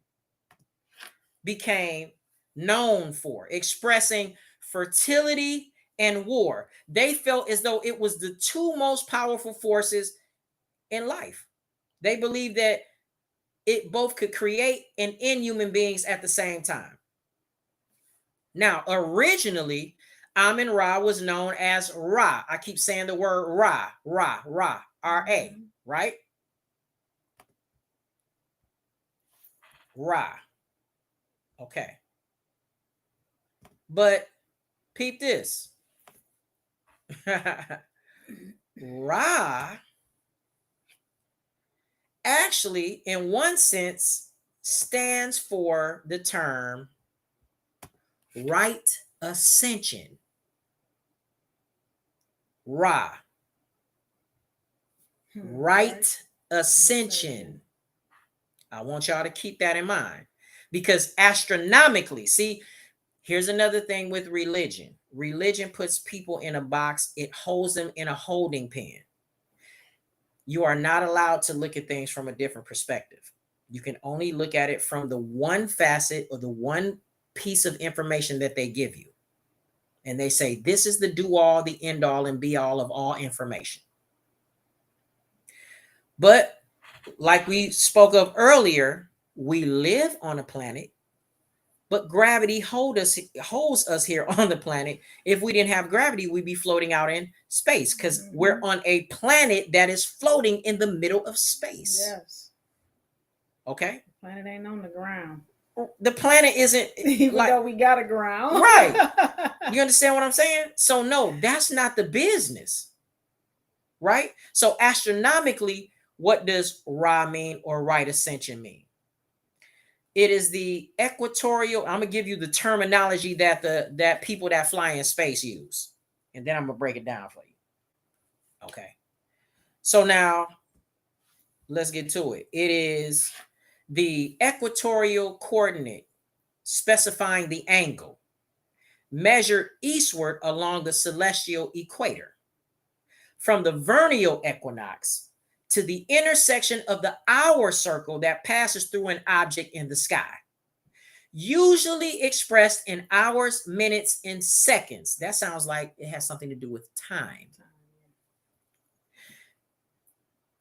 became known for, expressing fertility and war. They felt as though it was the two most powerful forces in life. They believed that it both could create and end human beings at the same time. Now, originally, Amen Ra was known as Ra. I keep saying the word Ra, Ra, Ra, R-A, right? Ra. Okay. But peep this. Ra actually, in one sense, stands for the term right ascension. Ra. Right ascension. I want y'all to keep that in mind, because astronomically, see, here's another thing with religion. Religion puts people in a box. It holds them in a holding pen. You are not allowed to look at things from a different perspective. You can only look at it from the one facet or the one piece of information that they give you. And they say, this is the do all, the end all, and be all of all information. But like we spoke of earlier, we live on a planet, but gravity holds us here on the planet. If we didn't have gravity, we'd be floating out in space, because we're on a planet that is floating in the middle of space. Yes. Okay. The planet ain't on the ground. The planet isn't, even though we got a ground. Right. You understand what I'm saying? So no, that's not the business. Right? So astronomically, what does Ra mean, or right ascension mean? It is the equatorial. I'm gonna give you the terminology that people that fly in space use, and then I'm gonna break it down for you. Okay. So now let's get to it. It is the equatorial coordinate specifying the angle measured eastward along the celestial equator from the vernal equinox to the intersection of the hour circle that passes through an object in the sky, usually expressed in hours, minutes, and seconds. That sounds like it has something to do with time.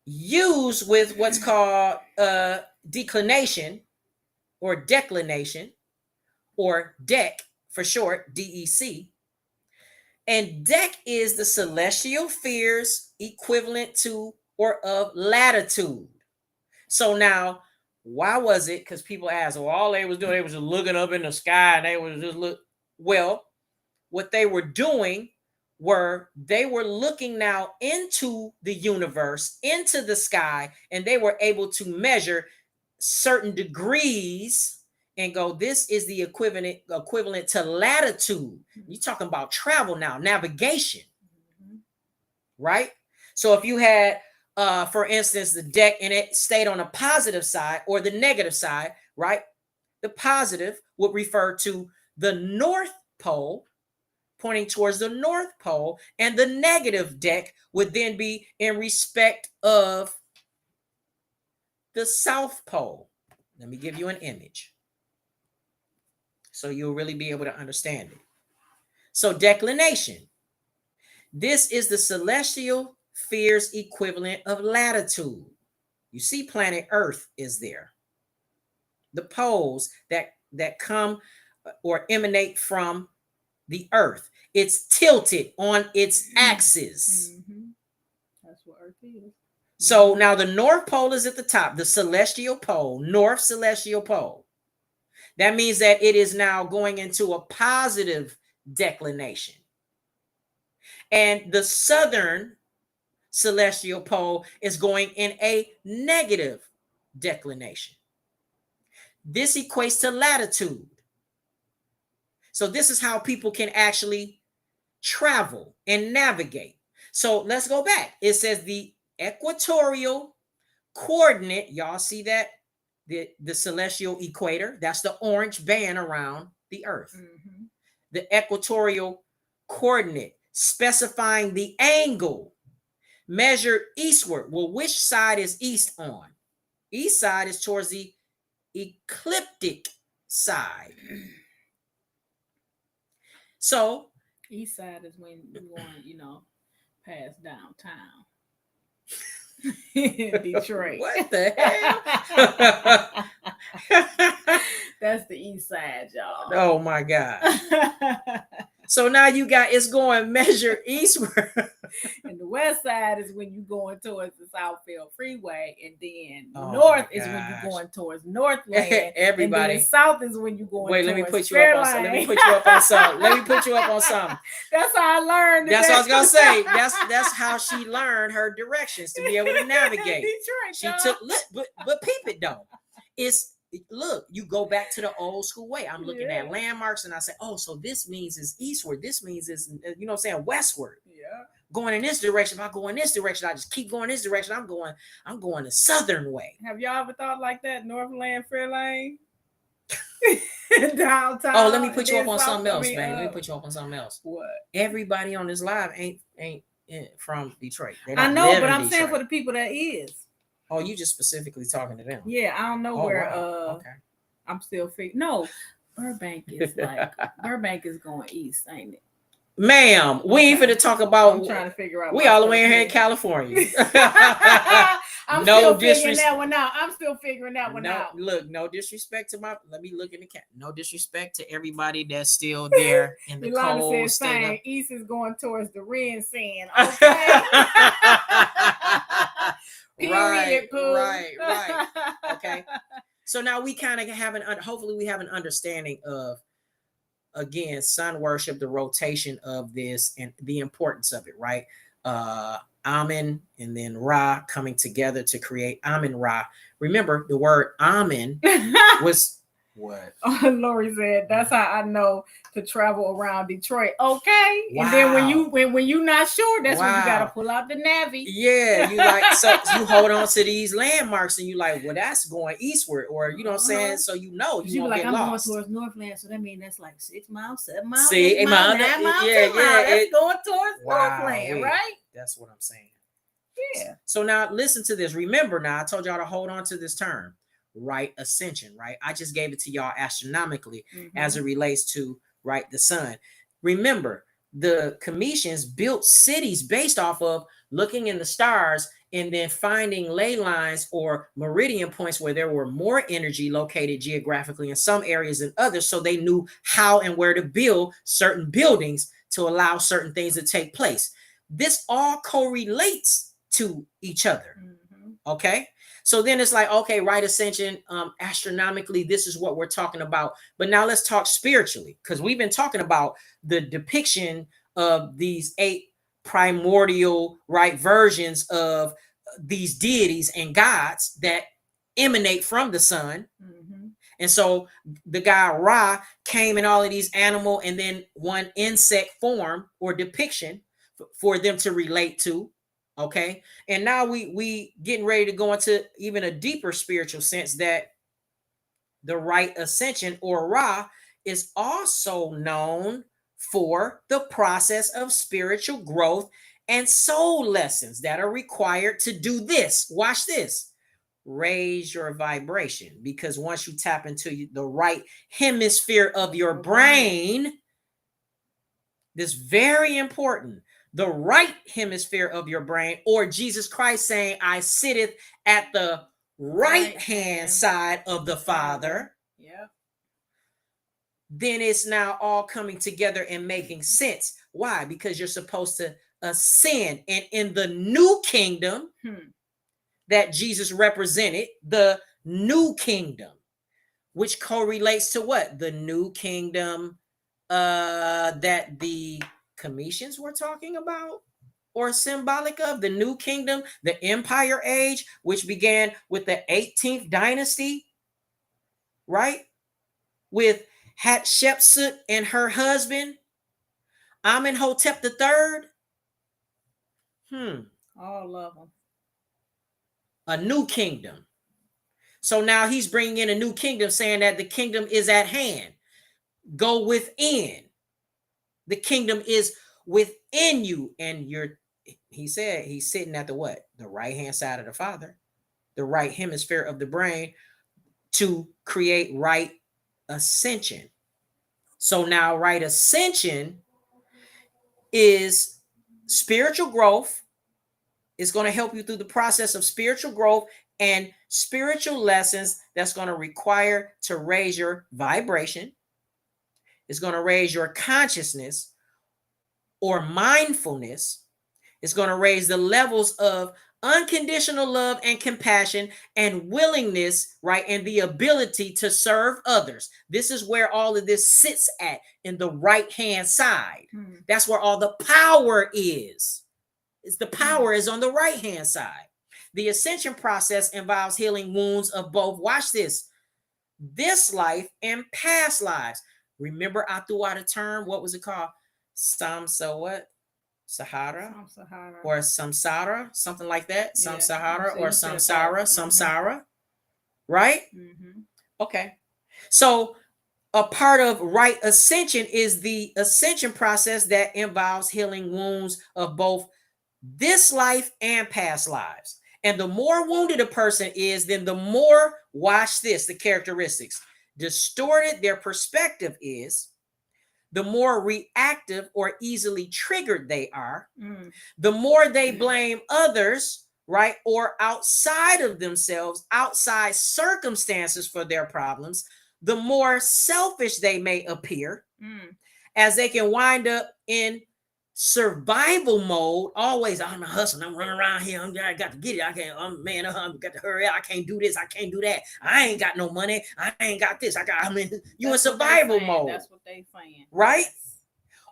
Used with what's called declination or declination, or DEC for short, DEC. And DEC is the celestial sphere's equivalent to or of latitude. So now, why was it? Because people ask, well, all they was doing, they was just looking up in the sky and they was just look. Well, what they were doing they were looking now into the universe, into the sky, and they were able to measure certain degrees and go, this is the equivalent to latitude. You're talking about travel now, navigation, right? So if you had, for instance, the deck and it stayed on the positive side or the negative side, right? The positive would refer to the North Pole, pointing towards the North Pole, and the negative deck would then be in respect of the South Pole. Let me give you an image so you'll really be able to understand it. So declination. This is the celestial sphere's equivalent of latitude. You see planet Earth is there. The poles that come or emanate from the Earth. It's tilted on its axis. Mm-hmm. That's what Earth is. So now the North Pole is at the top, the celestial pole, North celestial pole. That means that it is now going into a positive declination. And the southern celestial pole is going in a negative declination. This equates to latitude. So this is how people can actually travel and navigate. So let's go back. It says the equatorial coordinate. Y'all see that? The celestial equator. That's the orange band around the Earth. Mm-hmm. The equatorial coordinate specifying the angle measured eastward. Well, which side is east on? East side is towards the ecliptic side. So east side is when you want, past downtown. Detroit. What the hell? That's the east side, y'all. Oh my God. So now you got it's going measure eastward. And the west side is when you're going towards the Southfield Freeway, and then north is when you're going towards Northland. Everybody. And then south is when you're going. Wait, towards let me put you up on something. Let me put you up on something. Let me put you up on something. That's how I learned. That's what I was gonna say. That's how she learned her directions to be able to navigate. Detroit, she took but peep it though. Look, you go back to the old school way. I'm looking at landmarks and I say, oh, so this means it's eastward. This means it's, westward. Yeah. Going in this direction. If I go in this direction, I just keep going this direction. I'm going the southern way. Have y'all ever thought like that? Northland, Fairlane? Downtown. Oh, let me put you up on something else, man. Let me put you up on something else. What? Everybody on this live ain't from Detroit. I know, but I'm saying for the people that is. Oh, you just specifically talking to them? Yeah, I don't know where. Wow. Okay. I'm still figuring. No, Burbank is Burbank is going east, ain't it? Ma'am, we ain't finna talk about. I'm trying to figure out. We all the way in here in California. I'm still figuring that one out. I'm still figuring that one out. Look, no disrespect to let me look in the cat. No disrespect to everybody that's still there in the cold state. East is going towards the Ren sand. Okay. Period, right. Okay. So now we kind of have hopefully we have an understanding of, again, sun worship, the rotation of this and the importance of it, right? Amen and then Ra coming together to create Amen Ra. Remember, the word Amen was What? Lori said, "That's how I know to travel around Detroit." Okay, Wow. and then when you not sure, that's when you got to Wow. pull out the Navi. Yeah, you like, so you hold on to these landmarks and you like, well, that's going eastward, or you know what I'm saying? So you know you She be won't like, get I'm going lost. towards Northland, so that means that's like 6 miles, 7 miles, See, 8 miles, 9 yeah, miles, yeah, 10 miles. That's going towards wow, Northland, right? that's what I'm saying. Yeah. So now listen to this. Remember, now I told y'all to hold on to this term, right ascension, right? I just gave it to y'all astronomically as it relates to, right, the sun. Remember, the Cometians built cities based off of looking in the stars and then finding ley lines or meridian points where there were more energy located geographically in some areas than others. So they knew how and where to build certain buildings to allow certain things to take place. This all correlates to each other. Okay. So then it's like, okay, right ascension, astronomically, this is what we're talking about. But now let's talk spiritually, because we've been talking about the depiction of these 8 primordial, right, versions of these deities and gods that emanate from the sun. And so the guy Ra came in all of these animal and then one insect form or depiction for them to relate to. Okay. And now we getting ready to go into even a deeper spiritual sense that the right ascension or Ra is also known for the process of spiritual growth and soul lessons that are required to do this. Watch this. Raise your vibration, because once you tap into the right hemisphere of your brain, this is very important. The right hemisphere of your brain, or Jesus Christ saying, I sitteth at the right hand side of the Father. Yeah. Then it's now all coming together and making sense. Why? Because you're supposed to ascend. And in the new kingdom that Jesus represented, the new kingdom, which correlates to what? The new kingdom that the Cometians were talking about, or symbolic of the new kingdom, the empire age, which began with the 18th dynasty, right? With Hatshepsut and her husband, Amenhotep III. All of them. A new kingdom. So now he's bringing in a new kingdom, saying that the kingdom is at hand. Go within. The kingdom is within you. And he said he's sitting at the what? The right hand side of the Father, the right hemisphere of the brain, to create right ascension. So now right ascension is spiritual growth. It's going to help you through the process of spiritual growth and spiritual lessons that's going to require to raise your vibration. It's going to raise your consciousness or mindfulness. It's going to raise the levels of unconditional love and compassion and willingness, right? And the ability to serve others. This is where all of this sits at, in the right hand side. That's where all the power is. The power is on the right hand side. The ascension process involves healing wounds of both, watch this life and past lives. Remember, I threw out a term. What was it called? Sahara or samsara, something like that. Samsara or samsara, right? Okay. So a part of right ascension is the ascension process that involves healing wounds of both this life and past lives. And the more wounded a person is, then the more, watch this, the characteristics, distorted their perspective is, the more reactive or easily triggered they are, the more they blame others, right, or outside of themselves, outside circumstances for their problems, the more selfish they may appear, as they can wind up in survival mode. Always, I'm hustling, I'm running around here, I got to get it, I can't, I'm got to hurry up, I can't do this, I can't do that, I ain't got no money, I ain't got this, you in survival mode. That's what they saying, right?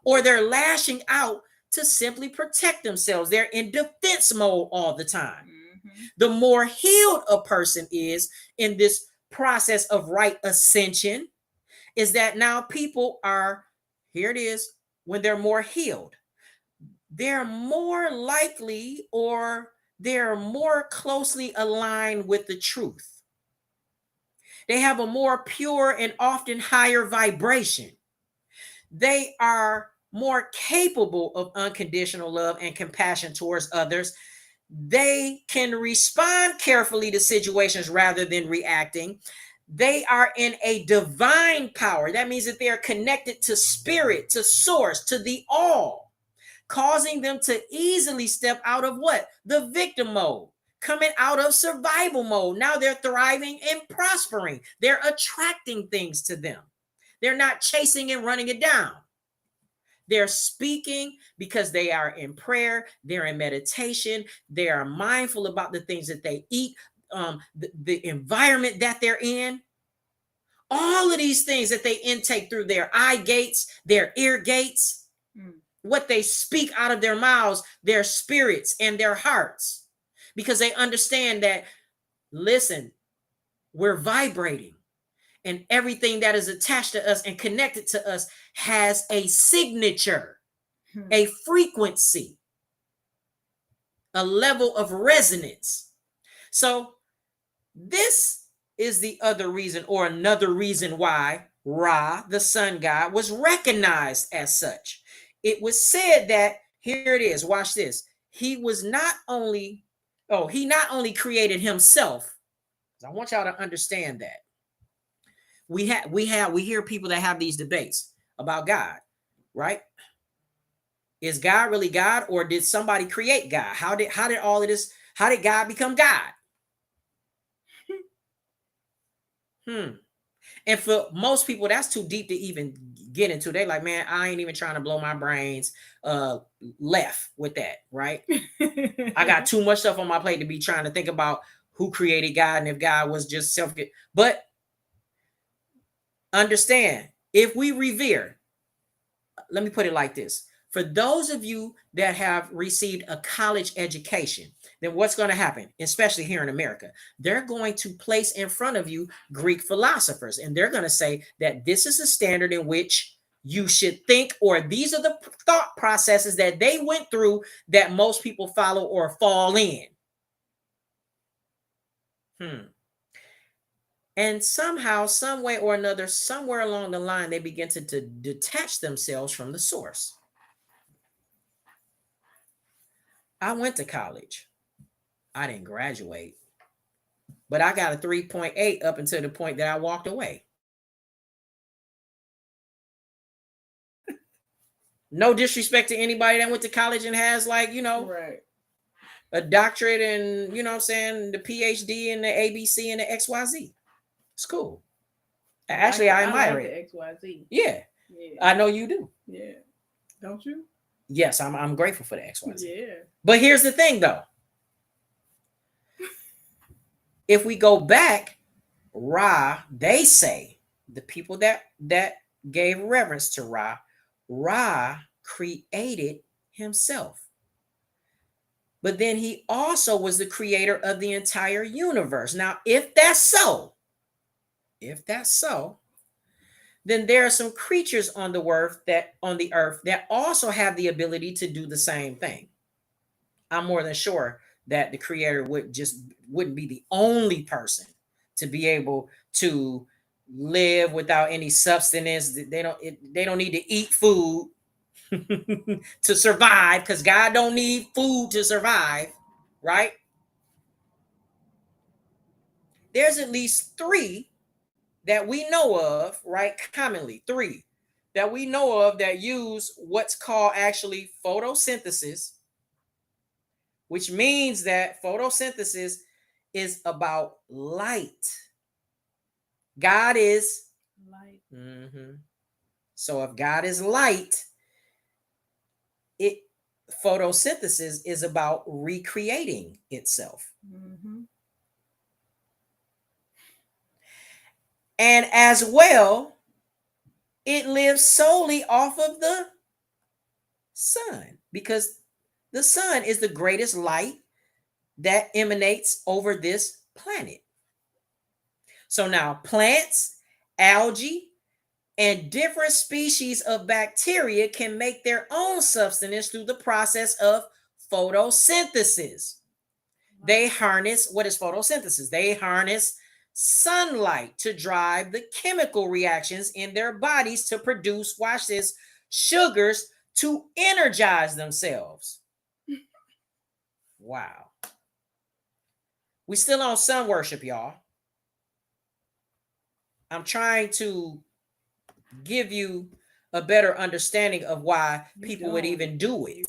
Or they're lashing out to simply protect themselves. They're in defense mode all the time. The more healed a person is in this process of right ascension is that now people are, here it is, when they're more healed, they're more likely or they're more closely aligned with the truth. They have a more pure and often higher vibration. They are more capable of unconditional love and compassion towards others. They can respond carefully to situations rather than reacting. They are in a divine power. That means that they are connected to spirit, to source, to the all, causing them to easily step out of what? The victim mode, coming out of survival mode. Now they're thriving and prospering. They're attracting things to them. They're not chasing and running it down. They're speaking because they are in prayer, they're in meditation, they are mindful about the things that they eat, the environment that they're in. All of these things that they intake through their eye gates, their ear gates, what they speak out of their mouths, their spirits and their hearts, because they understand that, listen, we're vibrating. And everything that is attached to us and connected to us has a signature, a frequency, a level of resonance. So this is the other reason, or another reason why Ra, the sun god, was recognized as such. It was said that, here it is, watch this. He not only created himself. I want y'all to understand that. We hear people that have these debates about God, right? Is God really God, or did somebody create God? How did all of this, how did God become God? And for most people, that's too deep to even get into. They like, man, I ain't even trying to blow my brains left with that, right? I got too much stuff on my plate to be trying to think about who created God and if God was just self. But understand, if we revere, let me put it like this. For those of you that have received a college education, then what's going to happen, especially here in America? They're going to place in front of you Greek philosophers, and they're going to say that this is a standard in which you should think, or these are the thought processes that they went through that most people follow or fall in. And somehow, some way or another, somewhere along the line, they begin to detach themselves from the source. I went to college. I didn't graduate, but I got a 3.8 up until the point that I walked away. No disrespect to anybody that went to college and has, like, right, a doctorate and, what I'm saying, the PhD and the ABC and the XYZ. It's cool. Actually, I admire it. The XYZ. Yeah. I know you do. Yeah. Don't you? Yes, I'm grateful for the XYZ. Yeah. But here's the thing, though. If we go back, Ra, they say, the people that gave reverence to Ra created himself. But then he also was the creator of the entire universe. Now, if that's so, then there are some creatures on the earth that also have the ability to do the same thing. I'm more than sure that the creator wouldn't be the only person to be able to live without any substance. They don't need to eat food to survive, because God don't need food to survive, right? There's at least 3 that we know of, right? Commonly 3 that we know of that use what's called actually photosynthesis, which means that photosynthesis is about light. God is light. So if God is light, photosynthesis is about recreating itself. And as well, it lives solely off of the sun, because the sun is the greatest light that emanates over this planet. So now plants, algae, and different species of bacteria can make their own substance through the process of photosynthesis. They harness, what is photosynthesis? They harness sunlight to drive the chemical reactions in their bodies to produce, watch this, sugars to energize themselves. Wow. We still on sun worship, y'all. I'm trying to give you a better understanding of why people would even do it.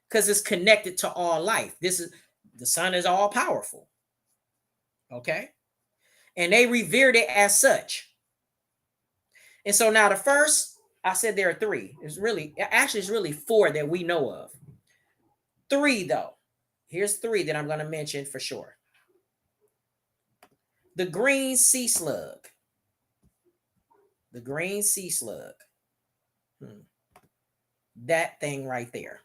Because it's connected to all life. The sun is all powerful. Okay. And they revered it as such. And so now the first, I said there are three. It's really four that we know of. Three though. Here's three that I'm going to mention for sure. The green sea slug. The green sea slug. That thing right there.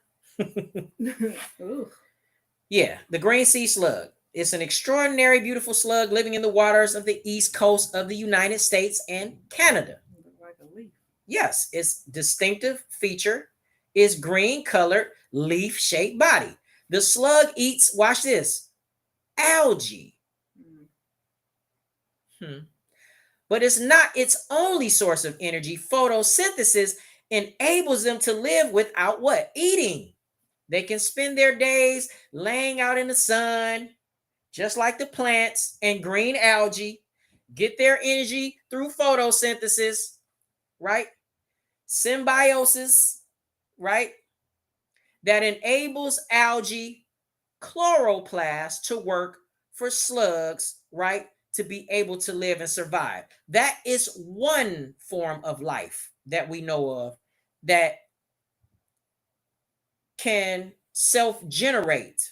Yeah, the green sea slug. It's an extraordinary, beautiful slug living in the waters of the east coast of the United States and Canada. Like a leaf. Yes, its distinctive feature is green colored leaf-shaped body. The slug eats, watch this, algae. But it's not its only source of energy. Photosynthesis enables them to live without what? Eating. They can spend their days laying out in the sun, just like the plants and green algae, get their energy through photosynthesis, right? Symbiosis, right? That enables algae chloroplasts to work for slugs, right? To be able to live and survive. That is one form of life that we know of that can self-generate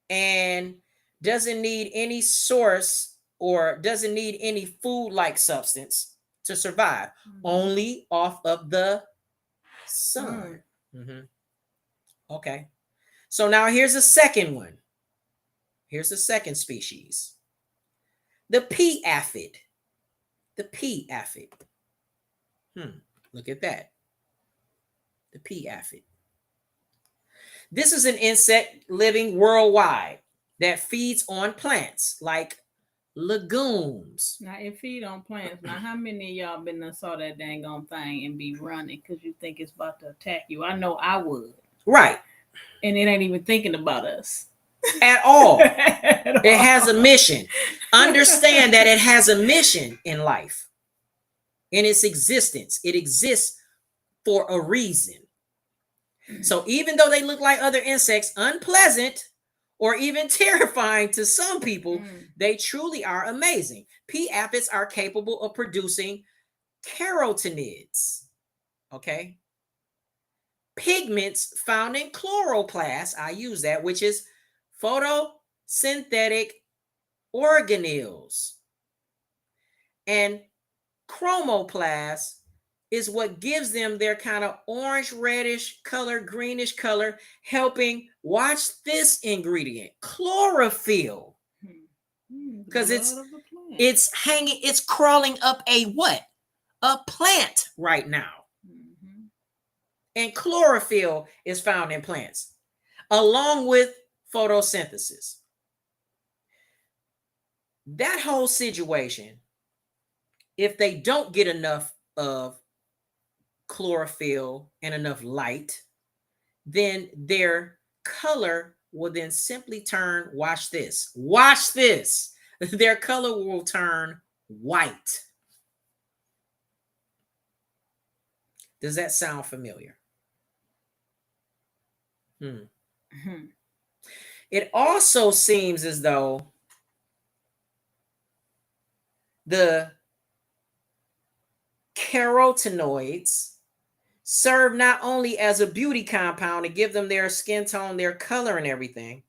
and doesn't need any source or doesn't need any food-like substance to survive, only off of the sun. Okay. So now here's a second one. Here's the second species. The pea aphid. The pea aphid. Look at that. The pea aphid. This is an insect living worldwide that feeds on plants like legumes. Now, it feed on plants. Now, how many of y'all been and saw that dang on thing and be running because you think it's about to attack you? I know I would. Right. And it ain't even thinking about us. At all. It has a mission. Understand that it has a mission in life, in its existence. It exists for a reason. So even though they look like other insects, unpleasant or even terrifying to some people, they truly are amazing. Pea aphids are capable of producing carotenoids, okay? Pigments found in chloroplasts, I use that, which is photosynthetic organelles. And chromoplasts is what gives them their kind of orange, reddish color, greenish color, helping, watch this ingredient, chlorophyll. Because it's hanging, it's crawling up a what? A plant right now. And chlorophyll is found in plants, along with photosynthesis. That whole situation, if they don't get enough of chlorophyll and enough light, then their color will then simply turn, watch this, their color will turn white. Does that sound familiar? It also seems as though the carotenoids serve not only as a beauty compound to give them their skin tone, their color and everything,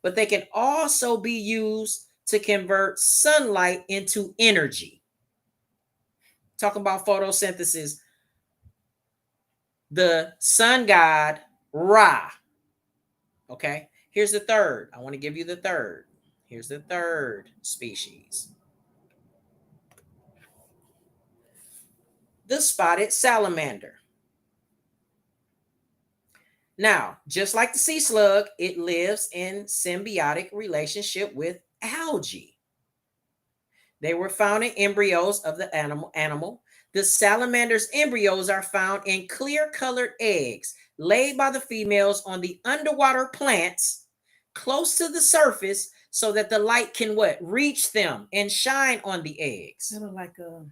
but they can also be used to convert sunlight into energy. Talking about photosynthesis, the sun god Ra. Okay, here's the third. I want to give you the third. Here's the third species, the spotted salamander. Now, just like the sea slug, it lives in symbiotic relationship with algae. They were found in embryos of the animal. The salamander's embryos are found in clear colored eggs laid by the females on the underwater plants close to the surface so that the light can what? Reach them and shine on the eggs. Kind of like a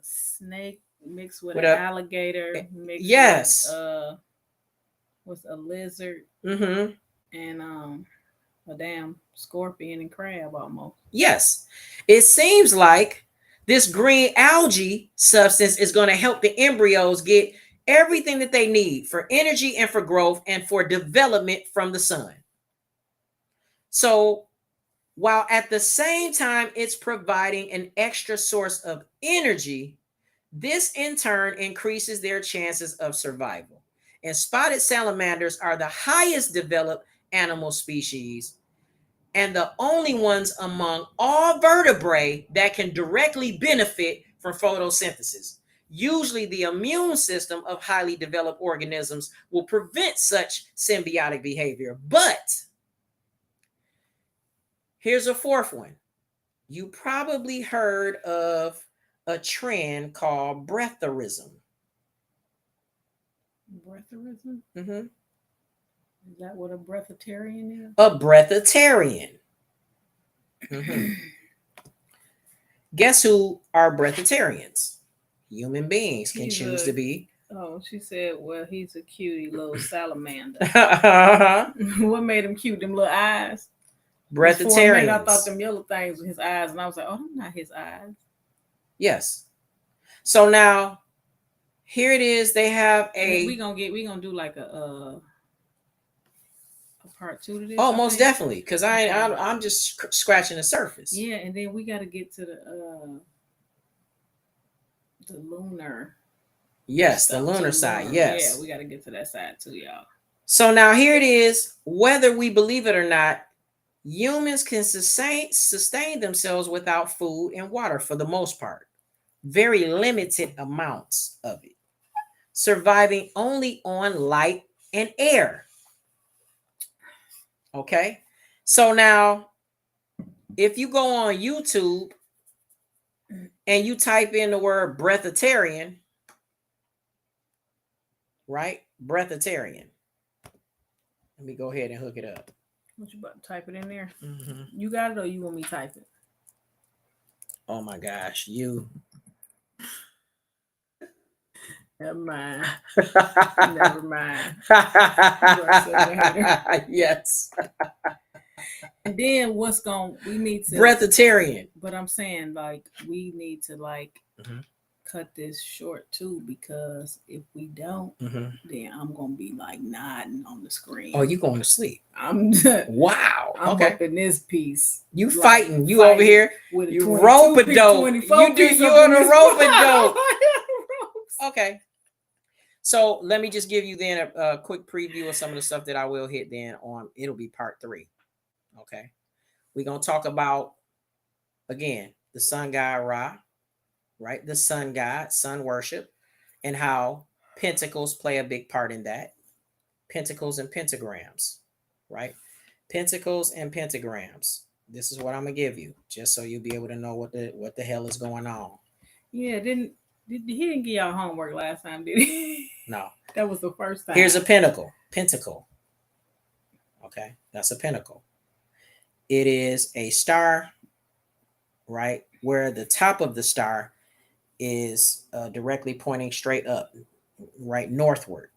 snake mixed with With an a- alligator mixed Yes. with a lizard Mm-hmm. and a damn scorpion and crab almost. Yes. It seems like this green algae substance is going to help the embryos get everything that they need for energy and for growth and for development from the sun. So, while at the same time it's providing an extra source of energy, this in turn increases their chances of survival. And spotted salamanders are the highest developed animal species and the only ones among all vertebrae that can directly benefit from photosynthesis. Usually, the immune system of highly developed organisms will prevent such symbiotic behavior. But here's a fourth one. You probably heard of a trend called breatherism. Breatherism? Mm-hmm. Is that what a breatharian is? A breatharian. Mm-hmm. Guess who are breatharians? Human beings can choose to be. Oh, she said, well, he's a cutie little salamander. Uh-huh. What made him cute? Them little eyes? Breatharians. For a minute, I thought them yellow things were his eyes, and I was like, oh, them not his eyes. Yes. So now, here it is. They have a. We gonna do like a part 2 to this. Oh, most definitely, because I'm just scratching the surface. Yeah, and then we got to get to the lunar. Yes, the lunar side. Yes. Yeah, we got to get to that side too, y'all. So now here it is. Whether we believe it or not, humans can sustain themselves without food and water for the most part. Very limited amounts of it. Surviving only on light and air. Okay. So now, if you go on YouTube and you type in the word breatharian, right? Breatharian. Let me go ahead and hook it up. What you about to type it in there? Mm-hmm. You got it, or you want me to type it? Oh my gosh, you. Never mind. Never mind. Yes. And then we need to breatharian. But I'm saying, like, we need to cut this short too, because if we don't, then I'm gonna be like nodding on the screen. Oh, you going to sleep? Wow. I'm okay. up in this piece. You like, fighting. You over here. With you rope a dope. You on a rope a dope. Okay. So let me just give you then a quick preview of some of the stuff that I will hit then on. It'll be part 3. Okay. We're going to talk about, again, the sun god Ra, right? The sun god, sun worship, and how pentacles play a big part in that. Pentacles and pentagrams, right? Pentacles and pentagrams. This is what I'm going to give you, just so you'll be able to know what the hell is going on. Yeah, he didn't give y'all homework last time, did he? No. That was the first time. Here's a pentacle. Okay, that's a pentacle. It is a star, right? Where the top of the star is directly pointing straight up, right northward.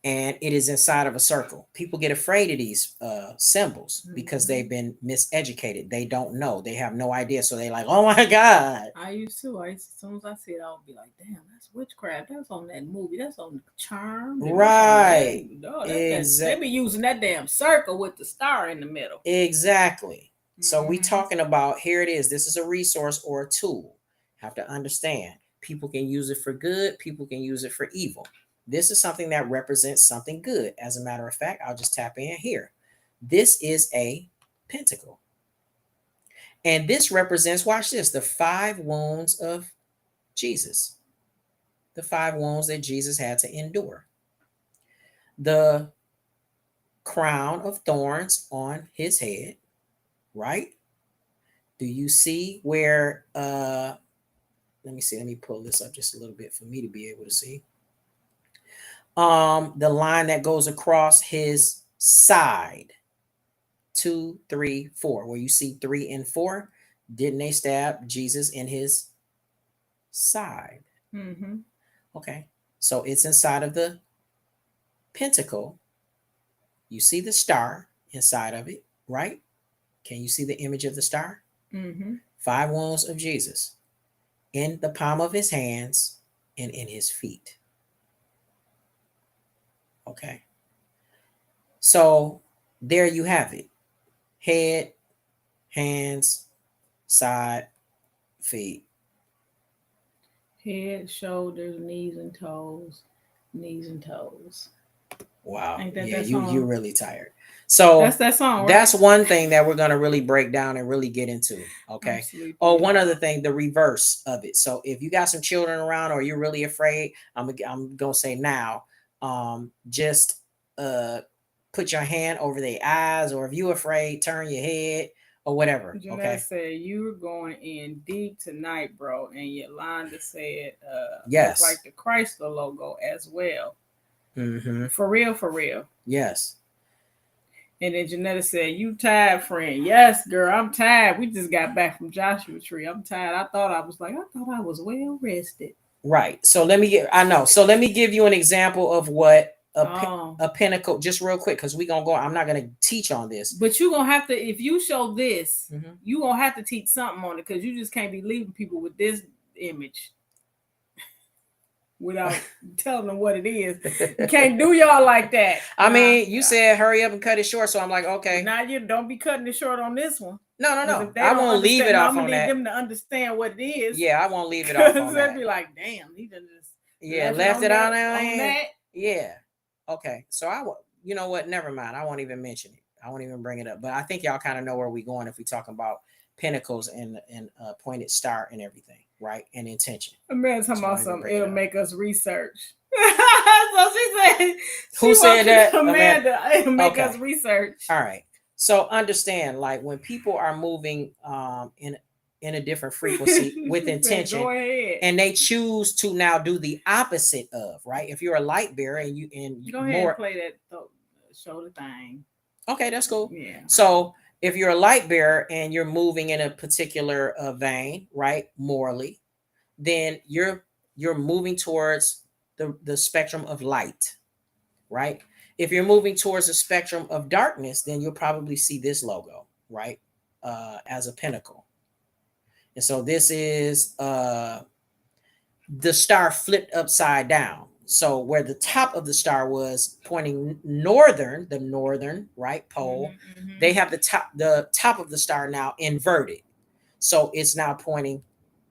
And it is inside of a circle. People get afraid of these symbols because they've been miseducated. They don't know. They have no idea. So they like, oh my God. I used to. As soon as I see it, I would be like, damn, that's witchcraft. That's on that movie. That's on Charm. Right. They be using that damn circle with the star in the middle. Exactly. So we talking about, here it is. This is a resource or a tool. Have to understand. People can use it for good. People can use it for evil. This is something that represents something good. As a matter of fact, I'll just tap in here. This is a pentacle. And this represents, watch this, the 5 wounds of Jesus. The 5 wounds that Jesus had to endure. The crown of thorns on his head, right? Do you see where let me see, let me pull this up just a little bit for me to be able to see. The line that goes across his side, 2, 3, 4, where you see 3 and 4, didn't they stab Jesus in his side? Mm-hmm. Okay, so it's inside of the pentacle. You see the star inside of it, right? Can you see the image of the star? Mm-hmm. 5 wounds of Jesus in the palm of his hands and in his feet. Okay, so there you have it: head, hands, side, feet. Head, shoulders, knees and toes. Knees and toes. Wow. Ain't that Yeah, that you're song? really tired. So That's that song, right? that's one thing that we're gonna really break down and really get into. I'm Okay. sleepy. Oh, one other thing, the reverse of it. So if you got some children around or you're really afraid, I'm gonna say now, just put your hand over their eyes, or if you're afraid, turn your head or whatever. Jeanette Okay. said you were going in deep tonight, bro, and Yolanda said, Yes. looks like the Chrysler logo as well. Mm-hmm. For real, for real. Yes. And then Janetta said, you tired, friend. Yes, girl, I'm tired. We just got back from Joshua Tree. I'm tired. I thought I was well rested. Right. So let me give you an example of what a pinnacle, just real quick, because we're gonna go. I'm not gonna teach on this. But you're gonna have to, if you show this, Mm-hmm. you're gonna have to teach something on it, because you just can't be leaving people with this image without telling them what it is. You can't do y'all like that. I mean, you said hurry up and cut it short, so I'm like, okay. Now you don't be cutting it short on this one. No. I won't leave it off on that. I'm gonna need them to understand what it is. Yeah, I won't leave it off on that. They'll be like, damn, he done just left it on that. Yeah. Okay. So you know what? Never mind. I won't even mention it. I won't even bring it up. But I think y'all kind of know where we're going if we talk about pinnacles and pointed star and everything, right? And intention. A man talking about something. It'll make us research. So she said. Who said that? Amanda. It'll make us research. All right. So understand, like when people are moving in a different frequency with intention, go ahead. And they choose to now do the opposite of, right? If you're a light bearer and you go ahead and play that show the thing. Okay, that's cool. Yeah. So if you're a light bearer and you're moving in a particular vein, right, morally, then you're moving towards the spectrum of light, right? If you're moving towards the spectrum of darkness, then you'll probably see this logo, right, as a pinnacle. And so this is the star flipped upside down. So where the top of the star was pointing northern, the northern right pole, they have the top of the star now inverted. So it's now pointing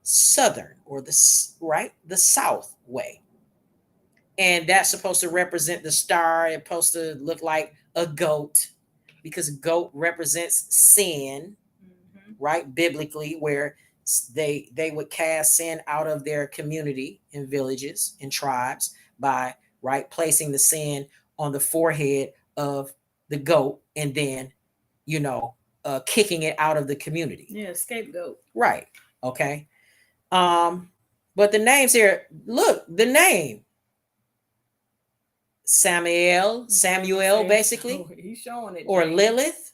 southern, or the south way. And that's supposed to represent the star. It's supposed to look like a goat, because goat represents sin, right? Biblically, where they would cast sin out of their community and villages and tribes by placing the sin on the forehead of the goat, and then kicking it out of the community. Yeah, scapegoat. Right. Okay. But the names here, look, the name Samuel, basically, he's showing it, or Lilith.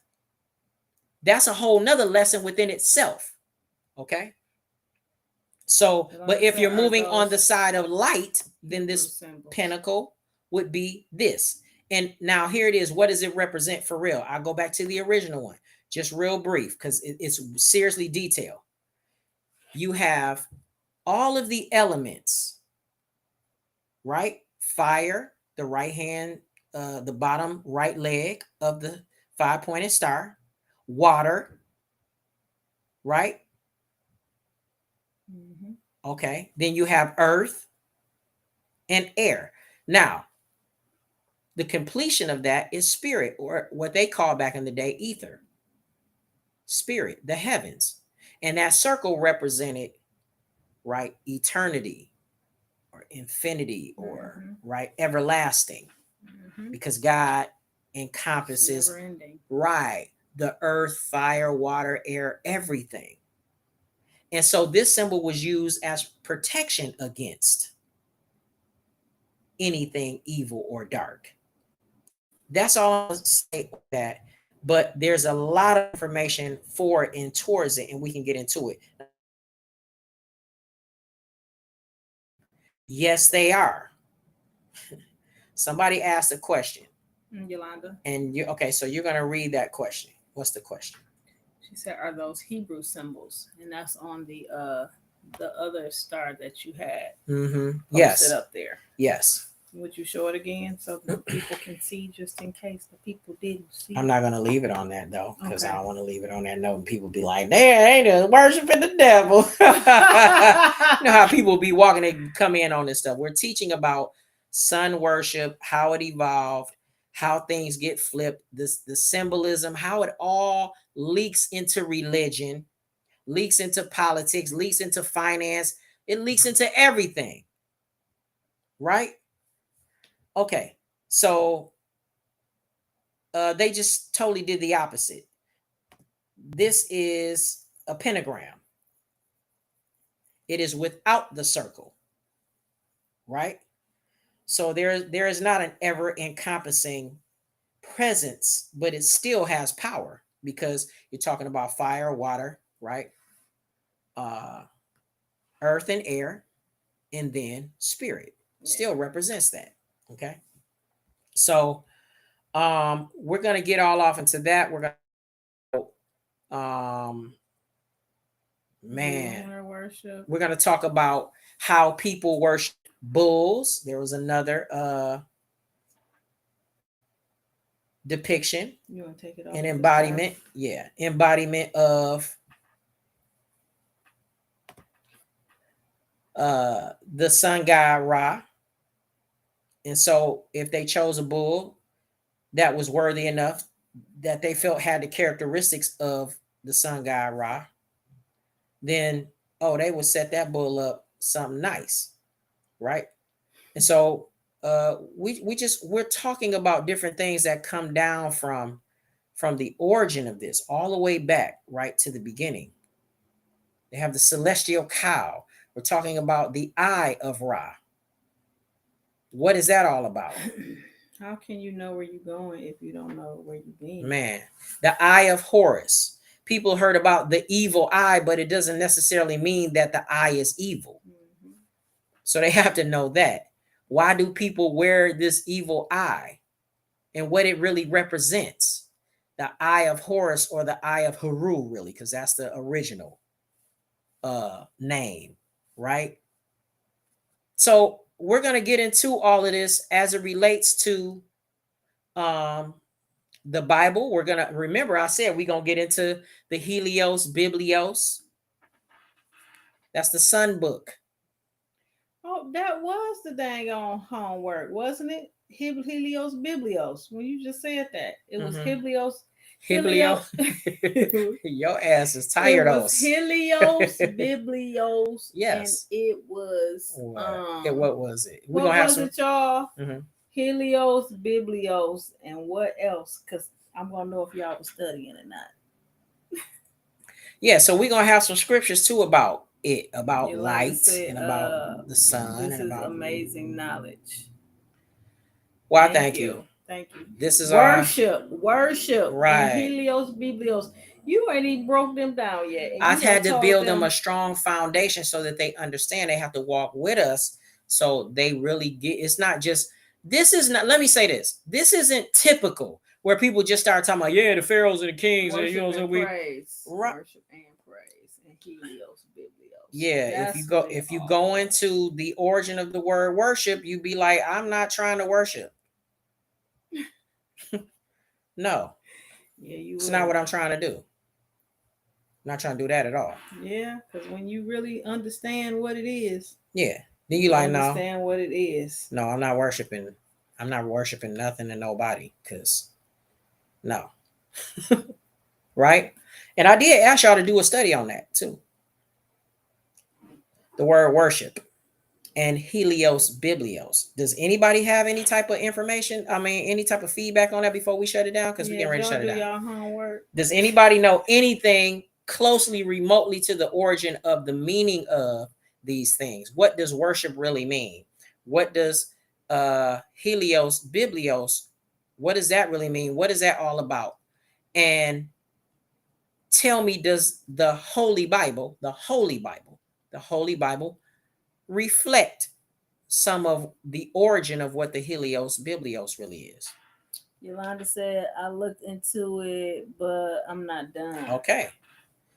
That's a whole nother lesson within itself. Okay. So, but if you're moving on the side of light, then this pinnacle would be this. And now here it is. What does it represent for real? I'll go back to the original one, just real brief, because it's seriously detailed. You have all of the elements, right? Fire, the right hand, the bottom right leg of the 5-pointed star. Water, right? Okay. Then you have earth and air. Now, the completion of that is spirit, or what they call back in the day ether. spirit, the heavens. And that circle represented, right, eternity or infinity or right, everlasting, because God encompasses, never ending, right, the earth, fire, water, air, everything. And so this symbol was used as protection against anything evil or dark. That's all I'm going to say that. But there's a lot of information for and towards it, and we can get into it. Yes, they are. Somebody asked a question. Yolanda. And you okay, so you're gonna read that question. What's the question? She said, "Are those Hebrew symbols?" And that's on the other star that you had posted Yes. up there. Yes. Would you show it again so that people can see, just in case the people didn't see? I'm not gonna leave it on that though, because I don't want to leave it on that note and people be like, "They ain't worshiping the devil." You know how people be walking, they come in on this stuff. We're teaching about sun worship, how it evolved, how things get flipped, the symbolism, how it all leaks into religion, leaks into politics, leaks into finance, it leaks into everything. Right? Okay. So they just totally did the opposite. This is a pentagram. It is without the circle. Right? So there is not an ever encompassing presence, but it still has power because you're talking about fire, water, right? Earth and air, and then spirit still represents that. Okay. So we're gonna get all off into that. We're gonna worship. We're gonna talk about how people worship bulls. There was another depiction, you want to take it off, an embodiment, embodiment of the sun god Ra. And so if they chose a bull that was worthy enough, that they felt had the characteristics of the sun god Ra, then they would set that bull up something nice, right? And so we're talking about different things that come down from the origin of this all the way back right to the beginning. They have the celestial cow. We're talking about the eye of Ra. What is that all about? How can you know where you're going if you don't know where you've been? Man, the eye of Horus. People heard about the evil eye, but it doesn't necessarily mean that the eye is evil. So they have to know that. Why do people wear this evil eye and what it really represents? The eye of Horus, or the eye of Haru, really, because that's the original name, right? So we're going to get into all of this as it relates to the Bible. We're going to remember, I said we're going to get into the Helios Biblios. That's the Sun book. Oh, that was the dang on homework, wasn't it? Helios Biblios. When you just said that, it was Helios. Your ass is tired. It was Helios Biblios. Yes. And it was what was it? What was it, y'all? Helios Biblios, and what else? Because I'm gonna know if y'all was studying or not. Yeah, so we're gonna have some scriptures too about it, about light and about the sun. This and is about amazing knowledge. Well, thank you. Thank you. This is worship, right. And Helios Biblios. You ain't even broke them down yet. I've had to build them a strong foundation so that they understand. They have to walk with us, so they really get. It's not just. This is not. Let me say this. This isn't typical where people just start talking about the pharaohs and the kings worship and you know and we praise, worship and praise and Helios Biblios. Yeah, if you go into the origin of the word worship, you be like, I'm not trying to worship. No. Yeah, it's not what I'm trying to do. I'm not trying to do that at all. Yeah, because when you really understand what it is, then you like, no, understand what it is. No, I'm not worshiping. I'm not worshiping nothing and nobody, because no. Right? And I did ask y'all to do a study on that too. The word worship and Helios Biblios. Does anybody have any type of information? I mean, any type of feedback on that before we shut it down? Because we getting ready to shut it down. Y'all homework. Does anybody know anything closely, remotely to the origin of the meaning of these things? What does worship really mean? What does Helios Biblios? What does that really mean? What is that all about? And tell me, does the Holy Bible reflect some of the origin of what the Helios Biblios really is? Yolanda said, I looked into it, but I'm not done. Okay.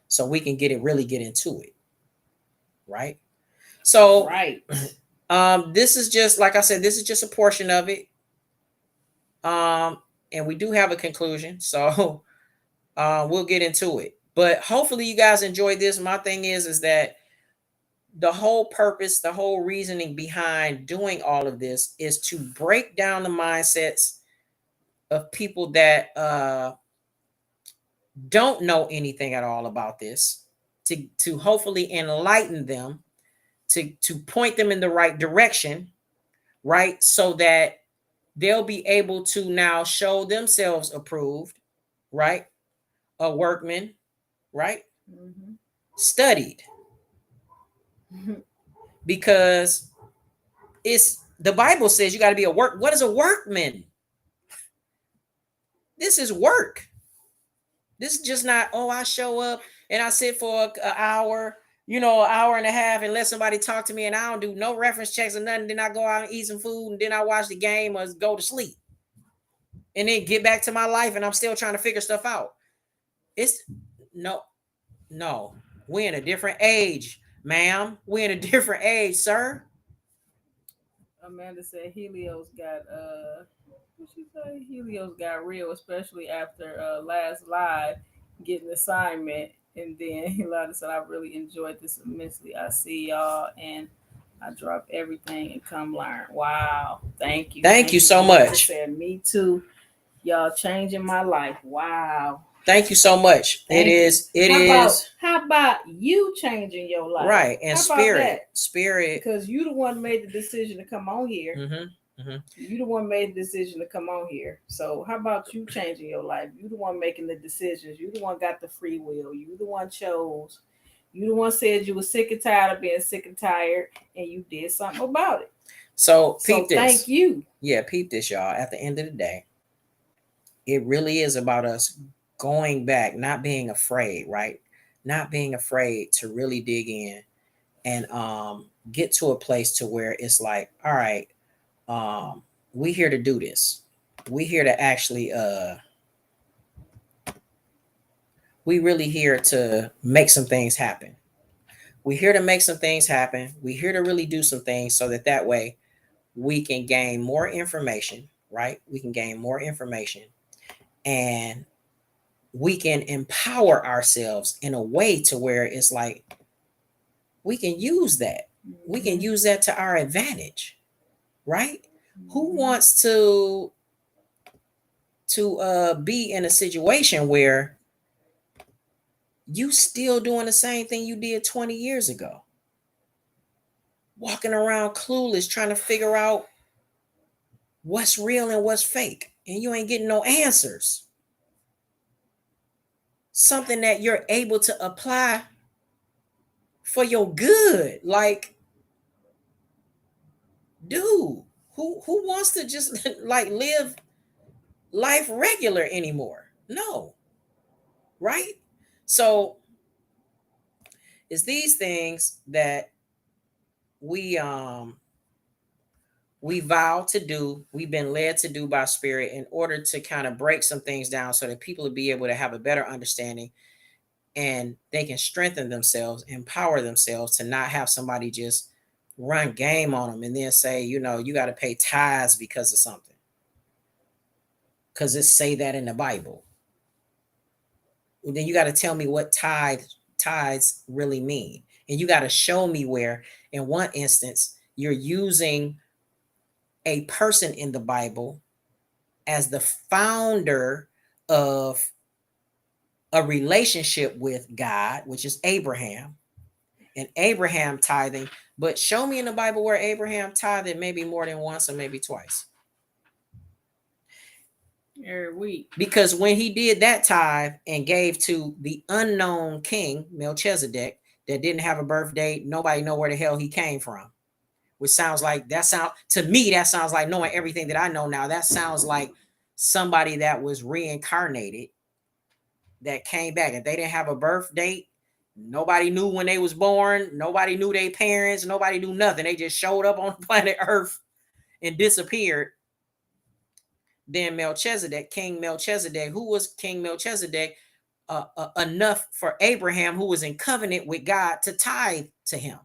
So we can really get into it. Right? So right. This is just, like I said, this is just a portion of it. And we do have a conclusion. So we'll get into it. But hopefully you guys enjoyed this. My thing is that the whole purpose, the whole reasoning behind doing all of this is to break down the mindsets of people that don't know anything at all about this, to hopefully enlighten them, to point them in the right direction, right? So that they'll be able to now show themselves approved, right? A workman, right? Mm-hmm. Studied. Because it's the Bible says you got to be a work. What is a workman? This is work. This is just not, oh, I show up and I sit for an hour, an hour and a half, and let somebody talk to me, and I don't do no reference checks or nothing. Then I go out and eat some food, and then I watch the game or go to sleep, and then get back to my life, and I'm still trying to figure stuff out. It's no. We're in a different age, ma'am. We're in a different age, sir. Amanda said Helios got what she say? Helios got real, especially after last live getting assignment. And then Yolanda said, I really enjoyed this immensely. I see y'all and I drop everything and come learn. Wow. Thank you. Thank you so much. Said, me too. Y'all changing my life. Wow. Thank you so much. It is. How about you changing your life? Right. And spirit. Because you the one made the decision to come on here. Mm-hmm. You the one made the decision to come on here. So how about you changing your life? You the one making the decisions. You the one got the free will. You the one chose. You the one said you were sick and tired of being sick and tired, and you did something about it. So peep this. Thank you. Yeah, peep this, y'all. At the end of the day, it really is about us going back, not being afraid, right? Not being afraid to really dig in and get to a place to where it's like, all right, we here to do this. We here to actually we really here to make some things happen. We here to make some things happen. We here to really do some things so that way we can gain more information, right? We can gain more information, and we can empower ourselves in a way to where it's like we can use that. We can use that to our advantage, right? Who wants to be in a situation where you still doing the same thing you did 20 years ago? Walking around clueless, trying to figure out what's real and what's fake, and you ain't getting no answers. Something that you're able to apply for your good. Like, dude, who wants to just like live life regular anymore? No. Right? So it's these things that we vow to do, we've been led to do by spirit in order to kind of break some things down so that people will be able to have a better understanding, and they can strengthen themselves, empower themselves to not have somebody just run game on them and then say, you got to pay tithes because of something. Because it say that in the Bible. And then you got to tell me what tithes really mean. And you got to show me where, in one instance, you're using a person in the Bible as the founder of a relationship with God, which is Abraham, and Abraham tithing. But show me in the Bible where Abraham tithed maybe more than once or maybe twice. Every week. Because when he did that tithe and gave to the unknown king, Melchizedek, that didn't have a birth date, nobody know where the hell he came from. Which sounds like to me, that sounds like knowing everything that I know now. That sounds like somebody that was reincarnated that came back. If they didn't have a birth date, nobody knew when they was born, nobody knew their parents, nobody knew nothing. They just showed up on planet Earth and disappeared. Then Melchizedek, King Melchizedek, who was King Melchizedek, enough for Abraham, who was in covenant with God, to tithe to him.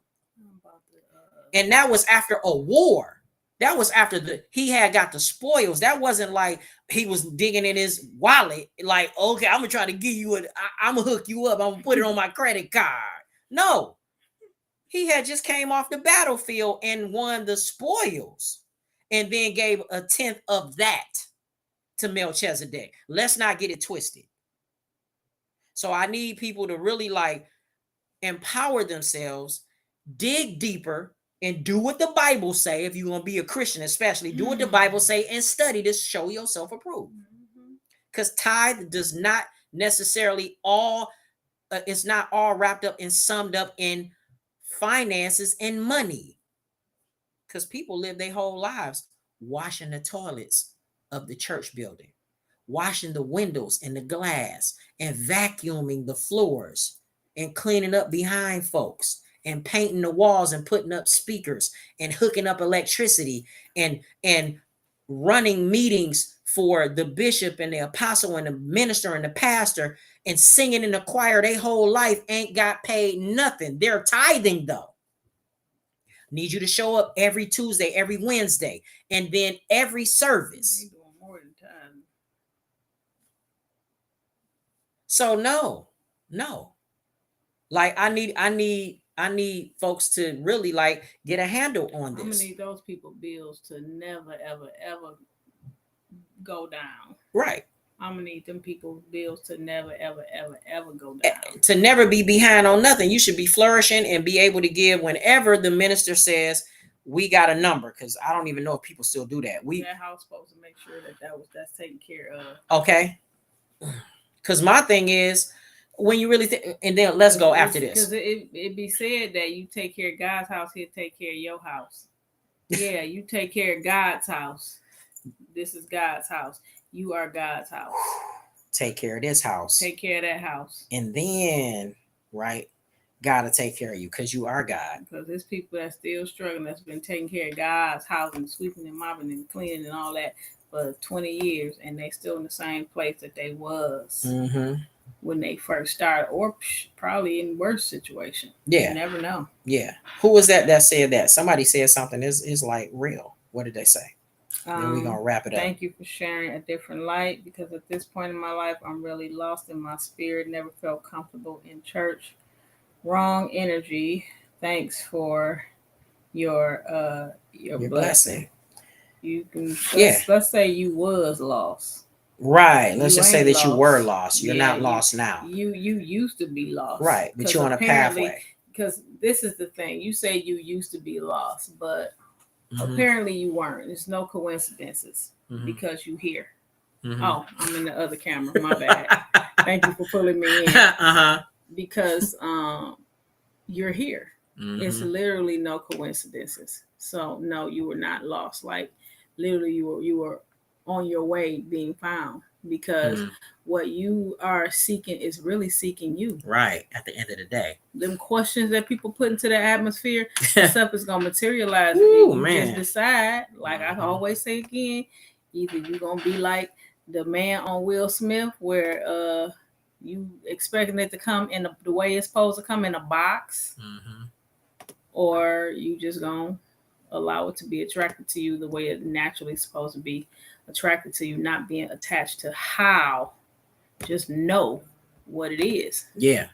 And that was after a war. That was after he had got the spoils. That wasn't like he was digging in his wallet, like, okay, I'm gonna try to give you I'm gonna hook you up, I'm gonna put it on my credit card. No, he had just came off the battlefield and won the spoils, and then gave a tenth of that to Melchizedek. Let's not get it twisted. So I need people to really like empower themselves, dig deeper, and do what the Bible say. If you're going to be a Christian, especially do what the Bible say and study to show yourself approved. Because tithe does not necessarily it's not all wrapped up and summed up in finances and money. Because people live their whole lives washing the toilets of the church building, washing the windows and the glass, and vacuuming the floors, and cleaning up behind folks, and painting the walls, and putting up speakers, and hooking up electricity, and running meetings for the bishop and the apostle and the minister and the pastor, and singing in the choir their whole life, ain't got paid nothing. They're tithing though. Need you to show up every Tuesday, every Wednesday, and then every service. So no. Like I need folks to really like get a handle on this. I'm gonna need those people bills to never ever go down. Right. I'm gonna need them people bills to never ever go down. To never be behind on nothing. You should be flourishing and be able to give whenever the minister says we got a number, because I don't even know if people still do that. That house supposed to make sure that's taken care of. Okay. Because my thing is, when you really think, and then let's go after this. Because it be said that you take care of God's house, he'll take care of your house. Yeah, you take care of God's house. This is God's house. You are God's house. Take care of this house. Take care of that house. And then, right, God will take care of you because you are God. Because there's people that's still struggling, that's been taking care of God's house and sweeping and mopping and cleaning and all that for 20 years, and they still in the same place that they was when they first started, or probably in worse situation. Yeah. You never know. Yeah. Who was that said that? Somebody said something is like real. What did they say? And we're going to wrap it up. Thank you for sharing a different light, because at this point in my life, I'm really lost in my spirit. Never felt comfortable in church. Wrong energy. Thanks for your blessing. You can let's say you was lost. Right. Let's just say that you were lost. You're not lost now. You used to be lost. Right. But you're on a pathway. Because this is the thing. You say you used to be lost, but apparently you weren't. There's no coincidences because you here. Oh, I'm in the other camera. My bad. Thank you for pulling me in. Because you're here. It's literally no coincidences. So no, you were not lost. Like literally you were on your way being found, because what you are seeking is really seeking you. Right. At the end of the day. Them questions that people put into the atmosphere, stuff is gonna materialize. Ooh, you man. just decide, like I always say again, either you're gonna be like the man on Will Smith, where you expecting it to come in the way it's supposed to come in a box, or you just gonna allow it to be attracted to you the way it naturally is supposed to be attracted to you, not being attached to how. Just know what it is. Yeah.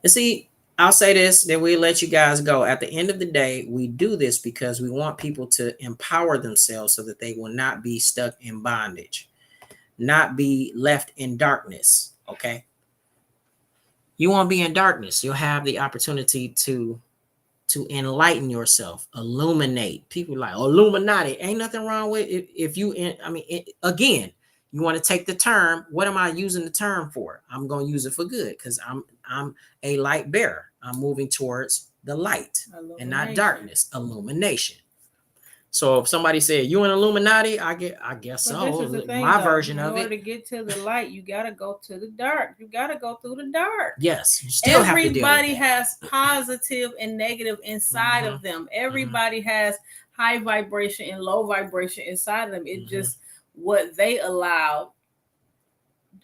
And see, I'll say this, then we'll let you guys go. At the end of the day, we do this because we want people to empower themselves so that they will not be stuck in bondage, not be left in darkness. Okay. You want to be in darkness, you'll have the opportunity to enlighten yourself, illuminate. People like Illuminati. Ain't nothing wrong with it if you again, you want to take the term. What am I using the term for? I'm going to use it for good because I'm a light bearer. I'm moving towards the light and not darkness. Illumination. So if somebody said you an Illuminati, I guess so. This is the thing, my though. version of In order it. to get to the light, you gotta go to the dark. You gotta go through the dark. Yes, you still have to deal with Everybody that. has positive and negative inside of them. Everybody has high vibration and low vibration inside of them. It's just what they allow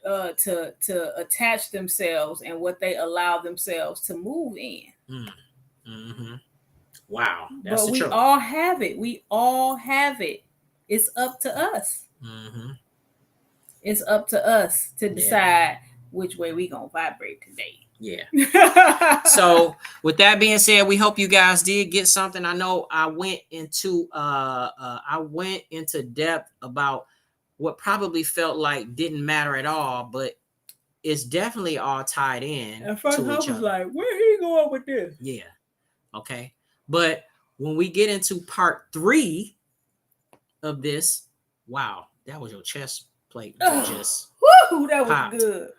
to attach themselves and what they allow themselves to move in. Wow. That's but we truth. All have it. We all have it. It's up to us. It's up to us to decide which way we gonna vibrate today. Yeah. So with that being said, we hope you guys did get something. I know I went into depth about what probably felt like didn't matter at all, but it's definitely all tied in. At first, I was like, where he going with this? Yeah. Okay. But when we get into part 3 of this, wow, that was your chest plate. Just woo, that was good.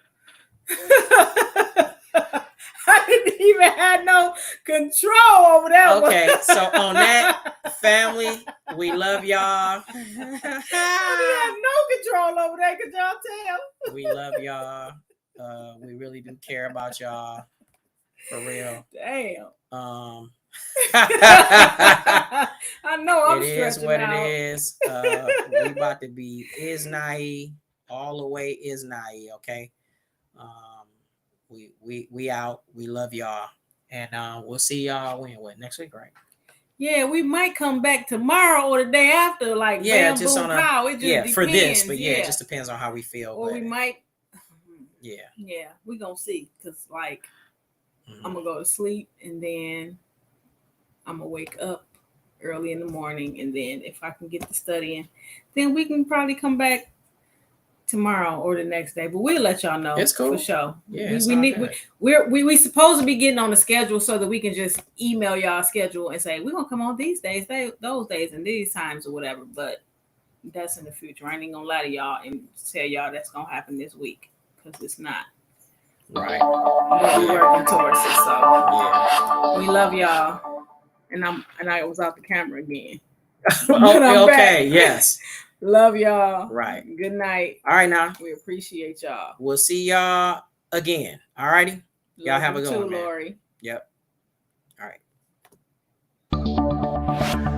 I didn't even have no control over that. Okay, so on that, family, we love y'all. I didn't have no control over that. Could y'all tell? We love y'all. We really do care about y'all. For real. Damn. I know I'm it is what out. It is. We about to be Isnai all the way Isnai, okay? We out. We love y'all, and we'll see y'all next week, right? Yeah, we might come back tomorrow or the day after, like just on pow. It just depends. For this, but it just depends on how we feel. Or we might. Yeah, we gonna see, cause like I'm gonna go to sleep and then I'm gonna wake up early in the morning, and then if I can get to studying, then we can probably come back tomorrow or the next day. But we'll let y'all know. It's cool For sure. Yeah, we supposed to be getting on the schedule so that we can just email y'all schedule and say we're gonna come on these days, those days, and these times or whatever. But that's in the future. I ain't gonna lie to y'all and tell y'all that's gonna happen this week, because it's not. Right. We're working towards it. So we love y'all. And I was off the camera again. Okay, yes. Love y'all. Right. Good night. All right, now. We appreciate y'all. We'll see y'all again. All righty. Y'all have a good one, man. Lori. Yep. All right.